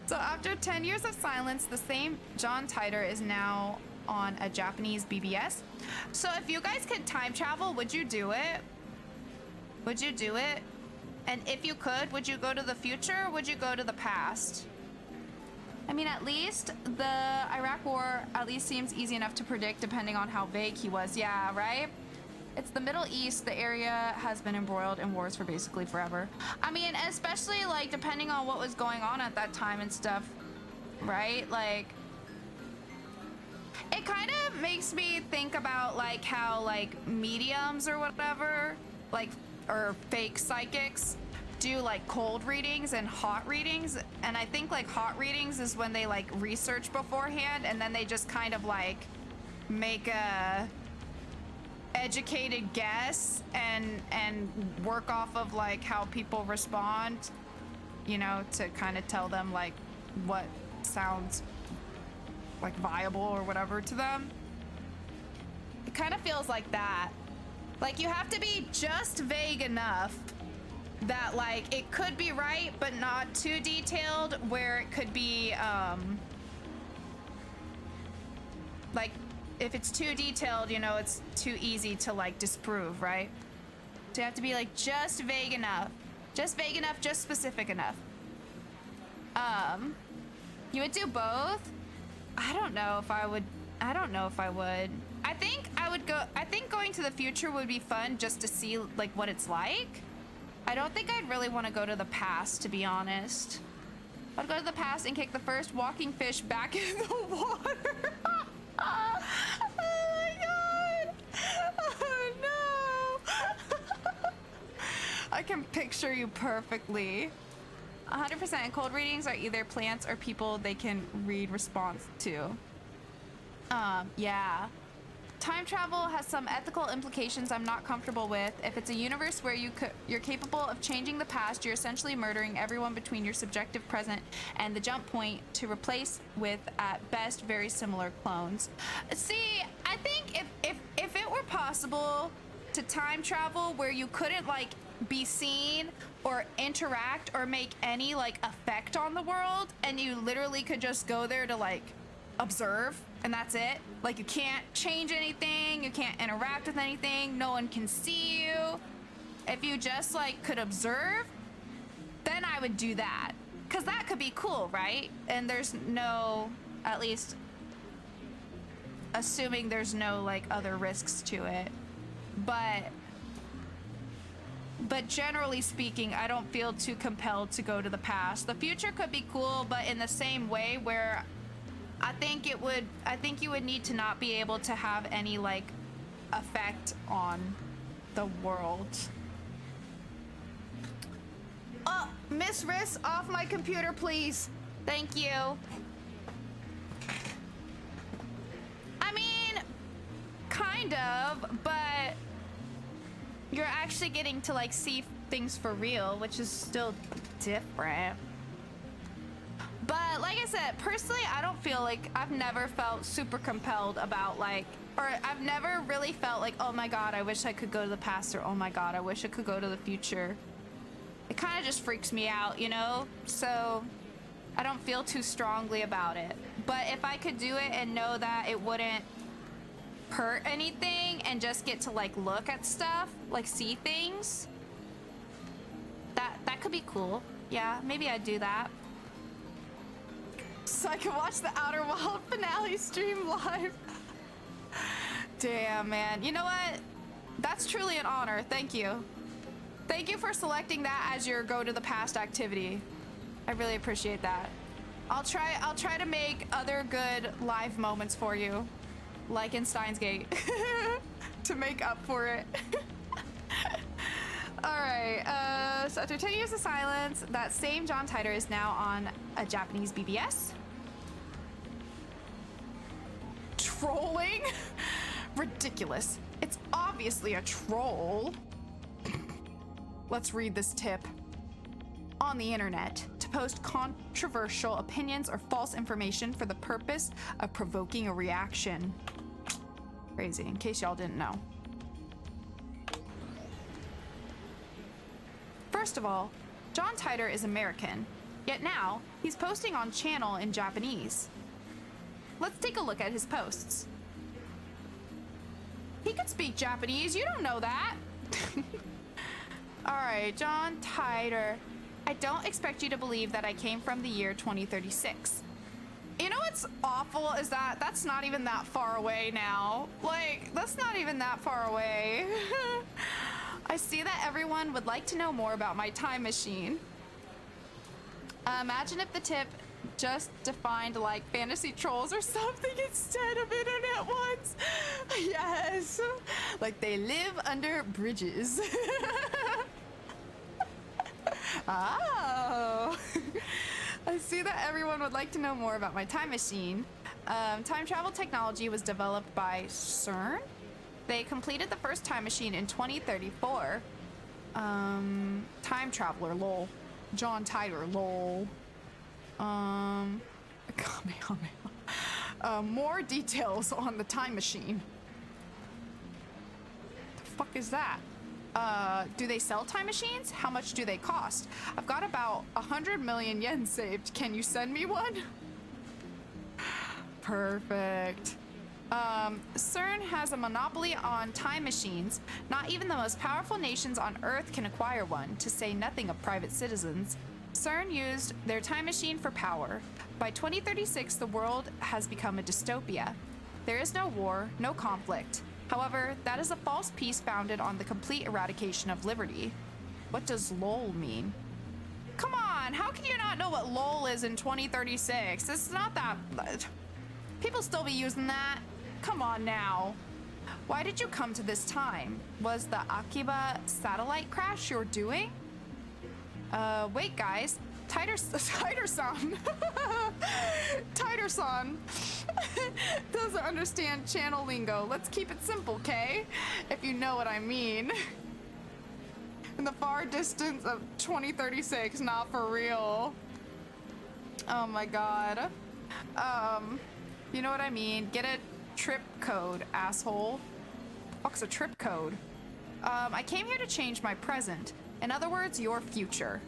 So after 10 years of silence, the same John Titor is now on a Japanese BBS. So if you guys could time travel, would you do it? Would you do it? And if you could, would you go to the future or would you go to the past? I mean, at least the Iraq War at least seems easy enough to predict depending on how vague he was. Yeah, right? It's the Middle East. The area has been embroiled in wars for basically forever. I mean, especially like depending on what was going on at that time and stuff, right? Like, it kind of makes me think about like how like mediums or whatever, like, or fake psychics do like cold readings and hot readings. And I think like hot readings is when they like research beforehand and then they just kind of like make a educated guess and work off of like how people respond, you know, to kind of tell them like what sounds like viable or whatever to them. It kind of feels like that. Like you have to be just vague enough that like it could be right but not too detailed, where it could be like, if it's too detailed, you know, it's too easy to like disprove, right? So you have to be like just vague enough, just specific enough. You would do both? I don't know if I would. I think I would go. I think going to the future would be fun just to see like what it's like. I don't think I'd really want to go to the past, to be honest. I'd go to the past and kick the first walking fish back in the water. Oh my god! Oh no! I can picture you perfectly. 100% cold readings are either plants or people they can read response to. Yeah. Time travel has some ethical implications I'm not comfortable with. If it's a universe where you're capable of changing the past, you're essentially murdering everyone between your subjective present and the jump point to replace with, at best, very similar clones. See, I think if it were possible to time travel where you couldn't, like, be seen or interact or make any, like, effect on the world, and you literally could just go there to, like, observe, and that's it. Like, you can't change anything, you can't interact with anything, no one can see you. If you just, like, could observe, then I would do that. Because that could be cool, right? And there's no, at least, assuming there's no, like, other risks to it. But generally speaking, I don't feel too compelled to go to the past. The future could be cool, but in the same way where I think you would need to not be able to have any, like, effect on the world. Oh, Miss Riss, off my computer, please. Thank you. I mean, kind of, but you're actually getting to, like, see things for real, which is still different. But like I said, personally, I don't feel like, I've never felt super compelled about, like, or I've never really felt like, oh my god, I wish I could go to the past, or oh my god, I wish I could go to the future. It kind of just freaks me out, you know? So I don't feel too strongly about it. But if I could do it and know that it wouldn't hurt anything and just get to, like, look at stuff, like, see things, that could be cool. Yeah, maybe I'd do that. So I can watch the Outer Wild finale stream live. Damn, man. You know what? That's truly an honor. Thank you. Thank you for selecting that as your go to the past activity. I really appreciate that. I'll try to make other good live moments for you, like in Steins Gate, to make up for it. All right, so after 10 years of silence, that same John Titor is now on a Japanese BBS. Trolling? Ridiculous. It's obviously a troll. Let's read this tip. On the internet, to post controversial opinions or false information for the purpose of provoking a reaction. Crazy, in case y'all didn't know. First of all, John Titor is American, yet now he's posting on channel in Japanese. Let's take a look at his posts. He could speak Japanese, you don't know that. Alright, John Titor. I don't expect you to believe that I came from the year 2036. You know what's awful is that that's not even that far away now. Like, that's not even that far away. I see that everyone would like to know more about my time machine. Imagine if the tip just defined, like, fantasy trolls or something instead of internet ones. Yes. Like, they live under bridges. Oh. I see that everyone would like to know more about my time machine. Time travel technology was developed by CERN. They completed the first time machine in 2034. Time traveler, lol. John Titor, lol. Kamehameha. More details on the time machine. The fuck is that? Do they sell time machines? How much do they cost? I've got about 100 million yen saved. Can you send me one? Perfect. CERN has a monopoly on time machines. Not even the most powerful nations on Earth can acquire one, to say nothing of private citizens. CERN used their time machine for power. By 2036, the world has become a dystopia. There is no war, no conflict. However, that is a false peace founded on the complete eradication of liberty. What does LOL mean? Come on, how can you not know what LOL is in 2036? It's not that... People still be using that. Come on now. Why did you come to this time? Was the Akiba satellite crash your doing? Wait guys. Tighter-san. Tighter-san doesn't understand channel lingo. Let's keep it simple, okay? If you know what I mean. In the far distance of 2036, not for real. Oh my god. You know what I mean? Get a trip code, asshole. What's a trip code? I came here to change my present. In other words, your future.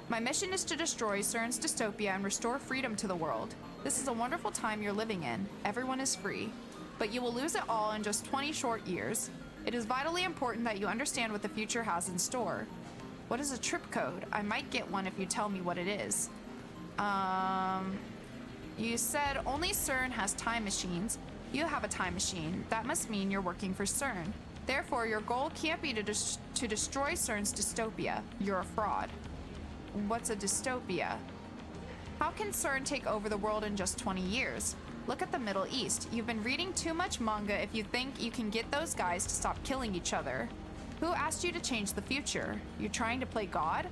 My mission is to destroy CERN's dystopia and restore freedom to the world. This is a wonderful time you're living in. Everyone is free. But you will lose it all in just 20 short years. It is vitally important that you understand what the future has in store. What is a trip code? I might get one if you tell me what it is. You said only CERN has time machines. You have a time machine. That must mean you're working for CERN. Therefore, your goal can't be to destroy CERN's dystopia. You're a fraud. What's a dystopia? How can CERN take over the world in just 20 years? Look at the Middle East. You've been reading too much manga if you think you can get those guys to stop killing each other. Who asked you to change the future? You're trying to play God?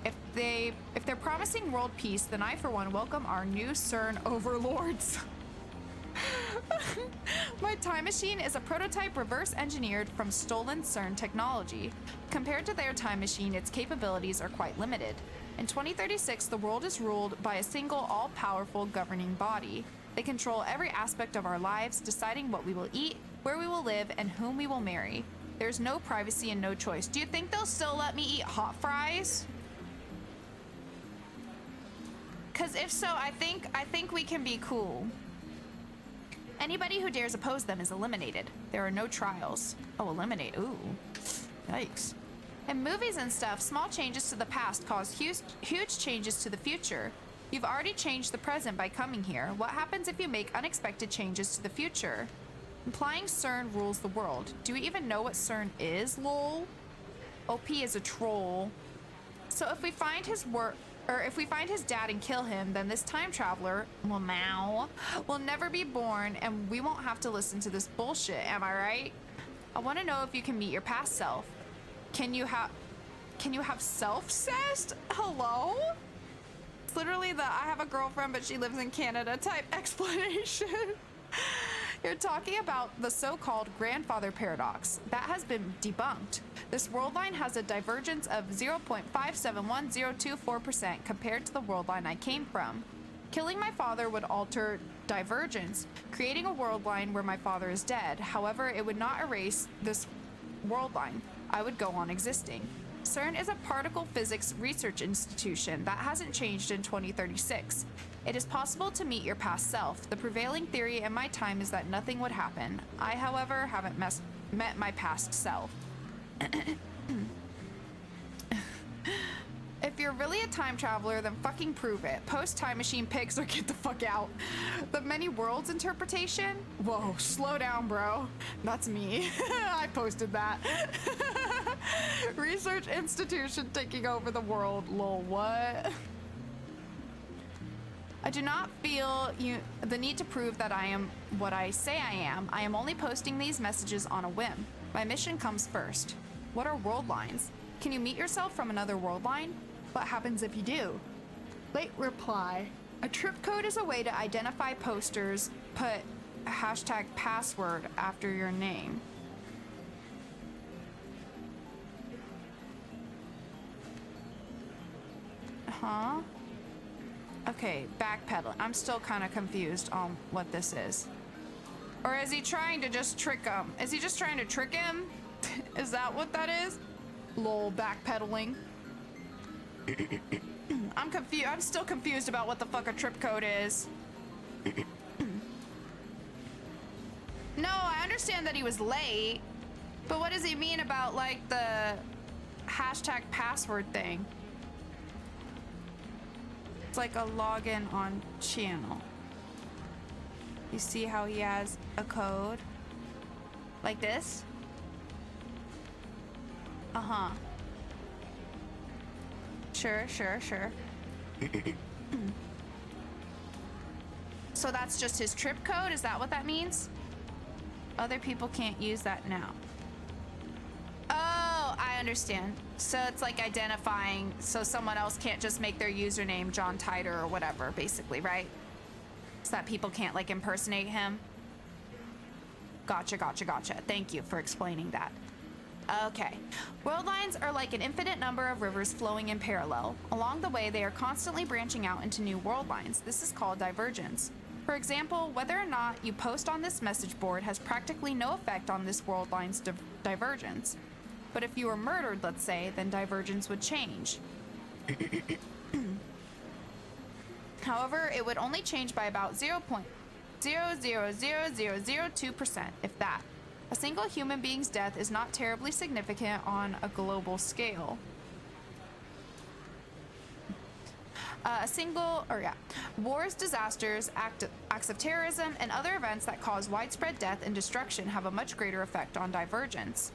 If they're promising world peace, then I, for one, welcome our new CERN overlords. My time machine is a prototype reverse engineered from stolen CERN technology. Compared to their time machine, its capabilities are quite limited. In 2036, the world is ruled by a single all-powerful governing body. They control every aspect of our lives, deciding what we will eat, where we will live, and whom we will marry. There's no privacy and no choice. Do you think they'll still let me eat hot fries? Because if so, I think we can be cool. Anybody who dares oppose them is eliminated. There are no trials. Oh, eliminate. Ooh. Yikes. In movies and stuff, small changes to the past cause huge changes to the future. You've already changed the present by coming here. What happens if you make unexpected changes to the future? Implying CERN rules the world. Do you even know what CERN is, lol? OP is a troll. So if we find his dad and kill him, then this time traveler, Lamau, will never be born and we won't have to listen to this bullshit, am I right? I want to know if you can meet your past self. Can you have self-cessed? Hello? It's literally the I have a girlfriend but she lives in Canada type explanation. You're talking about the so-called grandfather paradox. That has been debunked. This world line has a divergence of 0.571024% compared to the world line I came from. Killing my father would alter divergence, creating a world line where my father is dead. However, it would not erase this world line. I would go on existing. CERN is a particle physics research institution that hasn't changed in 2036. It is possible to meet your past self. The prevailing theory in my time is that nothing would happen. I, however, haven't met my past self. If you're really a time traveler, then fucking prove it. Post time machine pics or get the fuck out. The many worlds interpretation? Whoa, slow down, bro. That's me. I posted that. Research institution taking over the world. Lol, what? I do not feel the need to prove that I am what I say I am. I am only posting these messages on a whim. My mission comes first. What are world lines? Can you meet yourself from another world line? What happens if you do? Late reply. A trip code is a way to identify posters. Put hashtag password after your name. Huh? Okay, backpedaling. I'm still kind of confused on what this is. Or is he trying to just trick him? Is he just trying to trick him? Is that what that is? Lol, backpedaling. I'm confused. I'm still confused about what the fuck a trip code is. No, I understand that he was late, but what does he mean about like the hashtag password thing? It's like a login on channel. You see how he has a code? Like this? Uh-huh. Sure. So that's just his trip code? Is that what that means? Other people can't use that now. Oh, I understand. So it's like identifying so someone else can't just make their username John Titor or whatever, basically, right? So that people can't like impersonate him. Gotcha. Thank you for explaining that. Okay. World lines are like an infinite number of rivers flowing in parallel. Along the way, they are constantly branching out into new world lines. This is called divergence. For example, whether or not you post on this message board has practically no effect on this world line's divergence. But if you were murdered, let's say, then divergence would change. However, it would only change by about 0.000002%, if that. A single human being's death is not terribly significant on a global scale. Wars, disasters, acts of terrorism, and other events that cause widespread death and destruction have a much greater effect on divergence.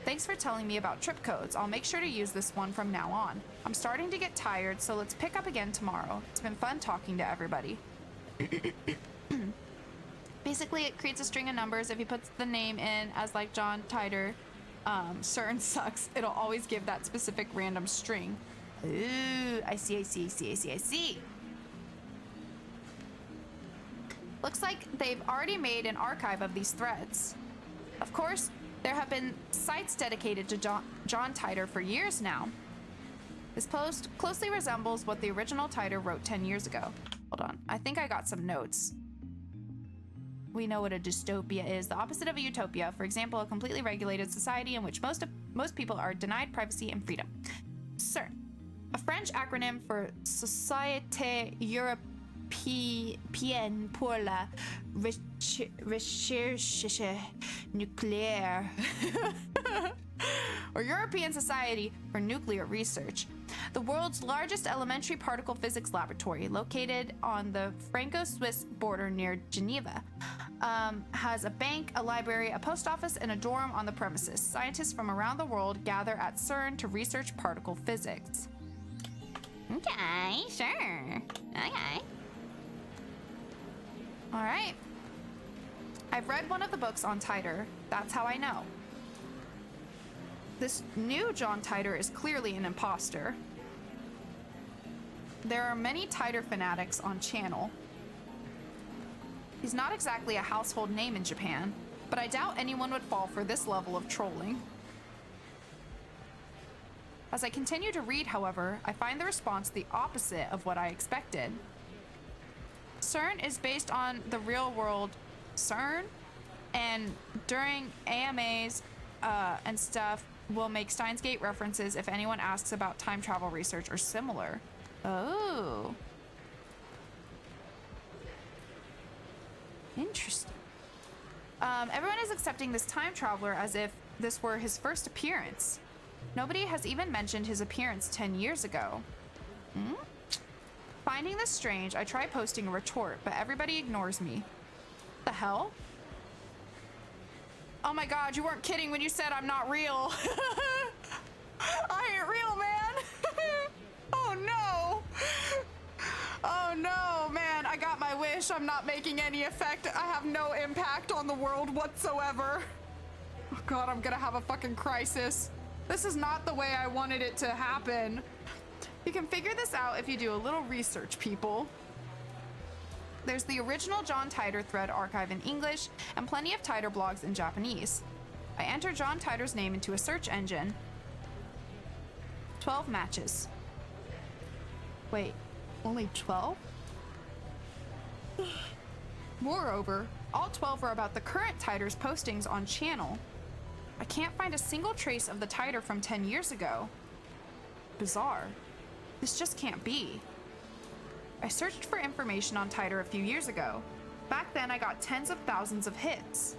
Thanks for telling me about trip codes. I'll make sure to use this one from now on. I'm starting to get tired, so let's pick up again tomorrow. It's been fun talking to everybody. Basically, it creates a string of numbers. If he puts the name in as like John Titor, CERN sucks. It'll always give that specific random string. Ooh, I see. Looks like they've already made an archive of these threads. Of course, there have been sites dedicated to John Titor for years now. This post closely resembles what the original Titor wrote 10 years ago. Hold on, I think I got some notes. We know what a dystopia is, the opposite of a utopia. For example, a completely regulated society in which most people are denied privacy and freedom. CERN, a French acronym for Société Européenne pour la Recherche Nucléaire, or European Society for Nuclear Research. The world's largest elementary particle physics laboratory, located on the Franco-Swiss border near Geneva, has a bank, a library, a post office, and a dorm on the premises. Scientists from around the world gather at CERN to research particle physics. Okay, sure. Okay. All right. I've read one of the books on Titor. That's how I know. This new John Titor is clearly an imposter. There are many Titor fanatics on channel. He's not exactly a household name in Japan, but I doubt anyone would fall for this level of trolling. As I continue to read, however, I find the response the opposite of what I expected. CERN is based on the real world CERN, and during AMAs and stuff, we'll make Steins Gate references if anyone asks about time travel research or similar. Oh. Interesting. Everyone is accepting this time traveler as if this were his first appearance. Nobody has even mentioned his appearance 10 years ago. Finding this strange, I try posting a retort, but everybody ignores me. The hell? Oh my god, you weren't kidding when you said I'm not real. I ain't real, man. Oh no. Oh no, man, I got my wish. I'm not making any effect. I have no impact on the world whatsoever. Oh god, I'm gonna have a fucking crisis. This is not the way I wanted it to happen. You can figure this out if you do a little research, people. There's the original John Titor thread archive in English and plenty of Titor blogs in Japanese. I enter John Titor's name into a search engine. 12 matches. Wait, only 12? Moreover, all 12 are about the current Titor's postings on channel. I can't find a single trace of the Titor from 10 years ago. Bizarre. This just can't be. I searched for information on Titor a few years ago. Back then, I got tens of thousands of hits.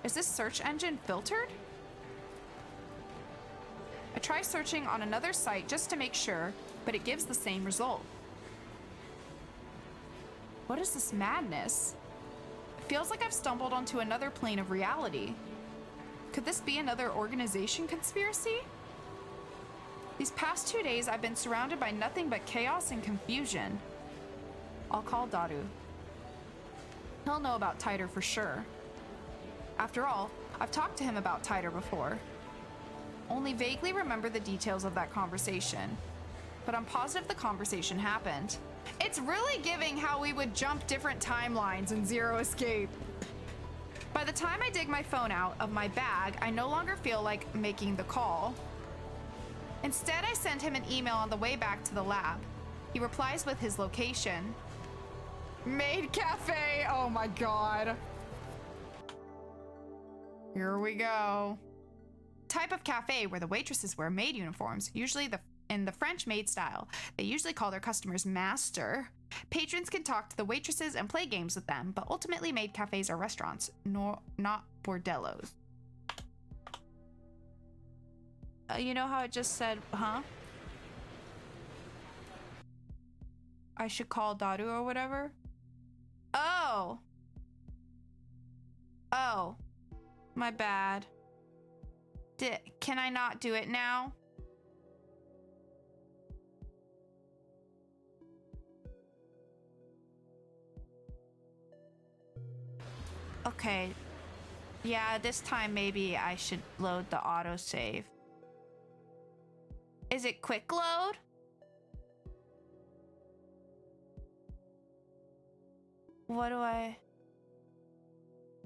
Is this search engine filtered? I try searching on another site just to make sure, but it gives the same result. What is this madness? It feels like I've stumbled onto another plane of reality. Could this be another organization conspiracy? These past 2 days, I've been surrounded by nothing but chaos and confusion. I'll call Daru. He'll know about Titer for sure. After all, I've talked to him about Titer before. Only vaguely remember the details of that conversation. But I'm positive the conversation happened. It's really giving how we would jump different timelines in Zero Escape. By the time I dig my phone out of my bag, I no longer feel like making the call. Instead, I send him an email on the way back to the lab. He replies with his location. Maid Cafe! Oh my god. Here we go. Type of cafe where the waitresses wear maid uniforms, usually in the French maid style. They usually call their customers master. Patrons can talk to the waitresses and play games with them, but ultimately maid cafes are restaurants, not bordellos. You know how it just said, huh? I should call Daru or whatever? Oh! Oh. My bad. Can I not do it now? Okay. Yeah, this time maybe I should load the autosave. Is it quick load? What do I...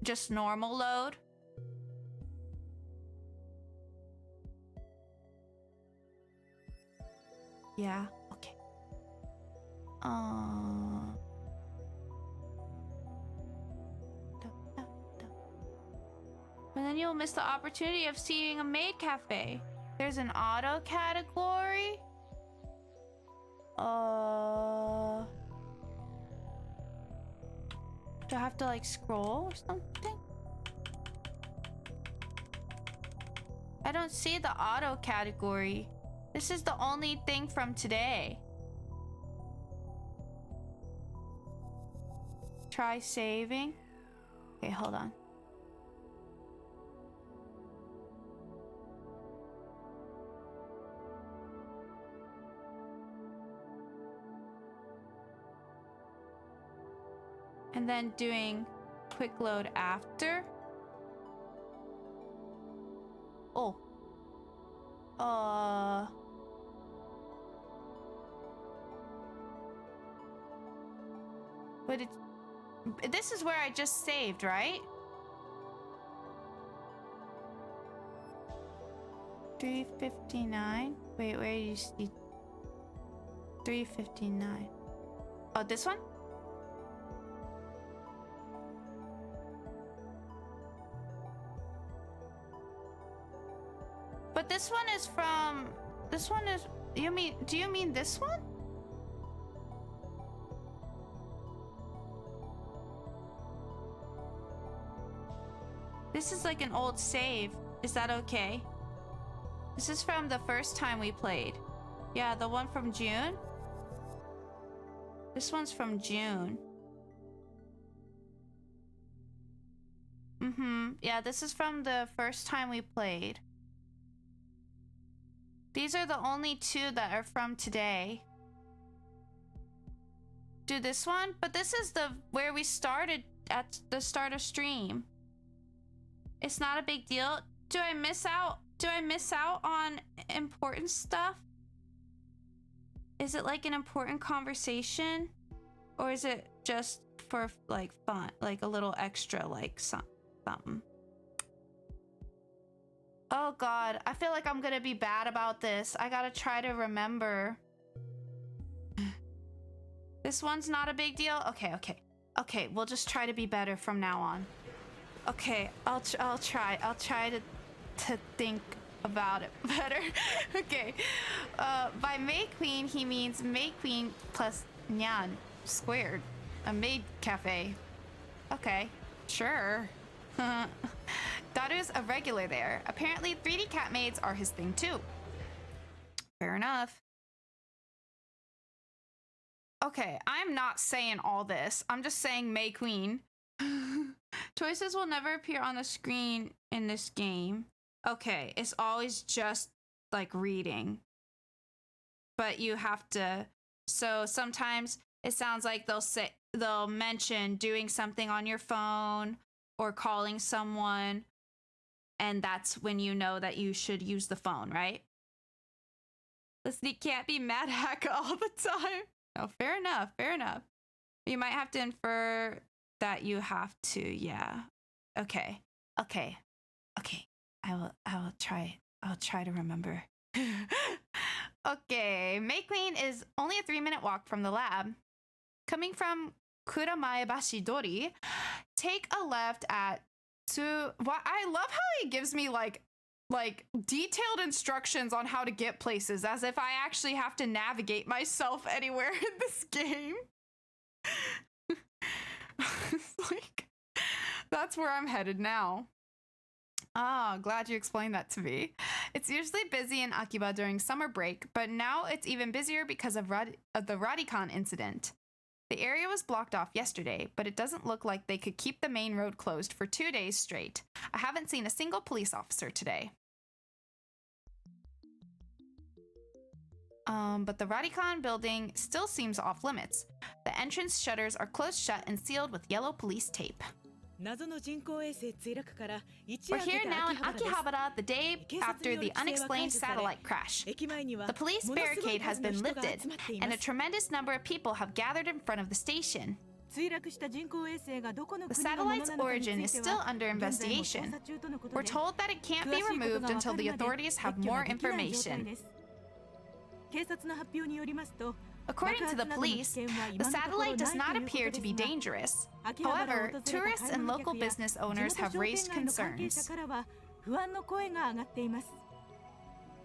Just normal load? Yeah, okay. But then you'll miss the opportunity of seeing a maid cafe. There's an auto category. Do I have to like scroll or something? I don't see the auto category. This is the only thing from today. Try saving. Okay, hold on. And then doing quick load after. Oh. But this is where I just saved, right? 359. Wait, where do you see 359? Oh, this one? But this one is from... This one is... Do you mean this one? This is like an old save. Is that okay? This is from the first time we played. Yeah, the one from June. This one's from June. Yeah, this is from the first time we played. These are the only two that are from today. Do this one? But this is where we started at the start of stream. It's not a big deal. Do I miss out on important stuff? Is it like an important conversation? Or is it just for like fun? Like a little extra, like something? Oh god, I feel like I'm gonna be bad about this. I gotta try to remember. This one's not a big deal? Okay, we'll just try to be better from now on. Okay, I'll try to think about it better. Okay, by May Queen, he means May Queen plus Nyan squared. A maid cafe. Okay, sure. Daru's a regular there. Apparently, 3D cat maids are his thing too. Fair enough. Okay, I'm not saying all this. I'm just saying May Queen. Choices will never appear on the screen in this game. Okay, it's always just like reading. But you have to, so sometimes it sounds like they'll mention doing something on your phone or calling someone, and that's when you know that you should use the phone, right? Listen, you can't be mad hacker all the time. No, fair enough, fair enough. You might have to infer that you have to, yeah. Okay. I'll try to remember. Okay, May Queen is only a 3-minute walk from the lab. Coming from Kuramaebashi Dori, take a left at I love how he gives me like detailed instructions on how to get places, as if I actually have to navigate myself anywhere in this game. It's like, that's where I'm headed now. Ah, glad you explained that to me. It's usually busy in Akiba during summer break, but now it's even busier because of the Radicon incident. The area was blocked off yesterday, but it doesn't look like they could keep the main road closed for 2 days straight. I haven't seen a single police officer today. But the Radicon building still seems off limits. The entrance shutters are closed shut and sealed with yellow police tape. We're here now in Akihabara the day after the unexplained satellite crash. The police barricade has been lifted, and a tremendous number of people have gathered in front of the station. The satellite's origin is still under investigation. We're told that it can't be removed until the authorities have more information. According to the police, the satellite does not appear to be dangerous. However, tourists and local business owners have raised concerns.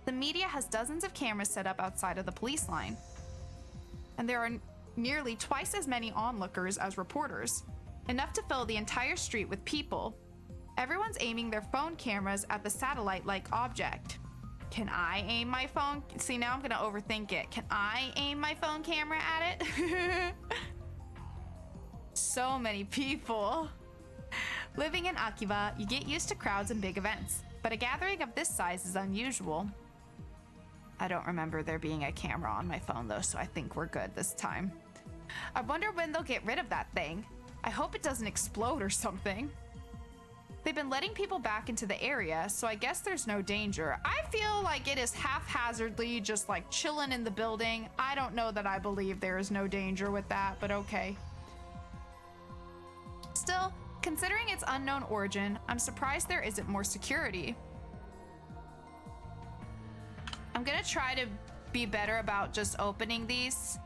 The media has dozens of cameras set up outside of the police line, and there are nearly twice as many onlookers as reporters, enough to fill the entire street with people. Everyone's aiming their phone cameras at the satellite-like object. Can I aim my phone? See, now I'm gonna overthink it. Can I aim my phone camera at it? So many people. Living in Akiba, you get used to crowds and big events, but a gathering of this size is unusual. I don't remember there being a camera on my phone though, so I think we're good this time. I wonder when they'll get rid of that thing. I hope it doesn't explode or something. They've been letting people back into the area, so I guess there's no danger. I feel like it is haphazardly just like chilling in the building. I don't know that I believe there is no danger with that, but okay. Still, considering its unknown origin, I'm surprised there isn't more security. I'm gonna try to be better about just opening these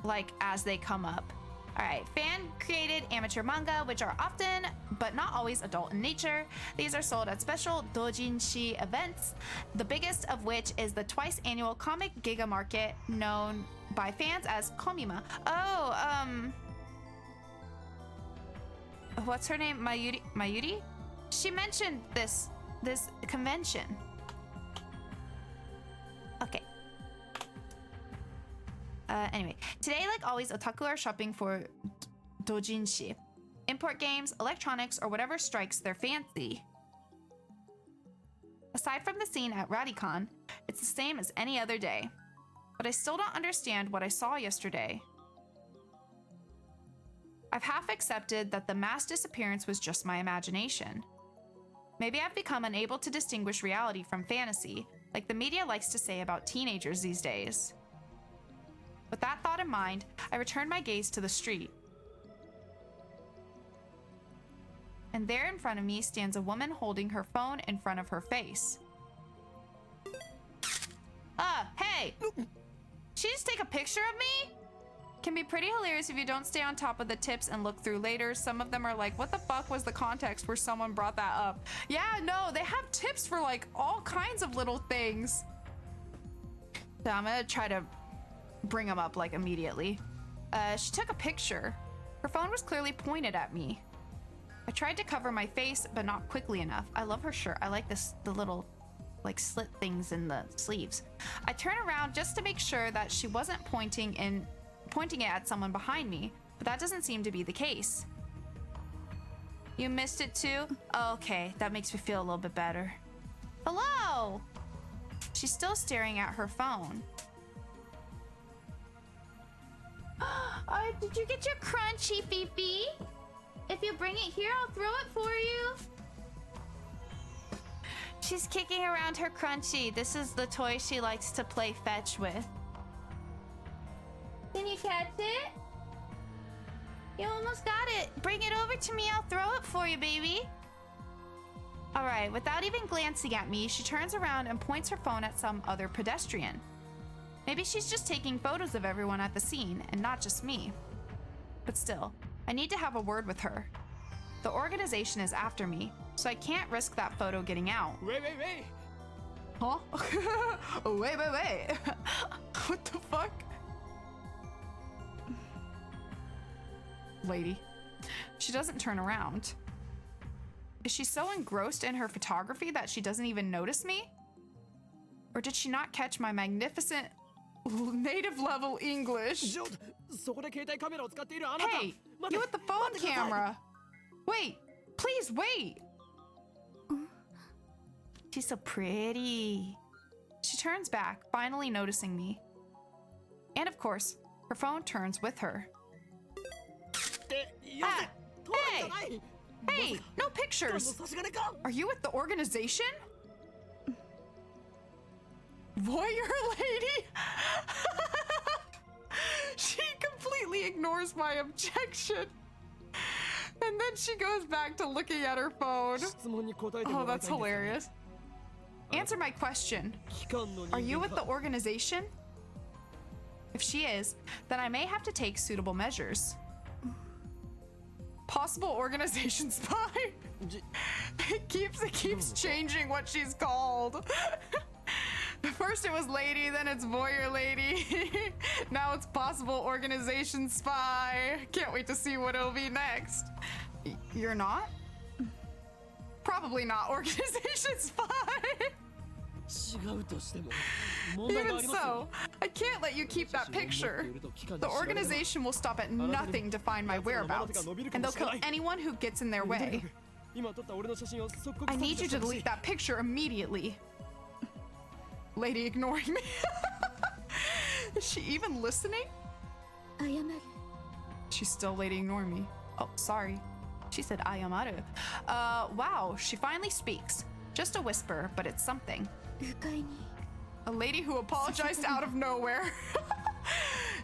like as they come up. All right, fan-created amateur manga, which are often, but not always, adult in nature. These are sold at special doujinshi events, the biggest of which is the twice-annual comic giga market, known by fans as Komima. Oh, what's her name? Mayuri? She mentioned this convention. Okay. Anyway, today, like always, otaku are shopping for doujinshi, import games, electronics, or whatever strikes their fancy. Aside from the scene at Radicon, it's the same as any other day. But I still don't understand what I saw yesterday. I've half accepted that the mass disappearance was just my imagination. Maybe I've become unable to distinguish reality from fantasy, like the media likes to say about teenagers these days. With that thought in mind, I returned my gaze to the street. And there in front of me stands a woman holding her phone in front of her face. Hey! She just take a picture of me? Can be pretty hilarious if you don't stay on top of the tips and look through later. Some of them are like, what the fuck was the context where someone brought that up? Yeah, no, they have tips for like all kinds of little things. So I'm gonna try to bring them up like immediately. She took a picture. Her phone was clearly pointed at me. I tried to cover my face, but not quickly enough. I love her shirt. I like the little like slit things in the sleeves. I turn around just to make sure that she wasn't pointing it at someone behind me, but that doesn't seem to be the case. You missed it too? Okay, that makes me feel a little bit better. Hello! She's still staring at her phone. Did you get your crunchy, Fifi? If you bring it here, I'll throw it for you. She's kicking around her crunchy. This is the toy she likes to play fetch with. Can you catch it? You almost got it. Bring it over to me. I'll throw it for you, baby. All right, without even glancing at me, she turns around and points her phone at some other pedestrian. Maybe she's just taking photos of everyone at the scene and not just me. But still, I need to have a word with her. The organization is after me, so I can't risk that photo getting out. Wait. Huh? Wait. What the fuck? Lady. She doesn't turn around. Is she so engrossed in her photography that she doesn't even notice me? Or did she not catch my magnificent native level English? そこで携帯カメラを使っているあなた。 Hey, you with the phone camera. Wait, please wait. She's so pretty. She turns back, finally noticing me. And of course, her phone turns with her. ってよせ。撮るんじゃない。 Hey, no 何の pictures. 差し金か。 Are you with the organization? Voyeur lady? She completely ignores my objection. And then she goes back to looking at her phone. 質問に答えて Oh, もらい that's たいんですよね。 hilarious. Answer my question. 機関の人間か。 Are you with the organization? If she is, then I may have to take suitable measures. Possible organization spy? It keeps changing what she's called. First it was lady, then it's voyeur lady. Now it's possible organization spy. Can't wait to see what it'll be next. You're not? Probably not organization spy. 違うとしても問題があ Even りますよ。 so, I can't let you keep that picture. The organization will stop at nothing to find my whereabouts, and they'll kill anyone who gets in their way. 今撮った俺の写真を即刻 I 削 need 除 you して to ほしい delete that picture immediately. Lady ignoring me. Is she even listening? 謝る She's still lady ignoring me. Oh, sorry. She said ayamaru. Wow, she finally speaks. Just a whisper, but it's something. 不快に A lady who apologized out of nowhere.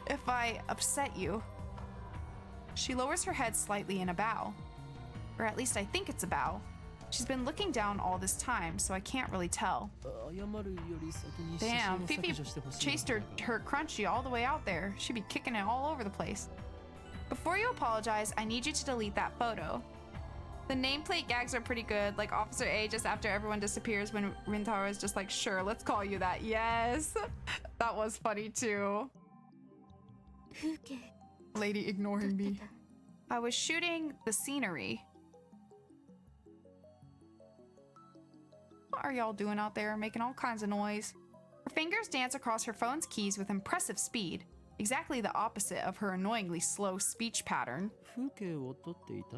If I upset you. She lowers her head slightly in a bow. Or at least I think it's a bow. She's been looking down all this time, so I can't really tell. 謝るより先に写 Damn, 真を Fifi 削除してほしい chased her crunchy all the way out there. She'd be kicking it all over the place. Before you apologize, I need you to delete that photo. The nameplate gags are pretty good, like Officer A just after everyone disappears when Rintaro is just like, sure, let's call you that. Yes, that was funny too. 風景 Lady 撮 ignoring って me. た I was shooting the scenery. What are y'all doing out there, making all kinds of noise? Her fingers dance across her phone's keys with impressive speed, exactly the opposite of her annoyingly slow speech pattern. 風景を撮っていた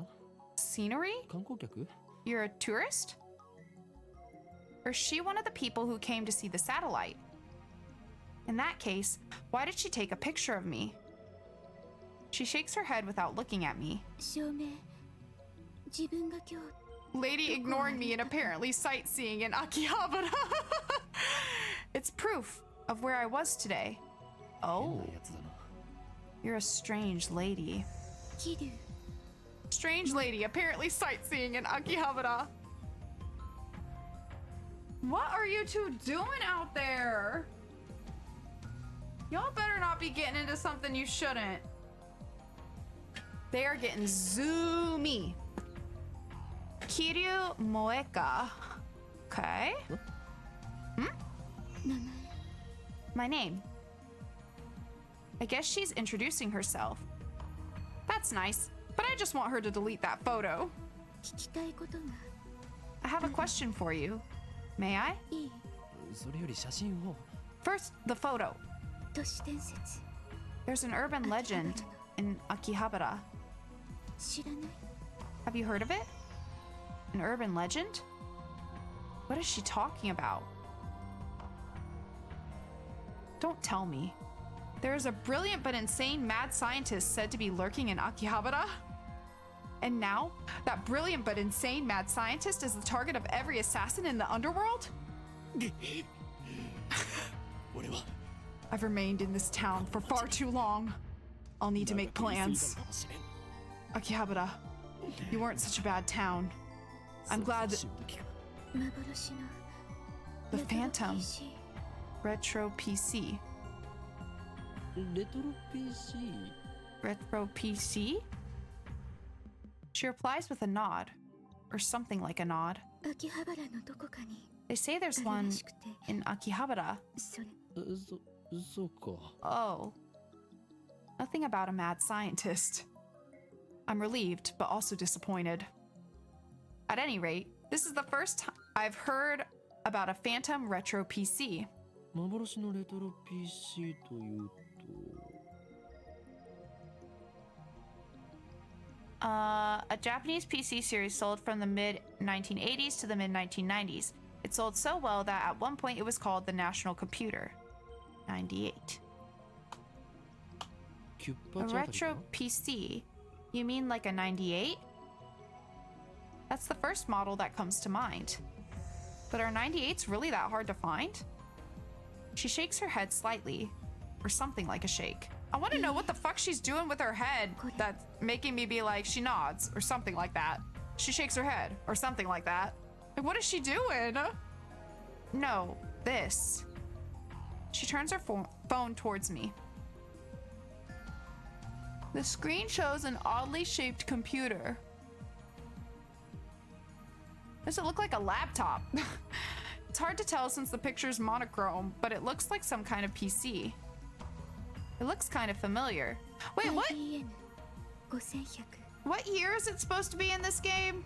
Scenery? 観光客 You're a tourist? Or is she one of the people who came to see the satellite? In that case, why did she take a picture of me? She shakes her head without looking at me. 証明自分が今日 Lady ignoring me and apparently sightseeing in Akihabara. It's proof of where I was today. 変 Oh, なやつだな you're a strange lady. 桐生 Strange lady apparently sightseeing in Akihabara. What are you two doing out there? Y'all better not be getting into something you shouldn't. They are getting zoomy. Kiryu Moeka. Okay. 名前 My name. I guess she's introducing herself. That's nice, but I just want her to delete that photo. 聞きたいことが I have a question for you. May I? いいそれより写真を First, the photo. 都市伝説 There's an urban legend in Akihabara. 知らない Have you heard of it? An urban legend? What is she talking about? Don't tell me. There is a brilliant but insane mad scientist said to be lurking in Akihabara? And now, that brilliant but insane mad scientist is the target of every assassin in the underworld? 俺は I've remained in this town for far too long. I'll need to make plans. かもしれん Akihabara, you weren't such a bad town. I'm glad that 幻の the レトロ Phantom PC Retro PC. レトロ PC Retro PC? She replies with a nod, or something like a nod. 秋葉原のどこかに They say あ there's るら one しくて in Akihabara. それそうか Oh. Nothing about a mad scientist. I'm relieved, but also disappointed. At any rate, this is the first time I've heard about a Phantom Retro PC. 幻のレトロ PC というと A Japanese PC series sold from the mid 1980s to the mid 1990s. It sold so well that at one point it was called the National Computer. 98. キュッ A パチあたりか retro PC? You mean like a 98? That's the first model that comes to mind. But are 98s really that hard to find? She shakes her head slightly, or something like a shake. I want to know what the fuck she's doing with her head that's making me be like, she nods, or something like that. She shakes her head, or something like that. Like, what is she doing? No, this. She turns her phone towards me. The screen shows an oddly shaped computer. Does it look like a laptop? It's hard to tell since the picture's monochrome, but it looks like some kind of PC. It looks kind of familiar. Wait, what? IBM 5100 What year is it supposed to be in this game?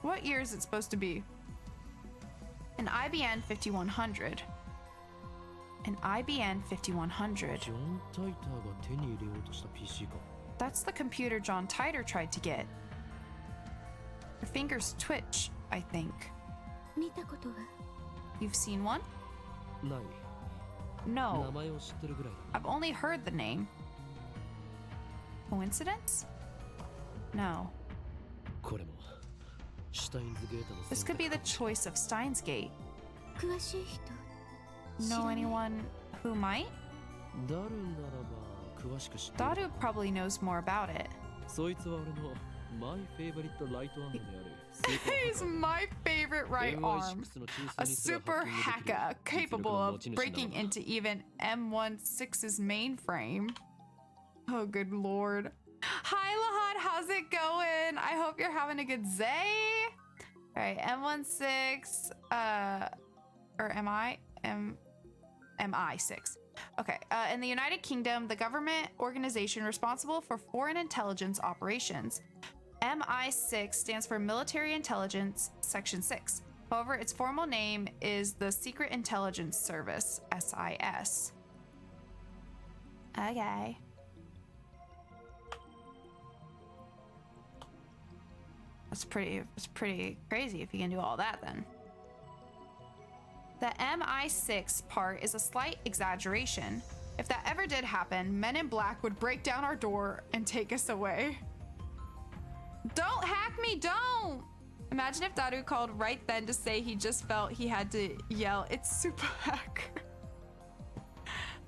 What year is it supposed to be? An IBM 5100. An IBM 5100. ジョン・タイターが手に入れようとした PC か That's the computer John Titor tried to get. Her fingers twitch, I think. 見たことは You've seen one? ない名 No. 前を知ってるぐらいだ I've only heard the name. Coincidence? No. これもシュタインズゲートの This 選 could be 択 the choice of Steins Gate. 詳しい人 Know anyone who might? ダルならば詳しく知ってる Daru probably knows more about it. そいつは俺のマイフェイバリットライトアームである He's my favorite right arm. A super hacker capable of breaking into even M16's mainframe. Oh, good lord. Hi, Lahad. How's it going? I hope you're having a good day. All right, M16, or MI6. Okay, in the United Kingdom, the government organization responsible for foreign intelligence operations. MI6 stands for Military Intelligence Section 6. However, its formal name is the Secret Intelligence Service, SIS. Okay. That's pretty crazy if you can do all that then. The MI6 part is a slight exaggeration. If that ever did happen, Men in Black would break down our door and take us away. Don't hack me, don't! Imagine if Daru called right then to say he just felt he had to yell, "It's super hacker."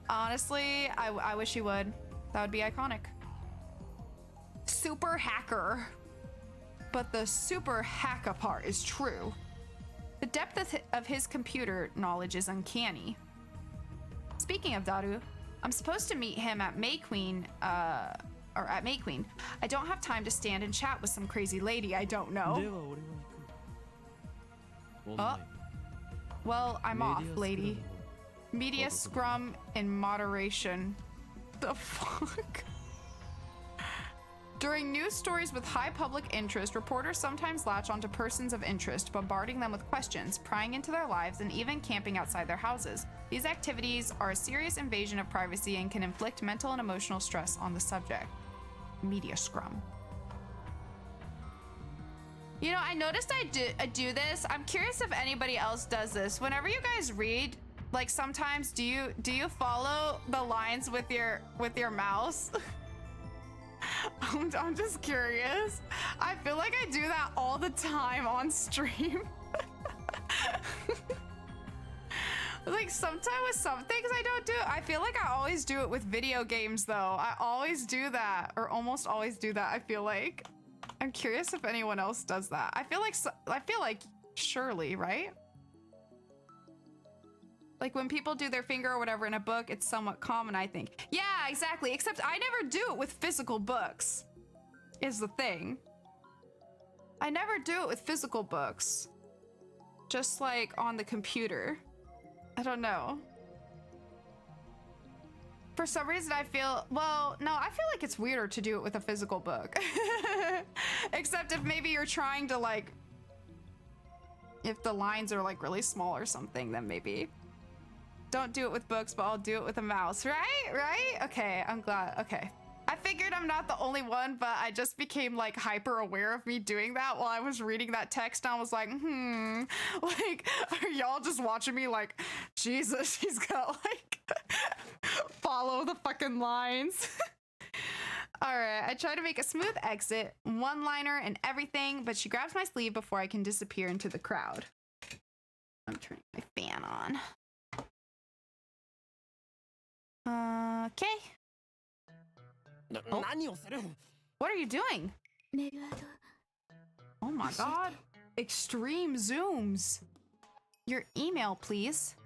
Honestly, I wish he would. That would be iconic. Super hacker. But the super hacker part is true. The depth of his computer knowledge is uncanny. Speaking of Daru, I'm supposed to meet him at May Queen, or at May Queen. I don't have time to stand and chat with some crazy lady I don't で know. は俺は行く Oh. Well, I'm off, lady. Media scrum in moderation. The fuck? During news stories with high public interest, reporters sometimes latch onto persons of interest, bombarding them with questions, prying into their lives, and even camping outside their houses. These activities are a serious invasion of privacy and can inflict mental and emotional stress on the subject. Media scrum. You know, I noticed I do this. I'm curious if anybody else does this. Whenever you guys read, like sometimes do you follow the lines with your mouse? I'm just curious. I feel like I do that all the time on stream. Like sometimes with some things I don't do. I feel like I always do it with video games though. I always do that, or almost always do that. I feel like. I'm curious if anyone else does that. I feel like surely, right? Like when people do their finger or whatever in a book, it's somewhat common, I think. Yeah, exactly. Except I never do it with physical books, is the thing. I never do it with physical books. Just like on the computer. I don't know. For some reason I feel, well, no, I feel like it's weirder to do it with a physical book. Except if maybe you're trying to like, if the lines are like really small or something, then maybe. Don't do it with books, but I'll do it with a mouse, right? Right? Okay, I'm glad. Okay. I figured I'm not the only one, but I just became like hyper aware of me doing that while I was reading that text. And I was like, like, are y'all just watching me like, Jesus, he's got like, follow the fucking lines. All right, I try to make a smooth exit, one-liner and everything, but she grabs my sleeve before I can disappear into the crowd. I'm turning my fan on. Okay. Oh. What are you doing? Oh my god. Extreme zooms. Your email, please.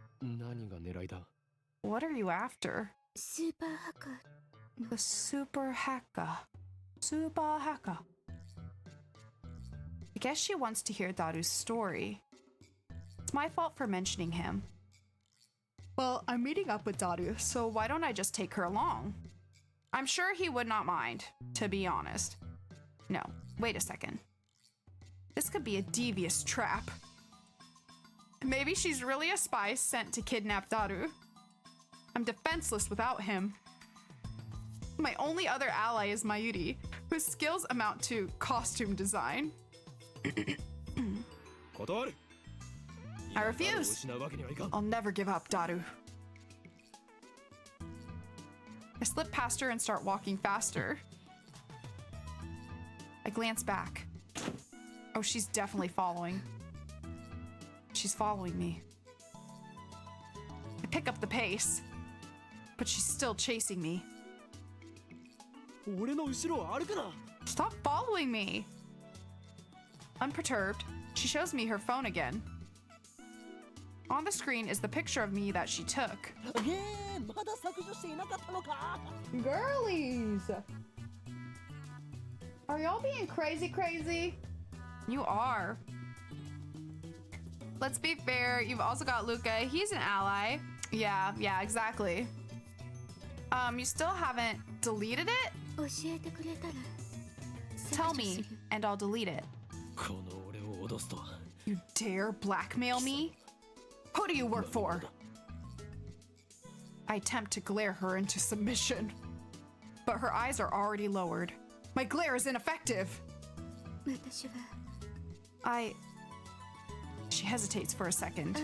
What are you after? The super hacker. Super hacker. I guess she wants to hear Daru's story. It's my fault for mentioning him. Well, I'm meeting up with Daru, so why don't I just take her along? I'm sure he would not mind, to be honest. No, wait a second. This could be a devious trap. Maybe she's really a spy sent to kidnap Daru. I'm defenseless without him. My only other ally is Mayuri, whose skills amount to costume design. I refuse. I'll never give up, Daru. I slip past her and start walking faster. I glance back. Oh, she's definitely following. She's following me. I pick up the pace, but she's still chasing me. Stop following me! Unperturbed, she shows me her phone again. On the screen is the picture of me that she took. Girlies! Are y'all being crazy? You are. Let's be fair, you've also got Luca. He's an ally. Yeah, exactly. You still haven't deleted it? Tell me, and I'll delete it. You dare blackmail me? Who do you work for? I attempt to glare her into submission, but her eyes are already lowered. My glare is ineffective. She hesitates for a second.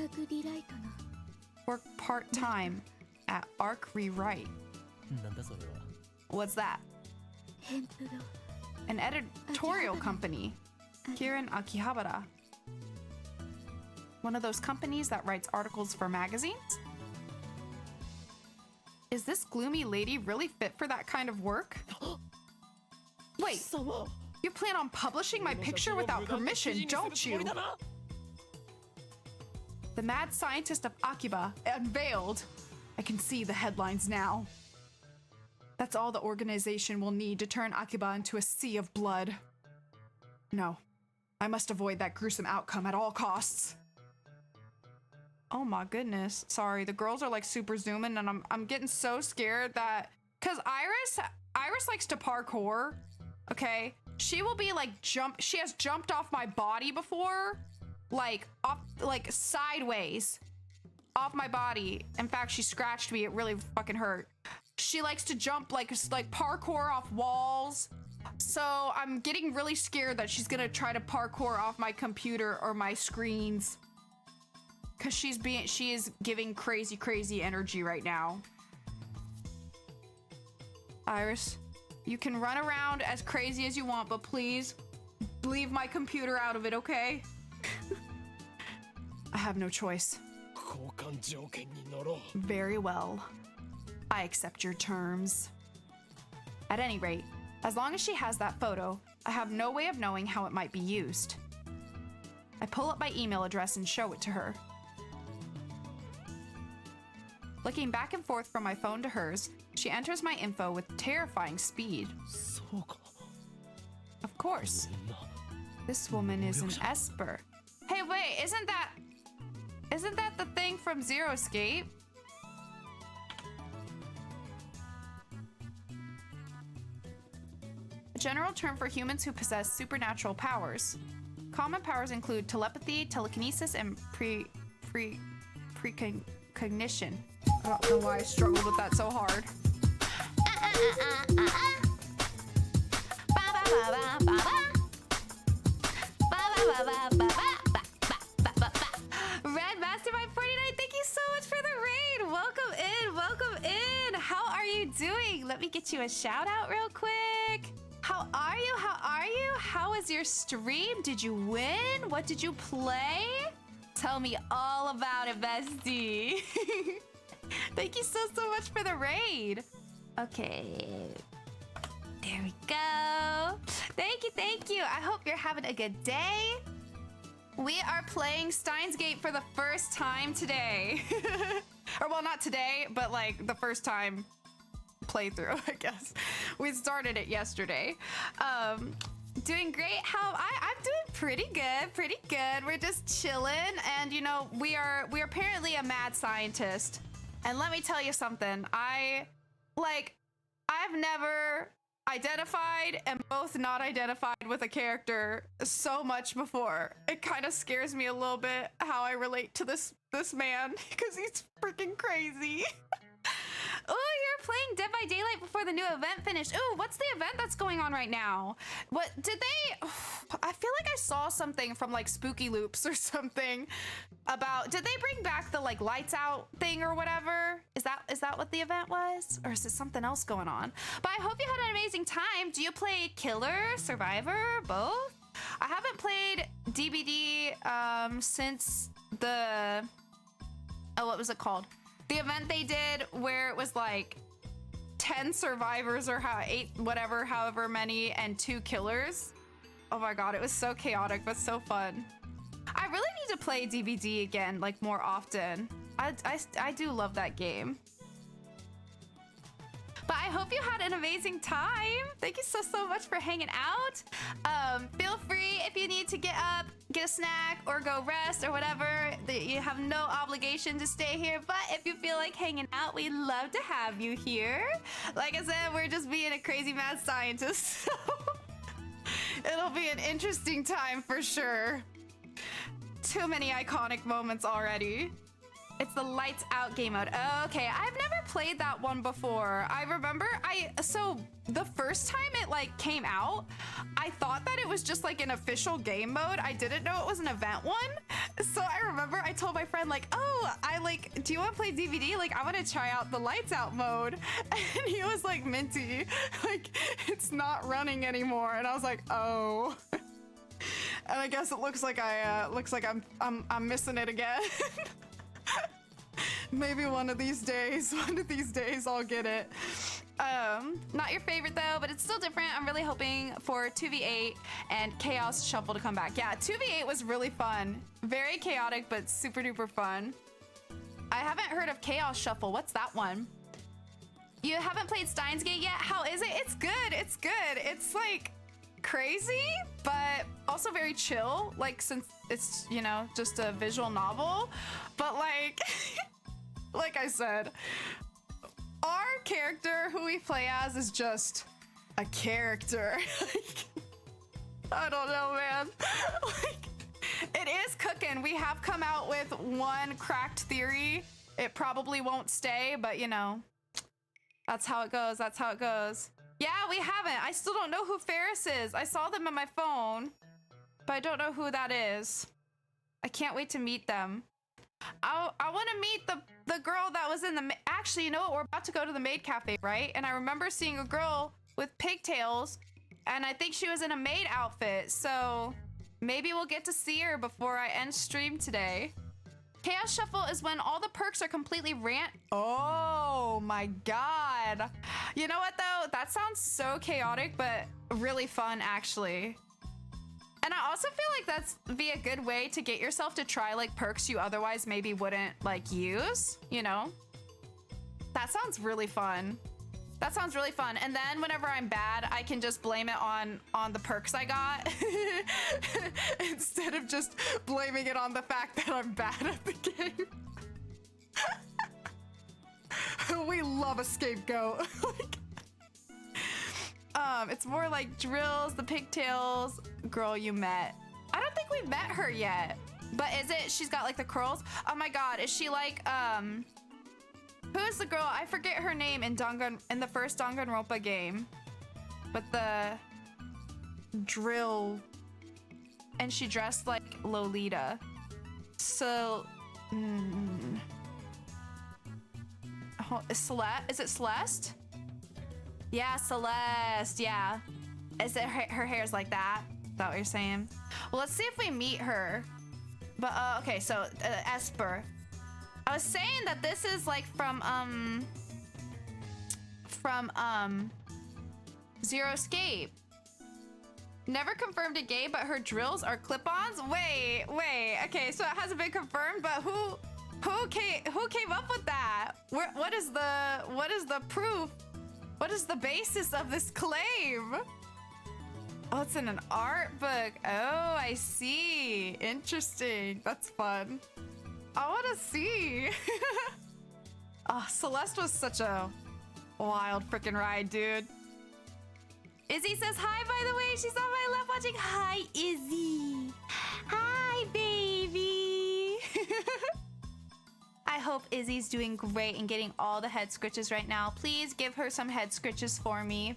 Work part-time at Arc Rewrite. What's that? An editorial company. Kirin Akihabara. One of those companies that writes articles for magazines? Is this gloomy lady really fit for that kind of work? Wait, you plan on publishing my picture without permission, don't you? The mad scientist of Akiba unveiled. I can see the headlines now. That's all the organization will need to turn Akiba into a sea of blood. No, I must avoid that gruesome outcome at all costs. Oh my goodness. Sorry, the girls are like super zooming and I'm getting so scared that, cause Iris likes to parkour. okay? She will be like she has jumped off my body before, like off, like sideways off my body. In fact, she scratched me. It really fucking hurt. She likes to jump like parkour off walls. So I'm getting really scared that she's gonna try to parkour off my computer or my screens. Cause she is giving crazy energy right now. Iris, you can run around as crazy as you want, but please leave my computer out of it, okay? I have no choice. 交換条件に乗ろう。 Very well. I accept your terms. At any rate, as long as she has that photo, I have no way of knowing how it might be used. I pull up my email address and show it to her. Looking back and forth from my phone to hers, she enters my info with terrifying speed. そうか。 Of course. This woman is an Esper. Hey, wait, isn't that the thing from Zero Escape? A general term for humans who possess supernatural powers. Common powers include telepathy, telekinesis, and precognition. I don't know why I struggled with that so hard. Red Mastermind 49, thank you so much for the raid. Welcome in. How are you doing? Let me get you a shout out real quick. How are you? How was your stream? Did you win? What did you play? Tell me all about it, bestie. Thank you so much for the raid. Okay. There we go. Thank you. I hope you're having a good day. We are playing Steins Gate for the first time today. Or well, not today, but like the first time playthrough, I guess. We started it yesterday. Doing great. I'm doing pretty good. We're just chilling, and you know, we are apparently a mad scientist. And let me tell you something. I've never identified and both not identified with a character so much before. It kind of scares me a little bit how I relate to this man because he's freaking crazy. Oh, you're playing Dead by Daylight before the new event finished. Ooh, what's the event that's going on right now? What did they? I feel like I saw something from like Spooky Loops or something about. Did they bring back the like lights out thing or whatever? Is that what the event was, or is it something else going on? But I hope you had an amazing time. Do you play Killer, Survivor, both? I haven't played DBD since the what was it called? The event they did where it was like 10 survivors or however many, and 2 killers. Oh my god, it was so chaotic but so fun. I really need to play DBD again, like more often. I do love that game. But I hope you had an amazing time. Thank you so much for hanging out. Feel free if you need to get up, get a snack, or go rest or whatever. You have no obligation to stay here. But if you feel like hanging out, we'd love to have you here. Like I said, we're just being a crazy mad scientist. So it'll be an interesting time for sure. Too many iconic moments already. It's the lights out game mode. Okay, I've never played that one before. I remember so the first time it like came out, I thought that it was just like an official game mode. I didn't know it was an event one. So I remember I told my friend like, oh, do you want to play DVD? Like, I want to try out the lights out mode. And he was like, Minty, like it's not running anymore. And I was like, oh. And I guess it looks like I'm missing it again. Maybe one of these days I'll get it. Not your favorite though, but it's still different. I'm really hoping for 2v8 and Chaos Shuffle to come back. Yeah, 2v8 was really fun. Very chaotic, but super duper fun. I haven't heard of Chaos Shuffle. What's that one? You haven't played Steins Gate yet? How is it? It's good. It's like crazy, but also very chill, like since it's, you know, just a visual novel. But like like I said, our character who we play as is just a character. I don't know, man. Like, it is cooking. We have come out with one cracked theory. It probably won't stay, but you know, that's how it goes. That's how it goes. Yeah, we haven't. I still don't know who Ferris is. I saw them on my phone, but I don't know who that is. I can't wait to meet them. I want to meet the girl that was in the... Actually, you know what? We're about to go to the maid cafe, right? And I remember seeing a girl with pigtails, and I think she was in a maid outfit. So maybe we'll get to see her before I end stream today. Chaos Shuffle is when all the perks are completely Oh my god. You know what though? That sounds so chaotic, but really fun actually. And I also feel like that's be a good way to get yourself to try like perks you otherwise maybe wouldn't like use, you know? That sounds really fun. That sounds really fun. And then whenever I'm bad, I can just blame it on the perks I got instead of just blaming it on the fact that I'm bad at the game. We love a scapegoat. It's more like drills, the pigtails, girl you met. I don't think we met her yet, but is it? She's got like the curls. Oh my god, is she like who is the girl? I forget her name in the first Danganronpa game, but the drill, and she dressed like Lolita. So, is it Celeste? Yeah, Celeste, yeah. Is it her hair's like that? Is that what you're saying? Well, let's see if we meet her. But, okay, so, Esper. I was saying that this is like from Zero Escape. Never confirmed a game, but her drills are clip-ons? Wait, okay, so it hasn't been confirmed, but who came up with that? What is the proof? What is the basis of this claim? Oh, it's in an art book. Oh, I see. Interesting. That's fun. I want to see. Oh, Celeste was such a wild freaking ride, dude. Izzy says hi, by the way. She's on my left watching. Hi, Izzy. Hi, baby. I hope Izzy's doing great and getting all the head scritches right now. Please give her some head scritches for me.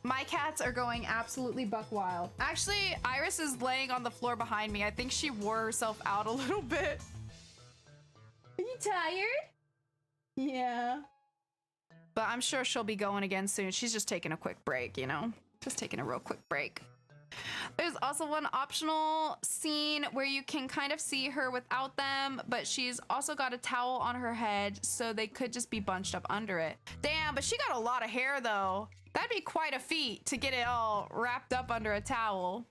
My cats are going absolutely buck wild. Actually, Iris is laying on the floor behind me. I think she wore herself out a little bit. Are you tired? Yeah. But I'm sure she'll be going again soon. She's just taking a quick break, you know? Just taking a real quick break. There's also one optional scene where you can kind of see her without them, but she's also got a towel on her head, so they could just be bunched up under it. Damn, but she got a lot of hair though. That'd be quite a feat to get it all wrapped up under a towel.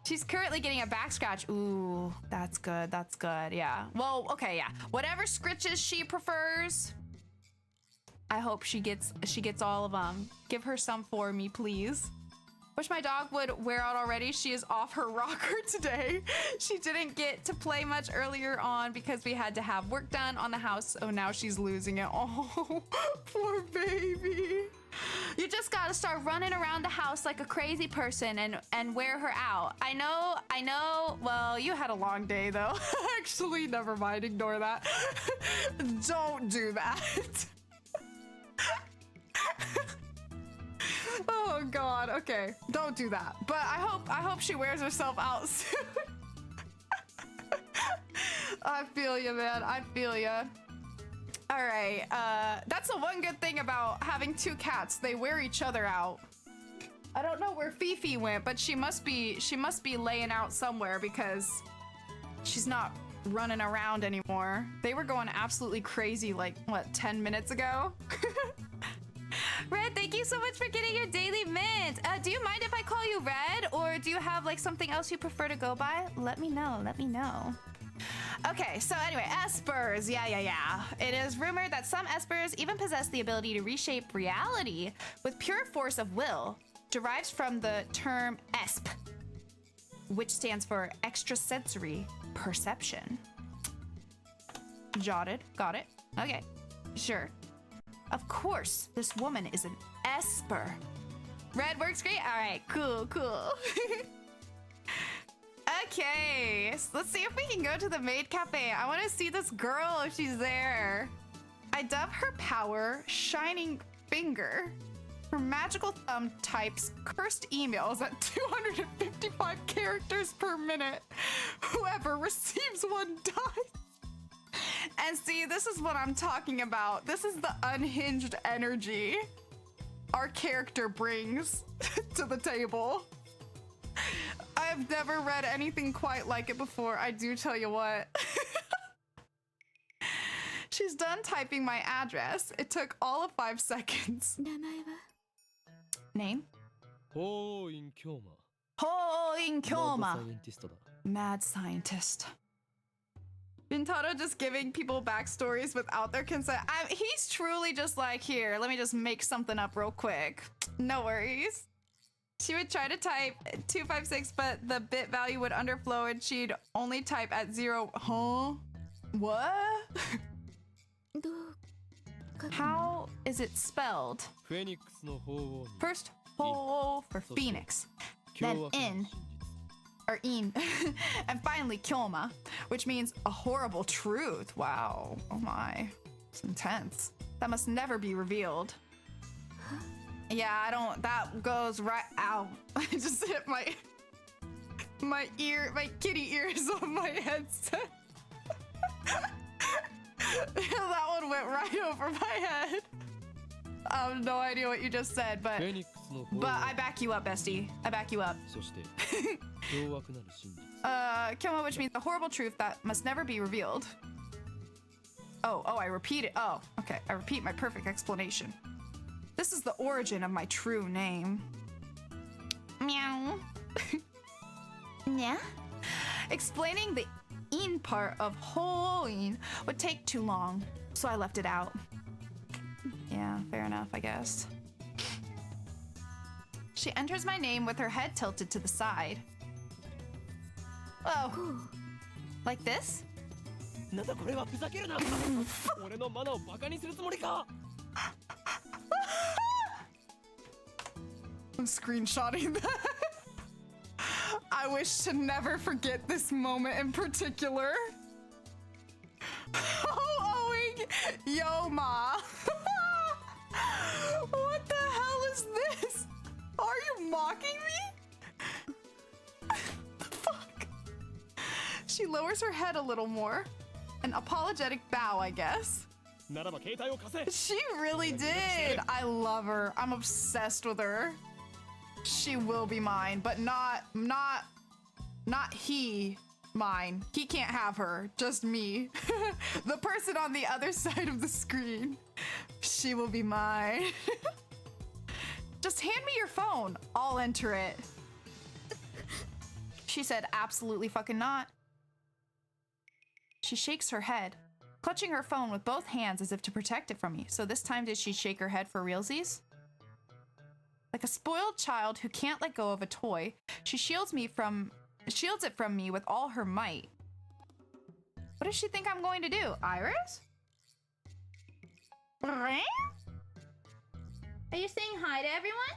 She's currently getting a back scratch. Ooh, that's good. That's good. Yeah. Well, okay, yeah. Whatever scritches she prefers. I hope she gets all of them. Give her some for me, please. Wish my dog would wear out already. She is off her rocker today. She didn't get to play much earlier on because we had to have work done on the house. Oh, now she's losing it. Oh, poor baby. You just gotta start running around the house like a crazy person and wear her out. I know. Well, you had a long day though. Actually, never mind. Ignore that. Don't do that. Oh god, okay. Don't do that. But I hope she wears herself out soon. I feel you, man. I feel you. All right. That's the one good thing about having two cats. They wear each other out. I don't know where Fifi went, but she must be laying out somewhere because she's not running around anymore. They were going absolutely crazy like what, 10 minutes ago? Red, thank you so much for getting your daily mint. Do you mind if I call you Red, or do you have like something else you prefer to go by? Let me know. Let me know. Okay, so anyway, Espers. Yeah. It is rumored that some Espers even possess the ability to reshape reality with pure force of will, derives from the term ESP, which stands for extrasensory perception. Jotted. Got it. Okay, sure. Of course, this woman is an Esper. Red works great? All right, cool. Okay, so let's see if we can go to the maid cafe. I want to see this girl if she's there. I dub her power Shining Finger. Her magical thumb types cursed emails at 255 characters per minute. Whoever receives one dies. And see, this is what I'm talking about. This is the unhinged energy our character brings to the table. I've never read anything quite like it before, I do tell you what. She's done typing my address. It took all of 5 seconds. 名前は Name? 法院京馬 Hoin マッド Kyoma. サイエンティストだ Mad scientist. Bintaro just giving people backstories without their consent. He's truly just like, here, let me just make something up real quick. No worries. She would try to type 256, but the bit value would underflow and she'd only type at 0. Huh? What? どう書くの How is it spelled? フェニックスの法王に First, ho for Phoenix, 凶 then 悪な in, 真実 or in, and finally Kyoma, which means a horrible truth. Wow. Oh my. It's intense. That must never be revealed. Yeah, I don't, that goes right out. I just hit my ear, my kitty ears on my headset. That one went right over my head. I have no idea what you just said, フ but ェニックスの法 but I 王 back you up, bestie. I back you up. そして凶悪なる真実 Kyoma, which means the horrible truth that must never be revealed. Oh, I repeat it. Oh, okay. I repeat my perfect explanation. This is the origin of my true name. Meow. Yeah. Explaining the in part of Hoin would take too long, so I left it out. Yeah, fair enough, I guess. She enters my name with her head tilted to the side. Oh, like this? なんだこれはふざけるな俺のマナをバカにするつもりか I'm screenshotting that. I wish to never forget this moment in particular. Owing Yoma. What the hell is this? Are you mocking me? The fuck? She lowers her head a little more. An apologetic bow, I guess. ならば携帯を貸せ She really did. I love her. I'm obsessed with her. She will be mine, but not he mine. He can't have her, just me. The person on the other side of the screen. She will be mine. Just hand me your phone. I'll enter it. She said absolutely fucking not. She shakes her head, clutching her phone with both hands as if to protect it from me. So this time did she shake her head for realsies? Like a spoiled child who can't let go of a toy, she shields it from me with all her might. What does she think I'm going to do, Iris? Are you saying hi to everyone?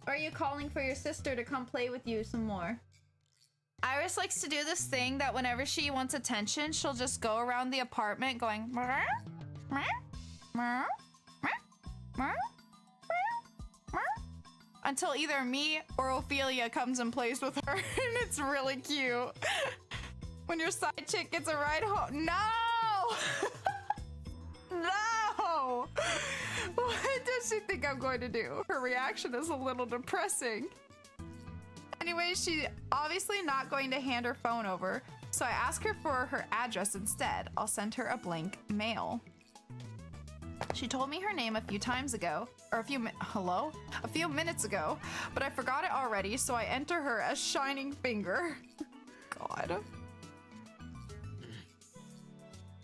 Or are you calling for your sister to come play with you some more? Iris likes to do this thing that whenever she wants attention, she'll just go around the apartment going meow, meow, meow, meow, meow, until either me or Ophelia comes and plays with her, and it's really cute. When your side chick gets a ride home. No! No! What does she think I'm going to do? Her reaction is a little depressing. Anyway, she's obviously not going to hand her phone over, so I ask her for her address instead. I'll send her a blank mail. She told me her name a few times ago, or a few minutes ago, but I forgot it already, so I enter her as Shining Finger. God.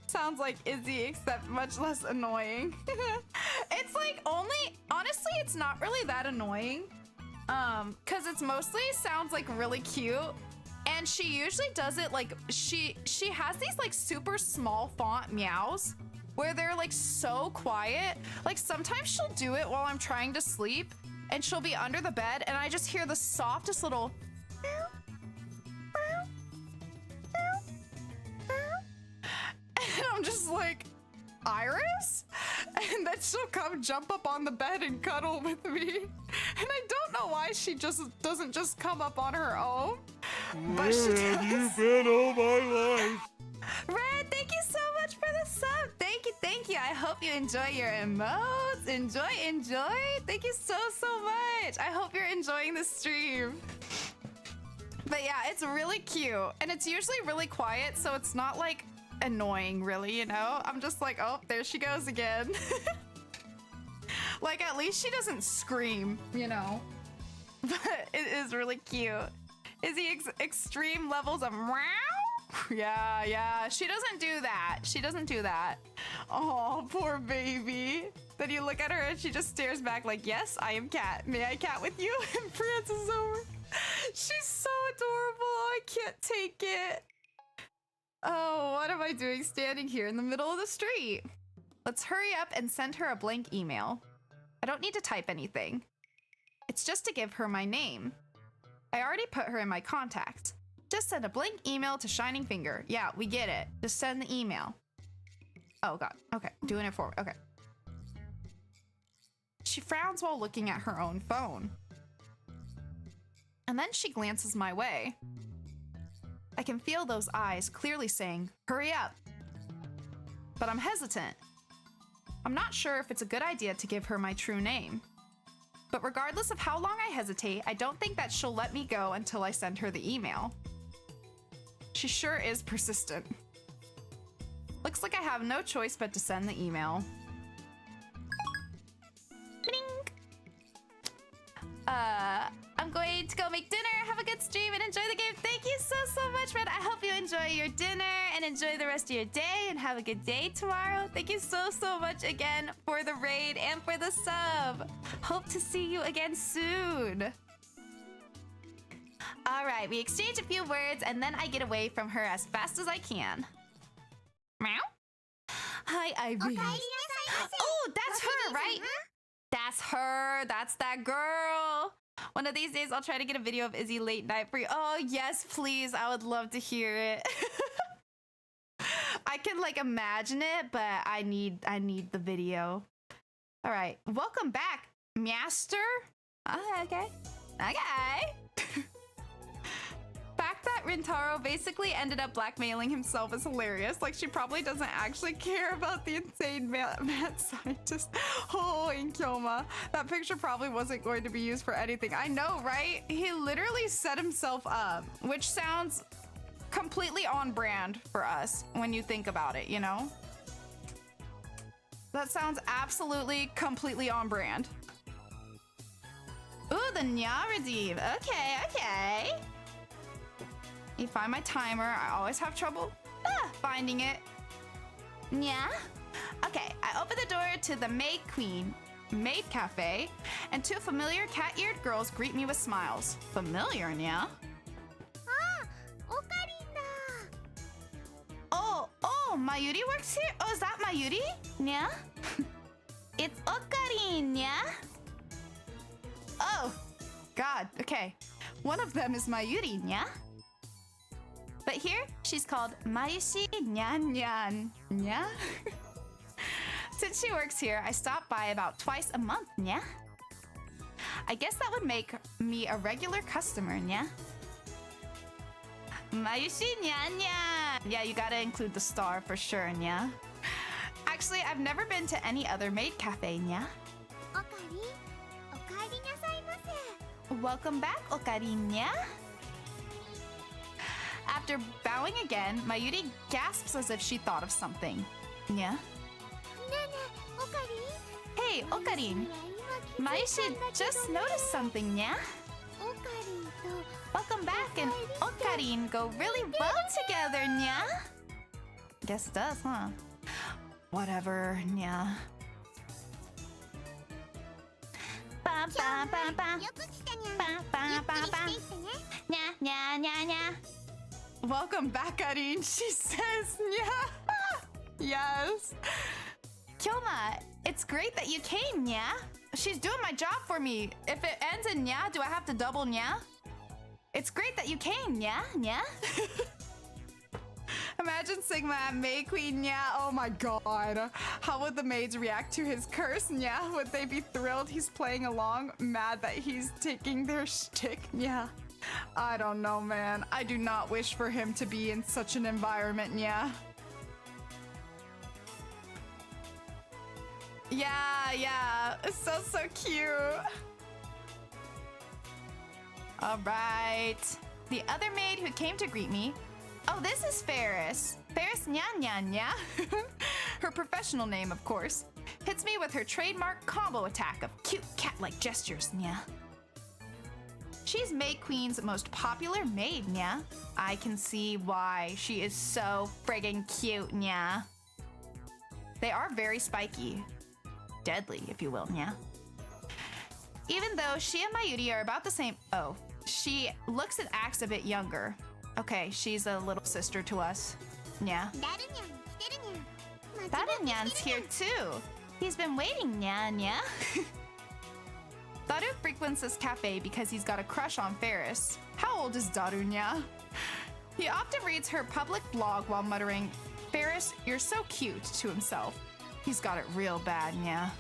Sounds like Izzy, except much less annoying. It's like honestly, it's not really that annoying. Cause it's mostly sounds like really cute. And she usually does it like she has these like super small font meows where they're like so quiet. Like sometimes she'll do it while I'm trying to sleep and she'll be under the bed and I just hear the softest little and I'm just like, Iris? And then she'll come jump up on the bed and cuddle with me. And I don't know why she just doesn't just come up on her own. But she does. You've been all my life. Red, thank you so much for the sub. Thank you, thank you. I hope you enjoy your emotes. Enjoy, enjoy. Thank you so much. I hope you're enjoying the stream. But yeah, it's really cute. And it's usually really quiet, so it's not like annoying, really, you know? I'm just like, oh, there she goes again. Like, at least she doesn't scream, you know? But it is really cute. Is he extreme levels of meow? Yeah. She doesn't do that. She doesn't do that. Oh, poor baby. Then you look at her and she just stares back like, yes, I am cat. May I cat with you? And Francis over. She's so adorable. I can't take it. Oh, what am I doing standing here in the middle of the street? Let's hurry up and send her a blank email. I don't need to type anything. It's just to give her my name. I already put her in my contacts. Just send a blank email to Shining Finger. Yeah, we get it. Just send the email. Oh god. Okay, doing it for me. Okay. She frowns while looking at her own phone. And then she glances my way. I can feel those eyes clearly saying, hurry up. But I'm hesitant. I'm not sure if it's a good idea to give her my true name. But regardless of how long I hesitate, I don't think that she'll let me go until I send her the email. She sure is persistent. Looks like I have no choice but to send the email. Blink. I'm going to go make dinner. Have a good stream and enjoy the game. Thank you so much, Red. I hope you enjoy your dinner and enjoy the rest of your day and have a good day tomorrow. Thank you so much again for the raid and for the sub. Hope to see you again soon. All right, we exchange a few words and then I get away from her as fast as I can. Meow. Hi, Ivy. Oh, that's her, right? That's her. That's that girl. One of these days, I'll try to get a video of Izzy late night for you. Oh, yes, please. I would love to hear it. I can, like, imagine it, but I need the video. All right. Welcome back, Master. Okay. Fact that Rintaro basically ended up blackmailing himself is hilarious. Like, she probably doesn't actually care about the insane mad scientist. Oh, Inkyoma. That picture probably wasn't going to be used for anything. I know, right? He literally set himself up, which sounds completely on brand for us when you think about it, you know? That sounds absolutely, completely on brand. Ooh, the Nya redeem. Okay. You find my timer. I always have trouble finding it. Yeah? Okay, I open the door to the Maid Cafe, and two familiar cat-eared girls greet me with smiles. Familiar, yeah? Oh, Mayuri works here? Oh, is that Mayuri? Yeah? It's Okarin, yeah? Oh, God, okay. One of them is Mayuri, yeah? But here, she's called Mayushi Nyan Nyan. Yeah? Since she works here, I stop by about twice a month, yeah? I guess that would make me a regular customer, yeah? Mayushi Nyan Nyan. Yeah, you gotta include the star for sure, yeah? Actually, I've never been to any other maid cafe, yeah? Welcome back, Okarin, yeah? After bowing again, Mayuri gasps as if she thought of something. Yeah? Hey, Okarin. Mayushi just noticed something, yeah? Welcome back and Okarin go really well together, yeah? Guess it does, huh? Whatever, yeah. Ba ba ba ba. Ba ba ba ba. Nya nya nya nya. Welcome back, Arin, she says. Yeah. Yes. Kyoma, it's great that you came, yeah? She's doing my job for me. If it ends in nya, do I have to double nya? It's great that you came, yeah? Yeah? Imagine Sigma at May Queen, yeah? Oh my god. How would the maids react to his curse, yeah? Would they be thrilled he's playing along, mad that he's taking their shtick, yeah? I don't know, man. I do not wish for him to be in such an environment, yeah? Yeah. It's so cute. All right. The other maid who came to greet me. Oh, this is Ferris. Ferris Nyan Nyan, yeah? Her professional name, of course. Hits me with her trademark combo attack of cute cat-like gestures, yeah? She's May Queen's most popular maid, yeah? I can see why. She is so friggin' cute, yeah? They are very spiky. Deadly, if you will, yeah? Even though she and Mayuri are about the same... Oh, she looks and acts a bit younger. Okay, she's a little sister to us. Yeah. Darunyan's here too. He's been waiting, Nya. Daru frequents this cafe because he's got a crush on Ferris. How old is Darunya? He often reads her public blog while muttering, "Ferris, you're so cute," to himself. He's got it real bad, yeah.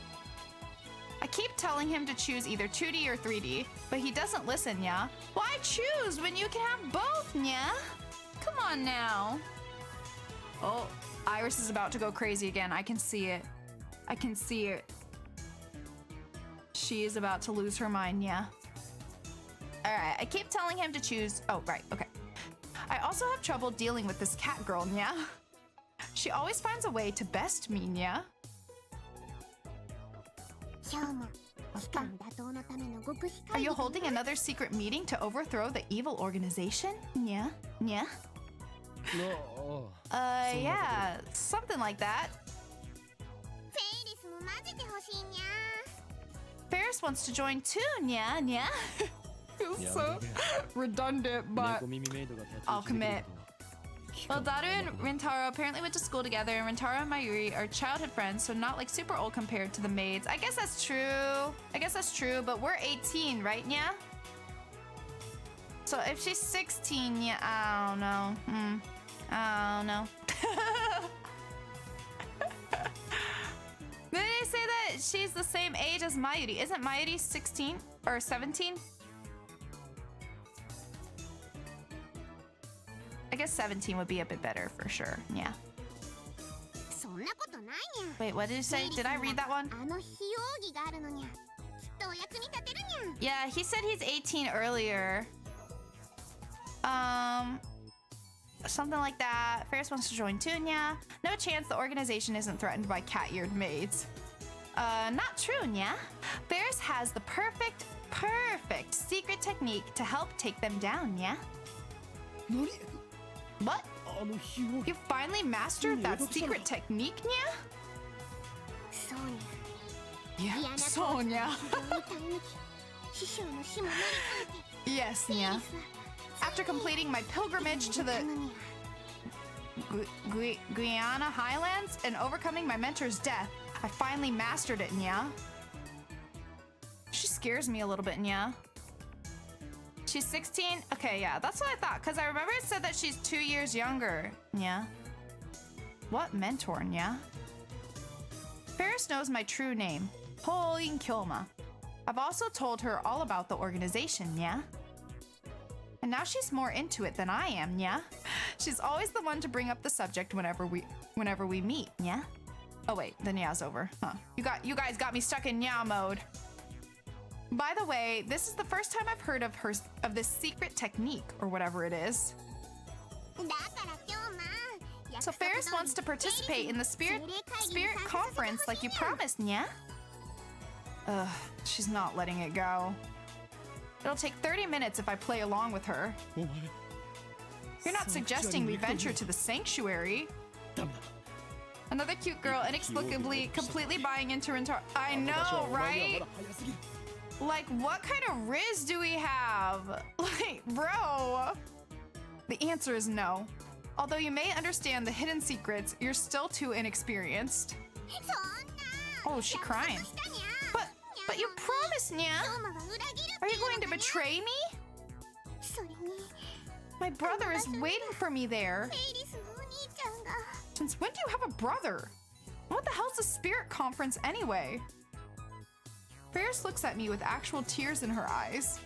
I keep telling him to choose either 2D or 3D, but he doesn't listen, yeah. Why choose when you can have both, yeah? Come on now. Oh, Iris is about to go crazy again. I can see it. I can see it. She is about to lose her mind, yeah. All right, I keep telling him to choose. Oh, right, okay. I also have trouble dealing with this cat girl, yeah. She always finds a way to best me, yeah. Are you holding another secret meeting to overthrow the evil organization? Yeah. No. Yeah, something like that. Ferris wants to join too, yeah. Feels so redundant, but I'll commit. Well, Daru and Rintaro apparently went to school together, and Rintaro and Mayuri are childhood friends, so not like super old compared to the maids. I guess that's true, but we're 18, right, yeah? So if she's 16, yeah, I don't know. I don't know. Did they say that she's the same age as Mayuri? Isn't Mayuri 16 or 17? I guess 17 would be a bit better for sure, yeah. Wait, what did you say? Did I read that one? Yeah, he said he's 18 earlier. Something like that. Ferris wants to join Tunya. No chance the organization isn't threatened by cat-eared maids. Not true, Nya. Ferris has the perfect secret technique to help take them down, yeah? What? You finally mastered that secret technique, Nya? Yeah, Sonya. Yes, Nya. After completing my pilgrimage to the Guyana Highlands and overcoming my mentor's death, I finally mastered it, Nya. She scares me a little bit, Nya. She's 16? Okay, yeah, that's what I thought, because I remember it said that she's 2 years younger, Nya. What mentor, Nya? Ferris knows my true name, Hoin Kyoma. I've also told her all about the organization, Nya. And now she's more into it than I am, Nya. She's always the one to bring up the subject whenever we meet, Nya. Oh wait, the Nya's over. Huh. You guys got me stuck in Nya mode. By the way, this is the first time I've heard of this secret technique or whatever it is. So Ferris wants to participate in the spirit conference like you promised, Nya. Ugh, she's not letting it go. It'll take 30 minutes if I play along with her. You're not suggesting we venture to the sanctuary? Another cute girl inexplicably completely buying into Rintaro. I know, right? Like, what kind of riz do we have? Like, bro. The answer is no. Although you may understand the hidden secrets, you're still too inexperienced. Oh, she crying. But you promised, Nya. Are you going to betray me? My brother is waiting for me there. Since when do you have a brother? What the hell's a spirit conference anyway? Ferris looks at me with actual tears in her eyes.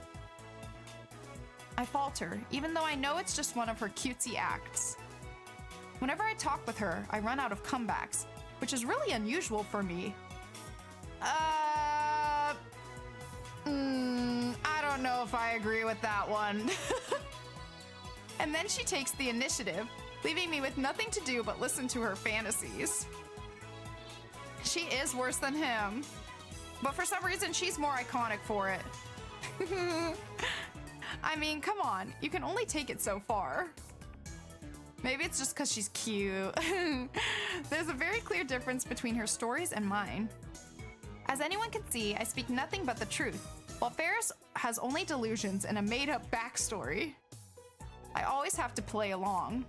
I falter, even though I know it's just one of her cutesy acts. Whenever I talk with her, I run out of comebacks, which is really unusual for me. I don't know if I agree with that one. And then she takes the initiative, leaving me with nothing to do but listen to her fantasies. She is worse than him, but for some reason she's more iconic for it. I mean, come on, you can only take it so far. Maybe it's just because she's cute. There's a very clear difference between her stories and mine. As anyone can see, I speak nothing but the truth, while Ferris has only delusions and a made-up backstory. I always have to play along.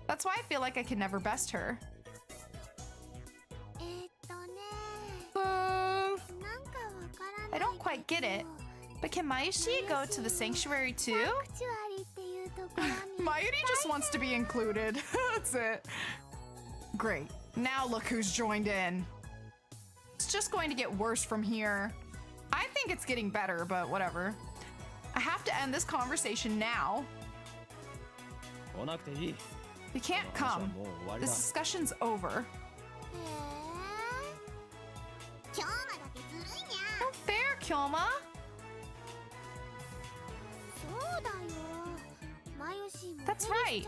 That's why I feel like I can never best her. I don't quite get it, but can Mayushi go to the sanctuary too? Mayuri just wants to be included. That's it. Great. Now look who's joined in. It's just going to get worse from here. I think it's getting better, but whatever. I have to end this conversation now. You can't come. This discussion's over. No fair, Kyoma. That's right.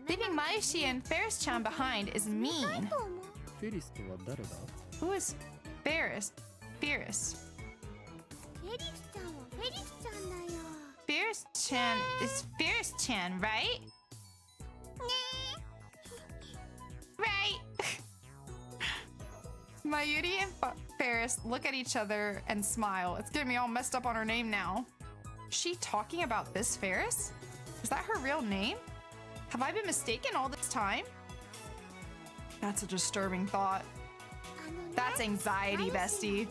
Leaving Mayushi and Ferris-chan behind is mean. Who is Ferris? Ferris-chan is Ferris-chan, right? Right. Mayuri and Ferris look at each other and smile. It's getting me all messed up on her name now. Is she talking about this Ferris? Is that her real name? Have I been mistaken all this time? That's a disturbing thought. That's anxiety, bestie.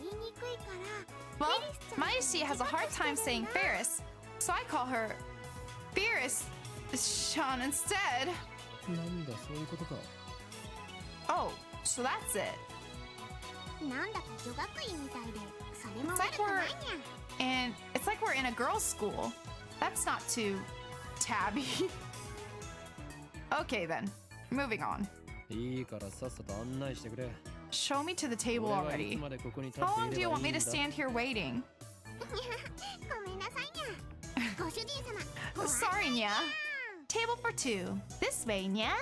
Well, Mayushi has a hard time saying Ferris, so I call her Ferris-chan instead. Oh, so that's it. It's like we're in a girls' school. That's not too tabby. Okay then, moving on. Show me to the table already. How long do you want me to stand here waiting? Sorry, Nya. Table for two. This way, Nyan.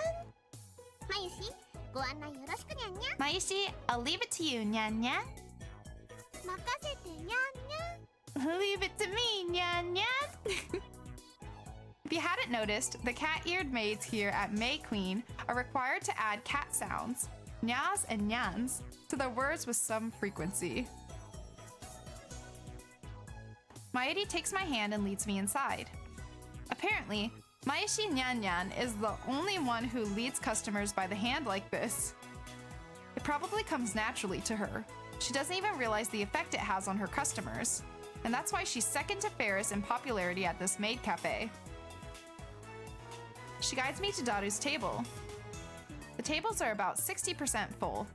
Mayushi, I'll leave it to you, Nyan Nyan. Leave it to me, Nyan Nyan. If you hadn't noticed, the cat-eared maids here at May Queen are required to add cat sounds, nyas and nyans, to their words with some frequency. Mayuri takes my hand and leads me inside. Apparently, Mayushi Nyan Nyan is the only one who leads customers by the hand like this. It probably comes naturally to her. She doesn't even realize the effect it has on her customers. And that's why she's second to Ferris in popularity at this maid cafe. She guides me to Daru's table. The tables are about 60% full.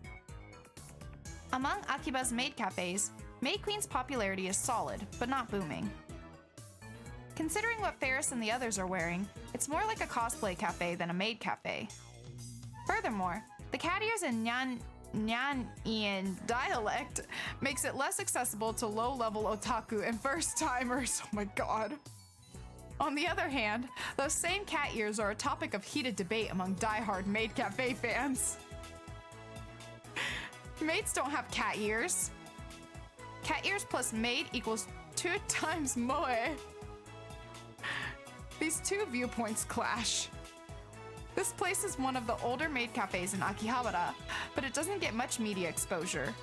Among Akiba's maid cafes, Maid Queen's popularity is solid, but not booming. Considering what Ferris and the others are wearing, it's more like a cosplay cafe than a maid cafe. Furthermore, the cat ears and Nyan-ian dialect makes it less accessible to low-level otaku and first-timers. Oh my god. On the other hand, those same cat ears are a topic of heated debate among die-hard maid cafe fans. Maids don't have cat ears. Cat ears plus maid equals 2 times moe. These two viewpoints clash. This place is one of the older maid cafes in Akihabara, but it doesn't get much media exposure.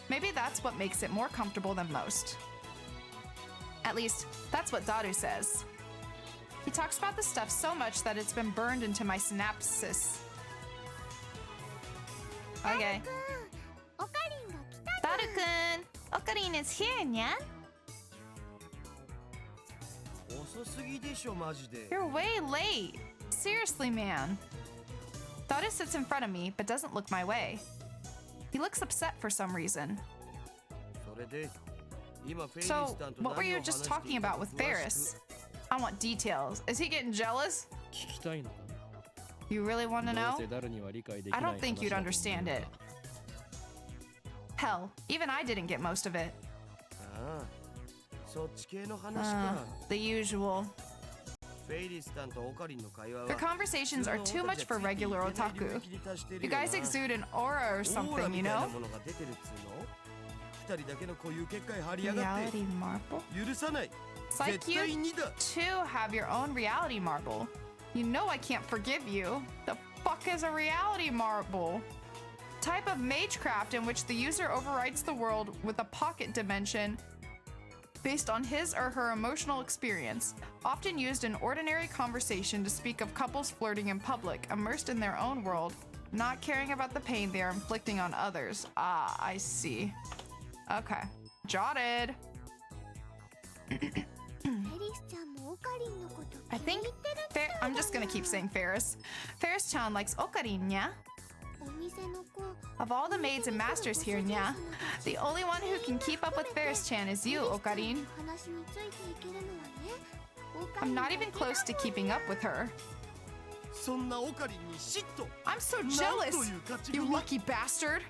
Maybe that's what makes it more comfortable than most. At least, that's what Daru says. He talks about the stuff so much that it's been burned into my synapses. Okay. オカリンが来た Daru-kun, Ocarina is here, nya. 遅すぎでしょマジで You're way late. Seriously, man. Daru sits in front of me, but doesn't look my way. He looks upset for some reason. それで今フェイリス So, タンと what were 何 you を話 just して talking いた about か with 詳しく Ferris? I want details. Is he getting jealous? 聞きたいのか You really want to どう know? せ誰には理解でき I ない don't think you'd 話だと思う understand it. Hell, even I didn't get most of it. ああそっち系の話 Uh, か the usual. フェイリスタンとオカリンの会話は Their conversations are too much for regular otaku. You guys exude an aura or オーラ something, み you たいな know? ものが出てるっつうの二人だけの固有結界張りやがって Reality marble? 許さない It's like 絶対 you にだ too have your own reality marble. You know I can't forgive you. The fuck is a reality marble? Type of magecraft in which the user overwrites the world with a pocket dimension based on his or her emotional experience, often used in ordinary conversation to speak of couples flirting in public, immersed in their own world, not caring about the pain they are inflicting on others. Ah, I see. Okay. Jotted. フェリスちゃんもオカリンのこと I 気に think 入ってる I'm just gonna keep saying Ferris. Ferris-chan likes Ocarina, yeah? お店の子 Of all the maids and masters here, yeah, the only one who can keep up with Ferris-chan is you, Ocarin. 話についていけるのはねオカ I'm リン not even close to keeping up with her. そんなオカリンに嫉妬 I'm so なんと jealous, いう勝ち you 組 lucky bastard.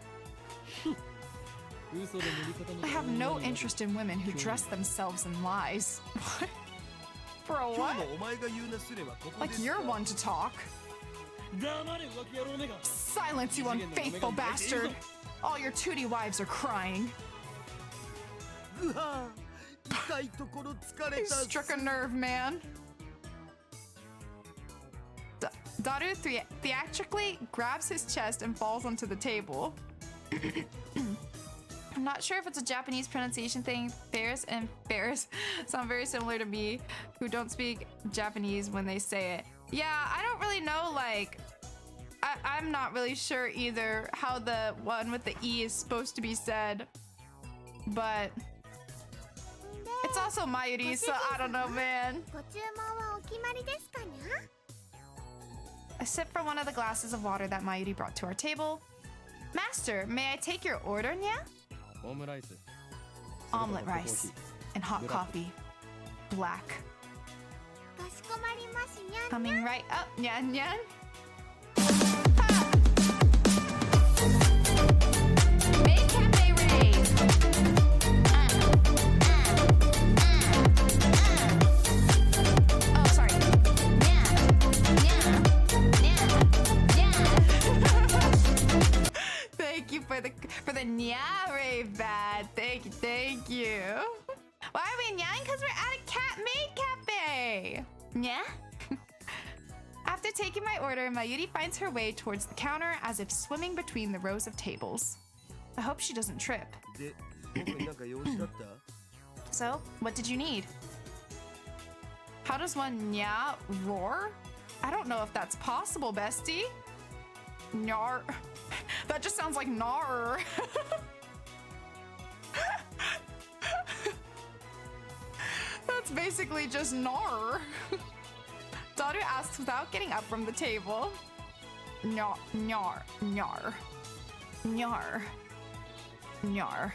嘘で塗り方に I have no interest in women who dress themselves in lies. What? Bro, 今 what? 日もお前が言うなすればここ Like です you're か one to talk. 黙れ浮気野郎めが Silence, you unfaithful bastard. All your tootie wives are crying. うわ痛いところ疲れ You た struck a nerve, man. Daru theatrically grabs his chest and falls onto the table. I'm not sure if it's a Japanese pronunciation thing. Ferris and Ferris sound very similar to me, who don't speak Japanese when they say it. Yeah, I don't really know, like, I'm not really sure either how the one with the E is supposed to be said. But it's also Mayuri, so I don't know, man. ご注文はお決まりですかにゃ I sip from one of the glasses of water that Mayuri brought to our table. Master, may I take your order, nya? オムライス Omelet rice and hot coffee. Black. かしこまりますにゃ Coming right up, nyan nyan. Maid cafe raid. Oh, sorry. Thank you for the nya rave bad. Thank you. Why are we nyang? Because we're at a cat maid cafe. Nya? After taking my order, Mayuri finds her way towards the counter as if swimming between the rows of tables. I hope she doesn't trip. で僕になんか用事だった So, what did you need? How does one nya roar? I don't know if that's possible, bestie. Nar. That just sounds like nar. That's basically just nar. Daru asks without getting up from the table. Nyar, nyar, nyar. Nyar. Nyar.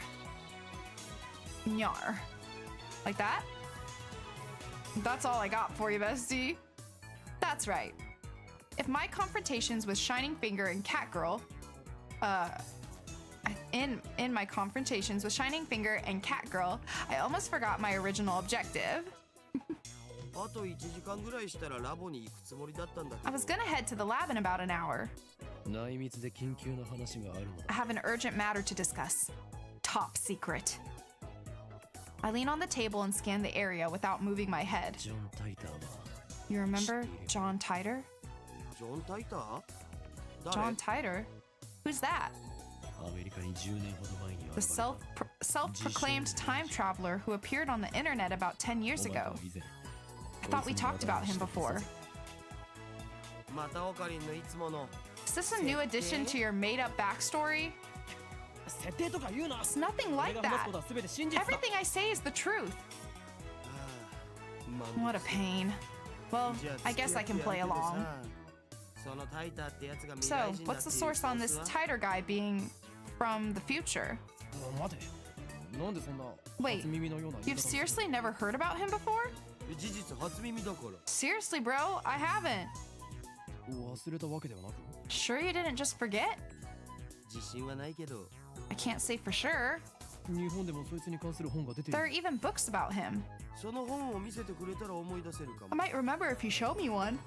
Nyar. Like that? That's all I got for you, bestie. That's right. If my confrontations with Shining Finger and Catgirl, in my confrontations with Shining Finger and Catgirl, I almost forgot my original objective. あと1時間ぐらいしたらラボに行くつもりだったんだけ I ど was gonna head to the lab in about an hour. 内密で緊急な話があるの I have an urgent matter to discuss. Top secret. I lean on the table and scan the area without moving my head. ジョン・タイターは You remember John Titor? ジョン・タイター John Titor? Who's that? アメリカに10年ほど前に The self-proclaimed time traveler who appeared on the internet about 10 years お前と ago. 以前 I thought we talked about him before. またオカリンのいつもの Is this a new addition to your made-up backstory? 設定とか言うな。 It's nothing 俺 like が話す that. ことは全て真実だ。 Everything I say is the truth. ああ What a pain. Well, じゃあ I guess I can play 付き合ってやるけど along. さそのタイターってやつが未 So, 来人だ what's って the いう source on ソ this ースは Tighter guy being from the future? 待て。なんでそんな Wait, 初耳のような言い You've 方をする seriously never heard about him before? 事実初耳だから Seriously, bro, I haven't. 忘れたわけではなく Sure you didn't just forget? 自信はないけど I can't say for sure. 日本でもそいつに関する本が出てい There are る。 even books about him. その本を見せてくれたら思い出せるか I も might remember if you show me one.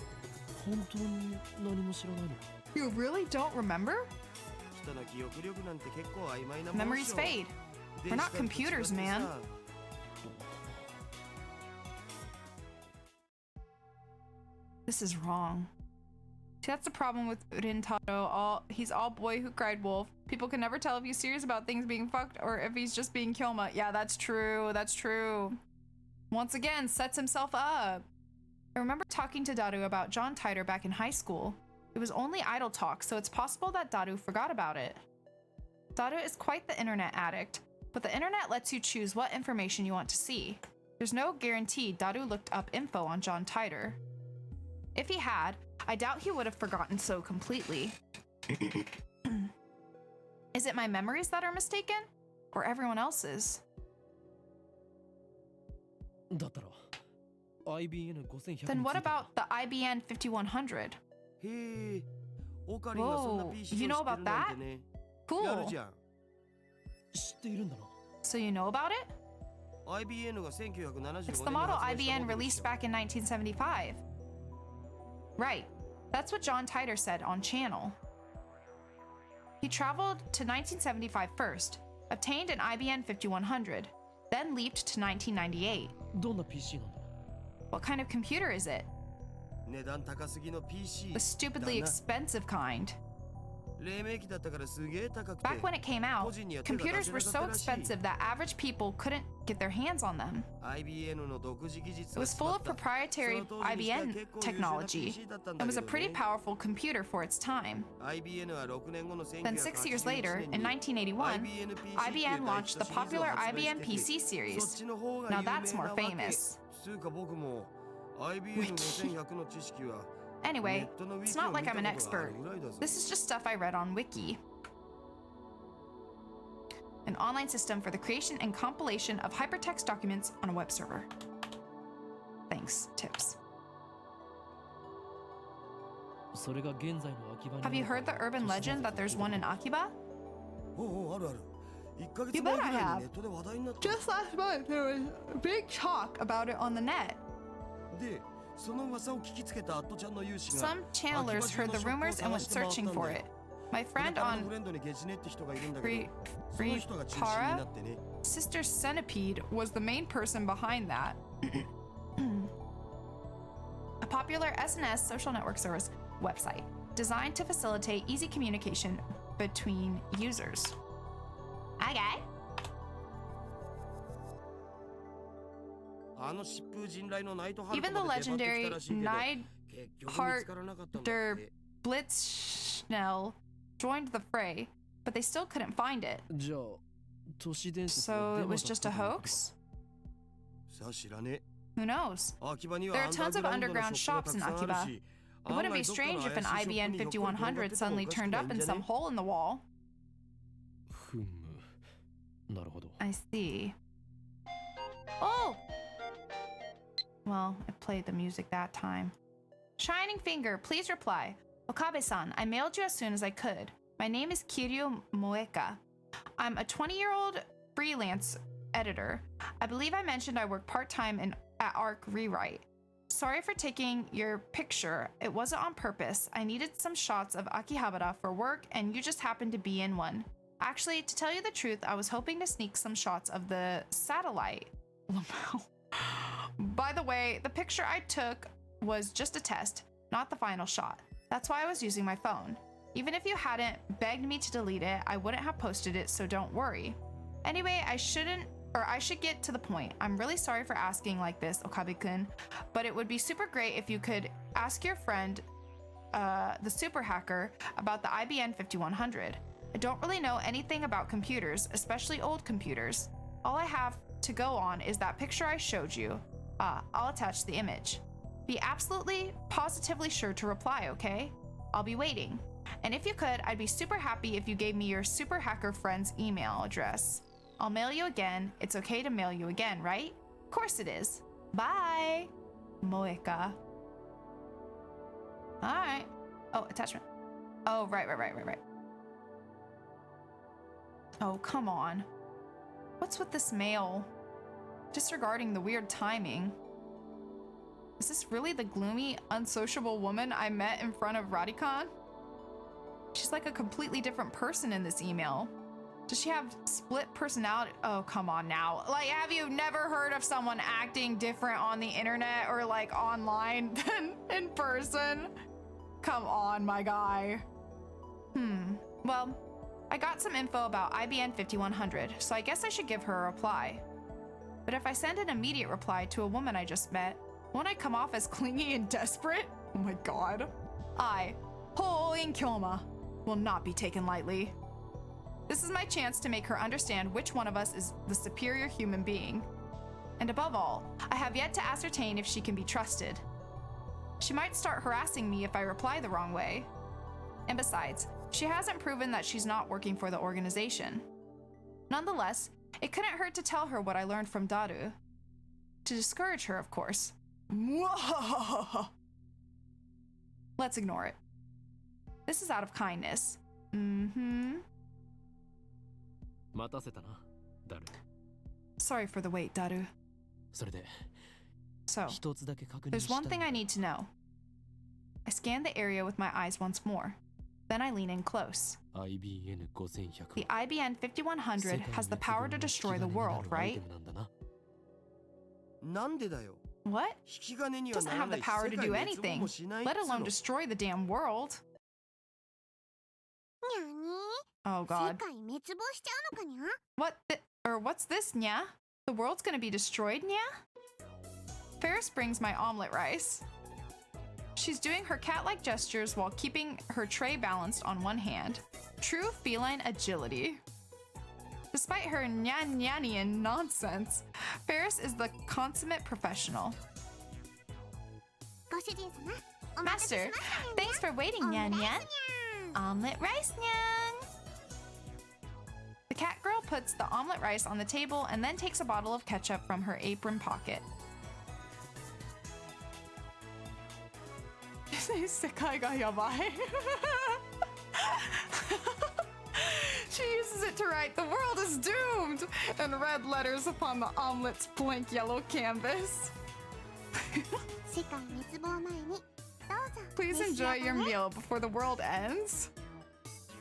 本当に何も知らないのか。 You really don't remember? 人の記憶力なんて結構曖昧なもの Memories でしょ fade. デ We're ジ not タルと違って computers, さ man. This is wrong. See, that's the problem with Rintaro. He's all boy who cried wolf. People can never tell if he's serious about things being fucked or if he's just being Kyoma. Yeah, that's true. That's true. Once again, sets himself up. I remember talking to Daru about John Titor back in high school. It was only idle talk, so it's possible that Daru forgot about it. Daru is quite the internet addict, but the internet lets you choose what information you want to see. There's no guarantee Daru looked up info on John Titor. If he had, I doubt he would have forgotten so completely. Is it my memories that are mistaken? Or everyone else's? だったら IBN5100 Then what about the IBN 5100? へえオカリンがそんな Whoa, PC を知 you って know る about なんてね Cool. やるじゃん知っているんだな。 So you know about it? IBN が1975 It's the 年に model 発売した IBN モデルでし released ょ back in 1975. Right. That's what John Titor said on channel. He traveled to 1975 first, obtained an IBN 5100, then leaped to 1998. どんな PC なんだ。 What kind of computer is it? 値段高すぎの PC The stupidly だな expensive kind. 黎明期だったからすげえ高くて Back when it came out, computers were so expensive that average people couldn't get their hands on them. IBN の独自技術 It が was full of 詰まった proprietary その当時にしては IBN 結構優秀な technology. PC だったんだ It け was a ど pretty ね powerful computer for its time. IBN は6年後の Then 6 years later, in 1981 1981, IBN launched the popular IBN PC そっ series. ちの方が Now 有名 that's な more わけ famous. つうか僕も IBN5100 の知識は Anyway, ネットのウィ it's キを not 見 like た I'm こ an とがあ expert. るぐらいだぞ This is just stuff I read on Wiki. An online system for the creation and compilation of hypertext documents on a web server. Thanks, tips. それが現在の秋葉に Have you heard the urban legend that there's one in Akiba? おうおうあるある1ヶ You 月前 bet ぐ I らい have. にネットで話題になった Just last month, there was a big talk about it on the net. でその噂を聞きつけたアットちゃんの有志が Some channelers heard the rumors and went searching for it. My これ friend からの on フレンドにゲチネって人がいるんだけ Free どその Free 人が中心にな Para, ってね Sister Centipede was the main person behind that. A popular SNS social network service website designed to facilitate easy communication between users. Okay. あの疾風陣雷のナイトハル Even ト the まで出張ってき legendary たらしいけど Night 結局見つからなかったんだっ Der て Blitzschnell joined the fray, but they still couldn't find it. じゃあ都市伝説 So の it デマ was さ just a だったということか hoax? あ知らね Who knows? え秋葉には There are tons of underground shops in アンダーグラウンドのショップがたくさんある Akiba. し It wouldn't be strange if an IBN 5100 suddenly turned up in some hole in the wall. ふむなるほど I see. Oh! Well, I played the music that time. Shining Finger, please reply. Okabe-san, I mailed you as soon as I could. My name is Kiryu Moeka. I'm a 20-year-old freelance editor. I believe I mentioned I work part-time at ARC Rewrite. Sorry for taking your picture. It wasn't on purpose. I needed some shots of Akihabara for work, and you just happened to be in one. Actually, to tell you the truth, I was hoping to sneak some shots of the satellite. By the way, the picture I took was just a test, not the final shot. That's why I was using my phone. Even if you hadn't begged me to delete it, I wouldn't have posted it, so don't worry. Anyway, I shouldn't I should get to the point. I'm really sorry for asking like this, Okabe-kun, but it would be super great if you could ask your friend, the super hacker, about the IBN 5100. I don't really know anything about computers, especially old computers. All I have to go on is that picture I showed you. I'll attach the image. Be absolutely, positively sure to reply, okay? I'll be waiting. And if you could, I'd be super happy if you gave me your super hacker friend's email address. I'll mail you again. It's okay to mail you again, right? Of course it is. Bye. Moeka. All right. Oh, attachment. Oh, right. Oh, come on. What's with this mail? Disregarding the weird timing. Is this really the gloomy, unsociable woman I met in front of Radikan? She's like a completely different person in this email. Does she have split personality? Oh, come on now. Like, have you never heard of someone acting different on the internet or like online than in person? Come on, my guy. Well, I got some info about IBN 5100, so I guess I should give her a reply. But if I send an immediate reply to a woman I just met, won't I come off as clingy and desperate? Oh my god. I, Hoin Kyoma, will not be taken lightly. This is my chance to make her understand which one of us is the superior human being. And above all, I have yet to ascertain if she can be trusted. She might start harassing me if I reply the wrong way. And besides, she hasn't proven that she's not working for the organization. Nonetheless, it couldn't hurt to tell her what I learned from Daru. To discourage her, of course. Let's ignore it. This is out of kindness. 待たせたな、ダル。Sorry for the wait, Daru. それで、 So, 一つだけ確認 there's したい one thing I need to know. I scan the area with my eyes once more. Then I lean in close. IBN 5100 The IBN 5100 has the power to destroy the world, right? なんでだよ。 What? 引き金に It は doesn't なら have な the いし power 世 to 界 do 滅亡 anything, もしないっ let つう alone の。 destroy the damn world. にゃに Oh 世 god. 界滅亡しちゃうのかにゃ What's this, nya? The world's gonna be destroyed, nya? Ferris brings my omelet rice. She's doing her cat-like gestures while keeping her tray balanced on one hand. True feline agility. Despite her nyan-nyanian nonsense, Ferris is the consummate professional. ご主人様お待たせ Master, しましたにゃ thanks for waiting, オムラ nyan イス nyan. にゃ Omelet rice, nyan. The cat girl puts the omelet rice on the table and then takes a bottle of ketchup from her apron pocket. 世界がやばい She uses it to write, "The world is doomed!" in red letters upon the omelet's blank yellow canvas. 世界滅亡前にどうぞ Please 召し enjoy 上が your れ meal before the world ends.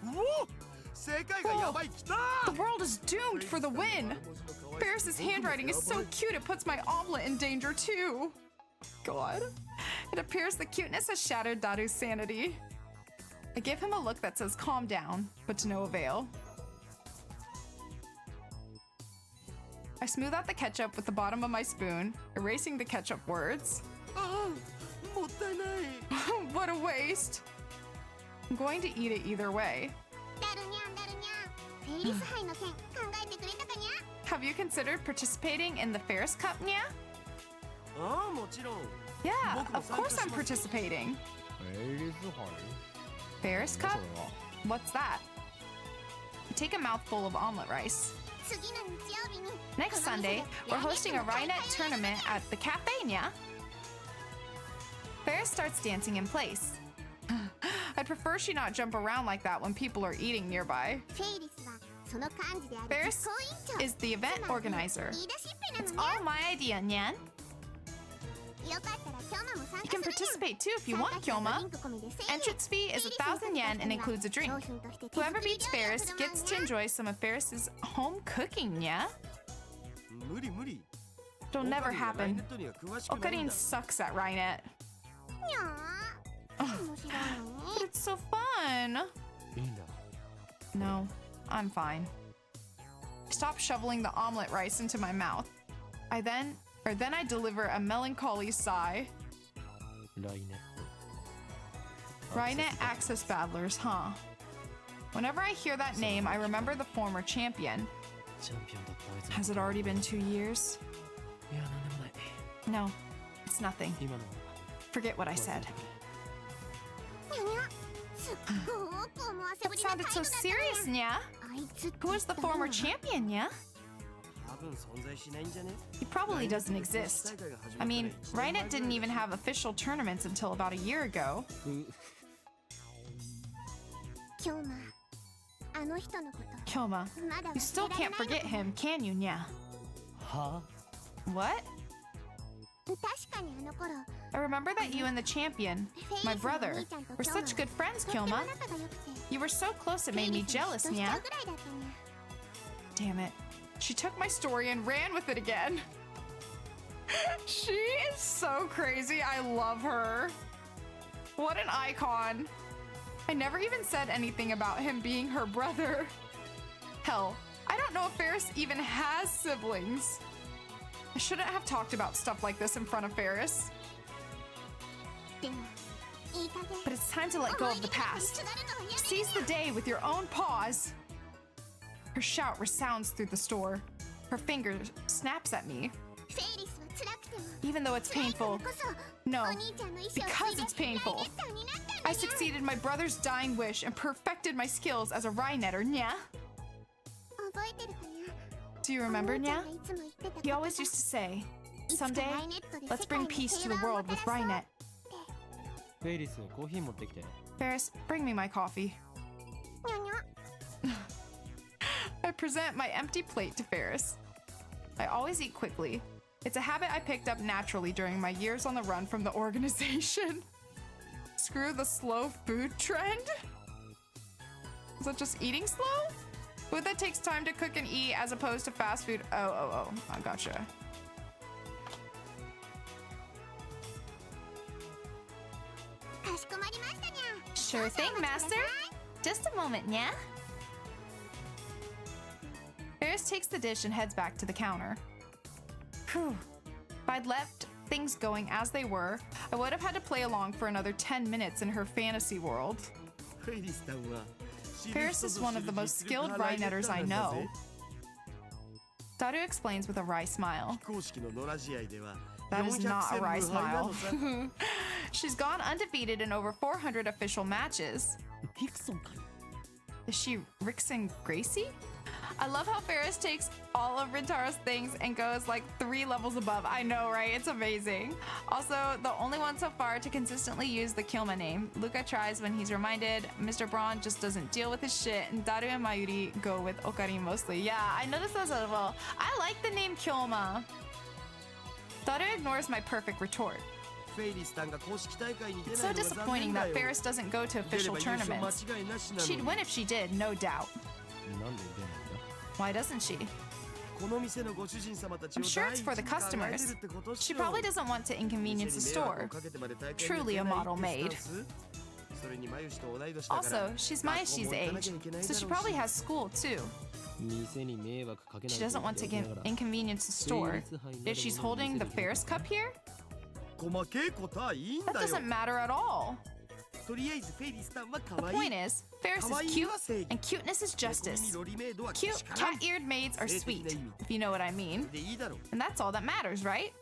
お世界がやばい、来た The world is doomed for the win! Ferris's handwriting is so cute it puts my omelet in danger too. God. It appears the cuteness has shattered Daru's sanity. I give him a look that says calm down, but to no avail. I smooth out the ketchup with the bottom of my spoon, erasing the ketchup words. ああもったいない What a waste! I'm going to eat it either way. ダルニャンダルニャンフェイリス杯の件考えてくれたかにゃ Have you considered participating in the Ferris Cup, Nya? ああもちろん Yeah, 僕も of 参加 course し I'm ます participating. フェイリス杯 Ferris なん Cup? だそれは What's that? I take a mouthful of omelet rice. 次の日曜日に Next この店 Sunday, で we're hosting a 来年 Rhinet の大会をやり tournament at the cafe, Nya. Ferris starts dancing in place. I'd prefer she not jump around like that when people are eating nearby. フェイリスはその幹事である Ferris 実行委員長 is the event つまり organizer. 言い出しっぺな It's のにゃ all my idea, Nyan. よかったらキョマも参 You 加 can するにゃ participate too if you want, 参加費はド Kyoma. リンク込みで1000円 Entrance fee is 1,000 yen and includes a drink. Whoever beats Ferris gets to enjoy some of Ferris's home cooking, yeah? 無理無理 It'll never オカリンはライ happen. ネットには詳しくないん Okarin だ sucks at Rhinet. にゃー面白いの But に it's so fun. いいんだ。 No, I'm fine. Stop shoveling the omelet rice into my mouth. Then I deliver a melancholy sigh. 来年 Rhinet Access Battlers, huh? Whenever I hear that name, I remember the former champion. チャンピオンだったあいつの Has it already been 2 years? いやなんでもない No, it's nothing. 今のは Forget what I said. にゃにゃすっごく思わせぶ It りな態 sounded 度 so だったね serious, Nya. あいつって Who is the former champion, Nya? 多分存在しないんじゃね？ He probably doesn't exist. I mean, Rhinet didn't even have official tournaments until about a year ago. 今日あの人のこと Kyoma, まだ you still 忘れられ can't ない forget him, can you, Nya? は What? 確かにあの頃 I remember that you and the champion, my brother, were such good friends, とっても Kyoma. 仲が良くて You were so close it made me jealous, フェイリス Nya. の人しちゃうぐらいだったね Damn it. She took my story and ran with it again. She is so crazy. I love her. What an icon. I never even said anything about him being her brother. Hell, I don't know if Ferris even has siblings. I shouldn't have talked about stuff like this in front of Ferris. でもいい加減 But it's time to let go of the past. 思い出がなくなるのはやめ Seize the day with your own paws. Her shout resounds through the store. Her finger snaps at me, フェイリスは辛くても even though it's 辛いから painful. こそ No, お兄ちゃんの意志を because 継いで it's painful. ライネッターになったんだ I よ succeeded my brother's dying wish and perfected my skills as a Rhinetter, Nya. 覚えてるかにゃ Do you remember, お兄ちゃ Nya? んがいつも言ってた He always used to say, いつか someday, ライネットで let's 世界 bring に peace to the 平和を world も with たらそう Rhinet. フェイリスコーヒー持ってきて Ferris, bring me my coffee. にゃにゃ I present my empty plate to Ferris. I always eat quickly. It's a habit I picked up naturally during my years on the run from the organization. Screw the slow food trend? Is that just eating slow? Food that takes time to cook and eat as opposed to fast food. Oh, I gotcha. Ka shikomarimashita nya. Sure thing, master. Just a moment, Nya. Ferris takes the dish and heads back to the counter. Whew. If I'd left things going as they were, I would have had to play along for another 10 minutes in her fantasy world. フェイリスさんは Ferris is one of the most skilled Rhinetters I know. Daru explains with a wry smile. 非公式の野良試合では That is not a 400 wry 戦無敗なの smile. さ She's gone undefeated in over 400 official matches. ヒクソンか Is she Rixon Gracie? I love how Ferris takes all of Rintaro's things and goes like 3 levels above. I know, right? It's amazing. Also, the only one so far to consistently use the Kilma name. Luca tries when he's reminded. Mr. Braun just doesn't deal with his shit. And Daru and Mayuri go with Okarin mostly. Yeah, I noticed this as well. I like the name Kilma. Daru ignores my perfect retort. フェイリスさんが公式大会に出 It's ない so のが残 disappointing 念だ that よ Ferris doesn't go to 出れ official ば優勝 tournaments. 間違いなしなの She'd に win if she did, no doubt. なんで出ないんだ Why doesn't she? この店のご主人様たちを I'm sure 第 it's 一 for に the 考えて customers. るってことっし She ょ probably doesn't want to inconvenience the 店に迷惑 store. をかけてまで大会に Truly 出 a ない model ってス maid. タンスそれにマユシと同い年だから Also, she's Mayashi's 学校も行かな age, きゃいけないだろう so し she probably has school too. 店に迷惑かけない She doesn't want to inconvenience the store. If she's holding the Ferris cup here, 細けいことはいいん that だよ doesn't matter at all. とりあえずフェイリスさんは可 The 愛い point is, Ferris is cute, and cuteness is 猫耳 justice. ロリメイドは Cute けしからん cat-eared maids are sweet, if you know what I mean. でいいだろう And that's all that matters, right?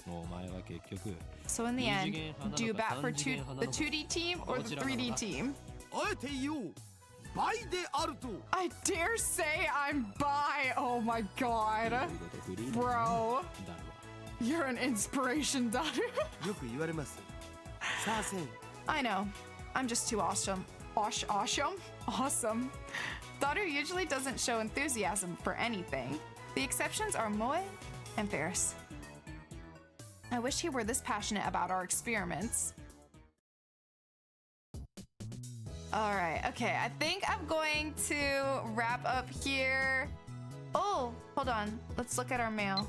お前は結局 So in the end, do you bat for the 2D team or the 3D team? あえて言おう倍であると I dare say I'm bi. Oh my god. フリー Bro, だろ you're an inspiration, Daru. よく言われますさあせん I know. I'm just too awesome. Awesome. Daru usually doesn't show enthusiasm for anything. The exceptions are Moe and Ferris. I wish he were this passionate about our experiments. Alright, okay. I think I'm going to wrap up here. Oh, hold on. Let's look at our mail.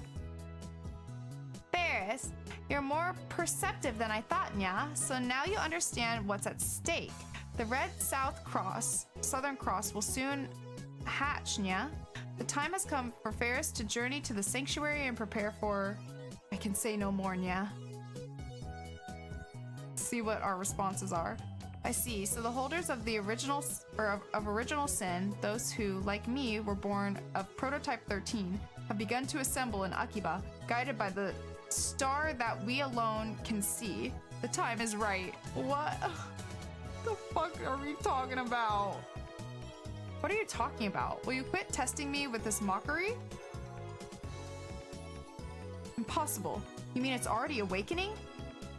Ferris, you're more perceptive than I thought, Nya. So now you understand what's at stake. The Red Southern Cross will soon hatch, Nya. The time has come for Ferris to journey to the sanctuary and prepare for... I can say no more, Nya. See what our responses are. I see. So the holders of the original of original sin, those who, like me, were born of prototype 13, have begun to assemble in Akiba, guided by the star that we alone can see. The time is right. What the fuck are we talking about? What are you talking about? Will you quit testing me with this mockery? Impossible. You mean it's already awakening?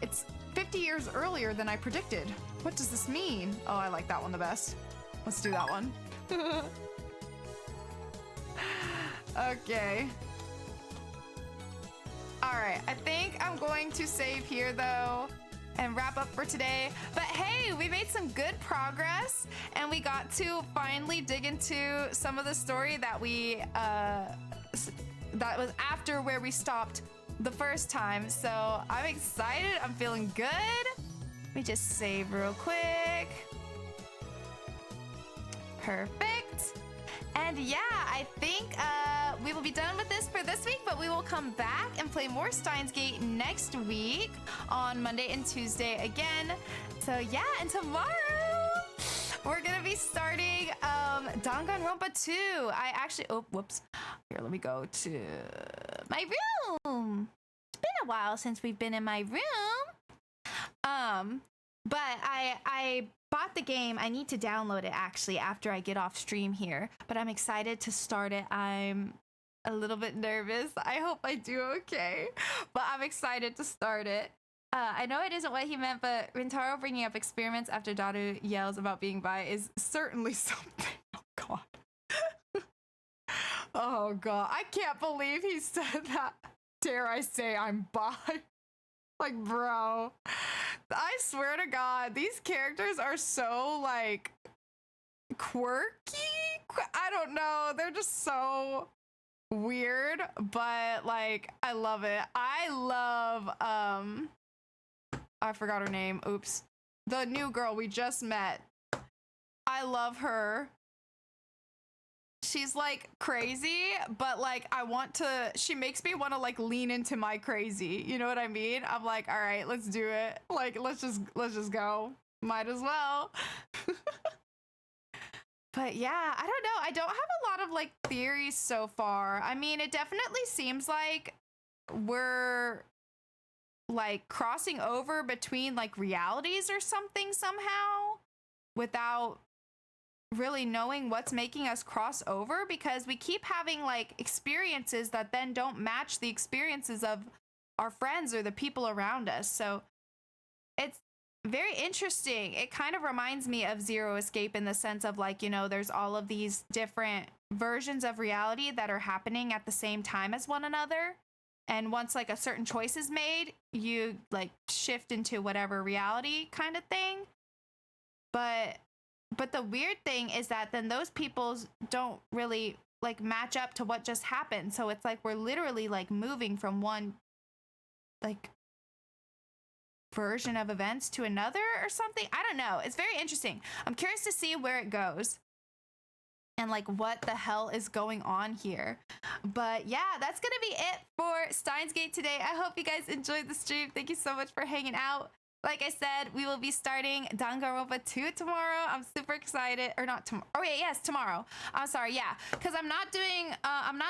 It's 50 years earlier than I predicted. What does this mean? Oh, I like that one the best. Let's do that one. Okay. All right, I think I'm going to save here though and wrap up for today. But hey, we made some good progress and we got to finally dig into some of the story that we that was after where we stopped the first time. So I'm excited. I'm feeling good. Let me just save real quick. Perfect. And yeah, I think we will be done with this for this week, but we will come back and play more Steins Gate next week on Monday and Tuesday again. So yeah, and tomorrow we're gonna be starting Danganronpa 2. I actually, oh, whoops. Here, let me go to my room. It's been a while since we've been in my room. But I bought the game. I need to download it actually after I get off stream here. But I'm excited to start it. I'm a little bit nervous. I hope I do okay. But I'm excited to start it. I know it isn't what he meant, but Rintaro bringing up experiments after Daru yells about being bi is certainly something. Oh, God. Oh, God. I can't believe he said that. Dare I say I'm bi? Like, bro. I swear to God, these characters are so, like, quirky? I don't know. They're just so weird, but, like, I love it. I love, I forgot her name. Oops. The new girl we just met. I love her. She's like crazy, but like she makes me want to like lean into my crazy. You know what I mean? I'm like, all right, let's do it. Like, let's just go. Might as well. But yeah, I don't know. I don't have a lot of like theories so far. I mean, it definitely seems like we're like crossing over between like realities or something somehow without really knowing what's making us cross over, because we keep having like experiences that then don't match the experiences of our friends or the people around us. So it's very interesting. It kind of reminds me of Zero Escape in the sense of like, you know, there's all of these different versions of reality that are happening at the same time as one another. And once like a certain choice is made, you like shift into whatever reality kind of thing. But the weird thing is that then those peoples don't really like match up to what just happened. So it's like we're literally like moving from one like version of events to another or something. I don't know. It's very interesting. I'm curious to see where it goes and like what the hell is going on here. But yeah, that's gonna be it for Steins Gate today. I hope you guys enjoyed the stream. Thank you so much for hanging out. Like I said, we will be starting Danganronpa 2 tomorrow. I'm super excited. Or not tomorrow. Oh, yeah, yes, tomorrow. I'm sorry, yeah. Because I'm not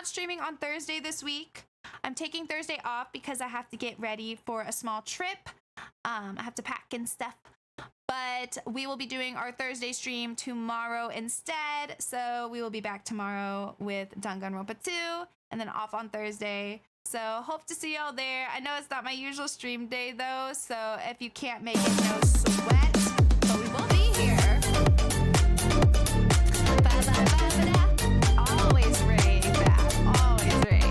streaming on Thursday this week. I'm taking Thursday off because I have to get ready for a small trip. I have to pack and stuff. But we will be doing our Thursday stream tomorrow instead. So we will be back tomorrow with Danganronpa 2 and then off on Thursday. So hope to see y'all there. I know it's not my usual stream day though, so if you can't make it, no sweat, but we will be here. Always ready back, always ready.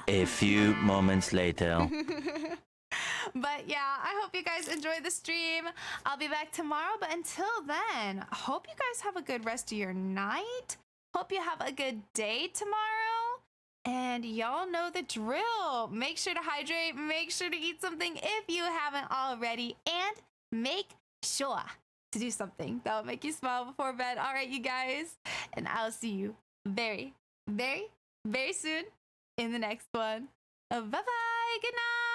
A few moments later. But yeah, I hope you guys enjoyed the stream. I'll be back tomorrow, but until then, I hope you guys have a good rest of your night. Hope you have a good day tomorrow. And y'all know the drill. Make sure to hydrate, make sure to eat something if you haven't already, and make sure to do something that will make you smile before bed. All right, you guys. And I'll see you very, very, very soon in the next one. Bye-bye. Good night.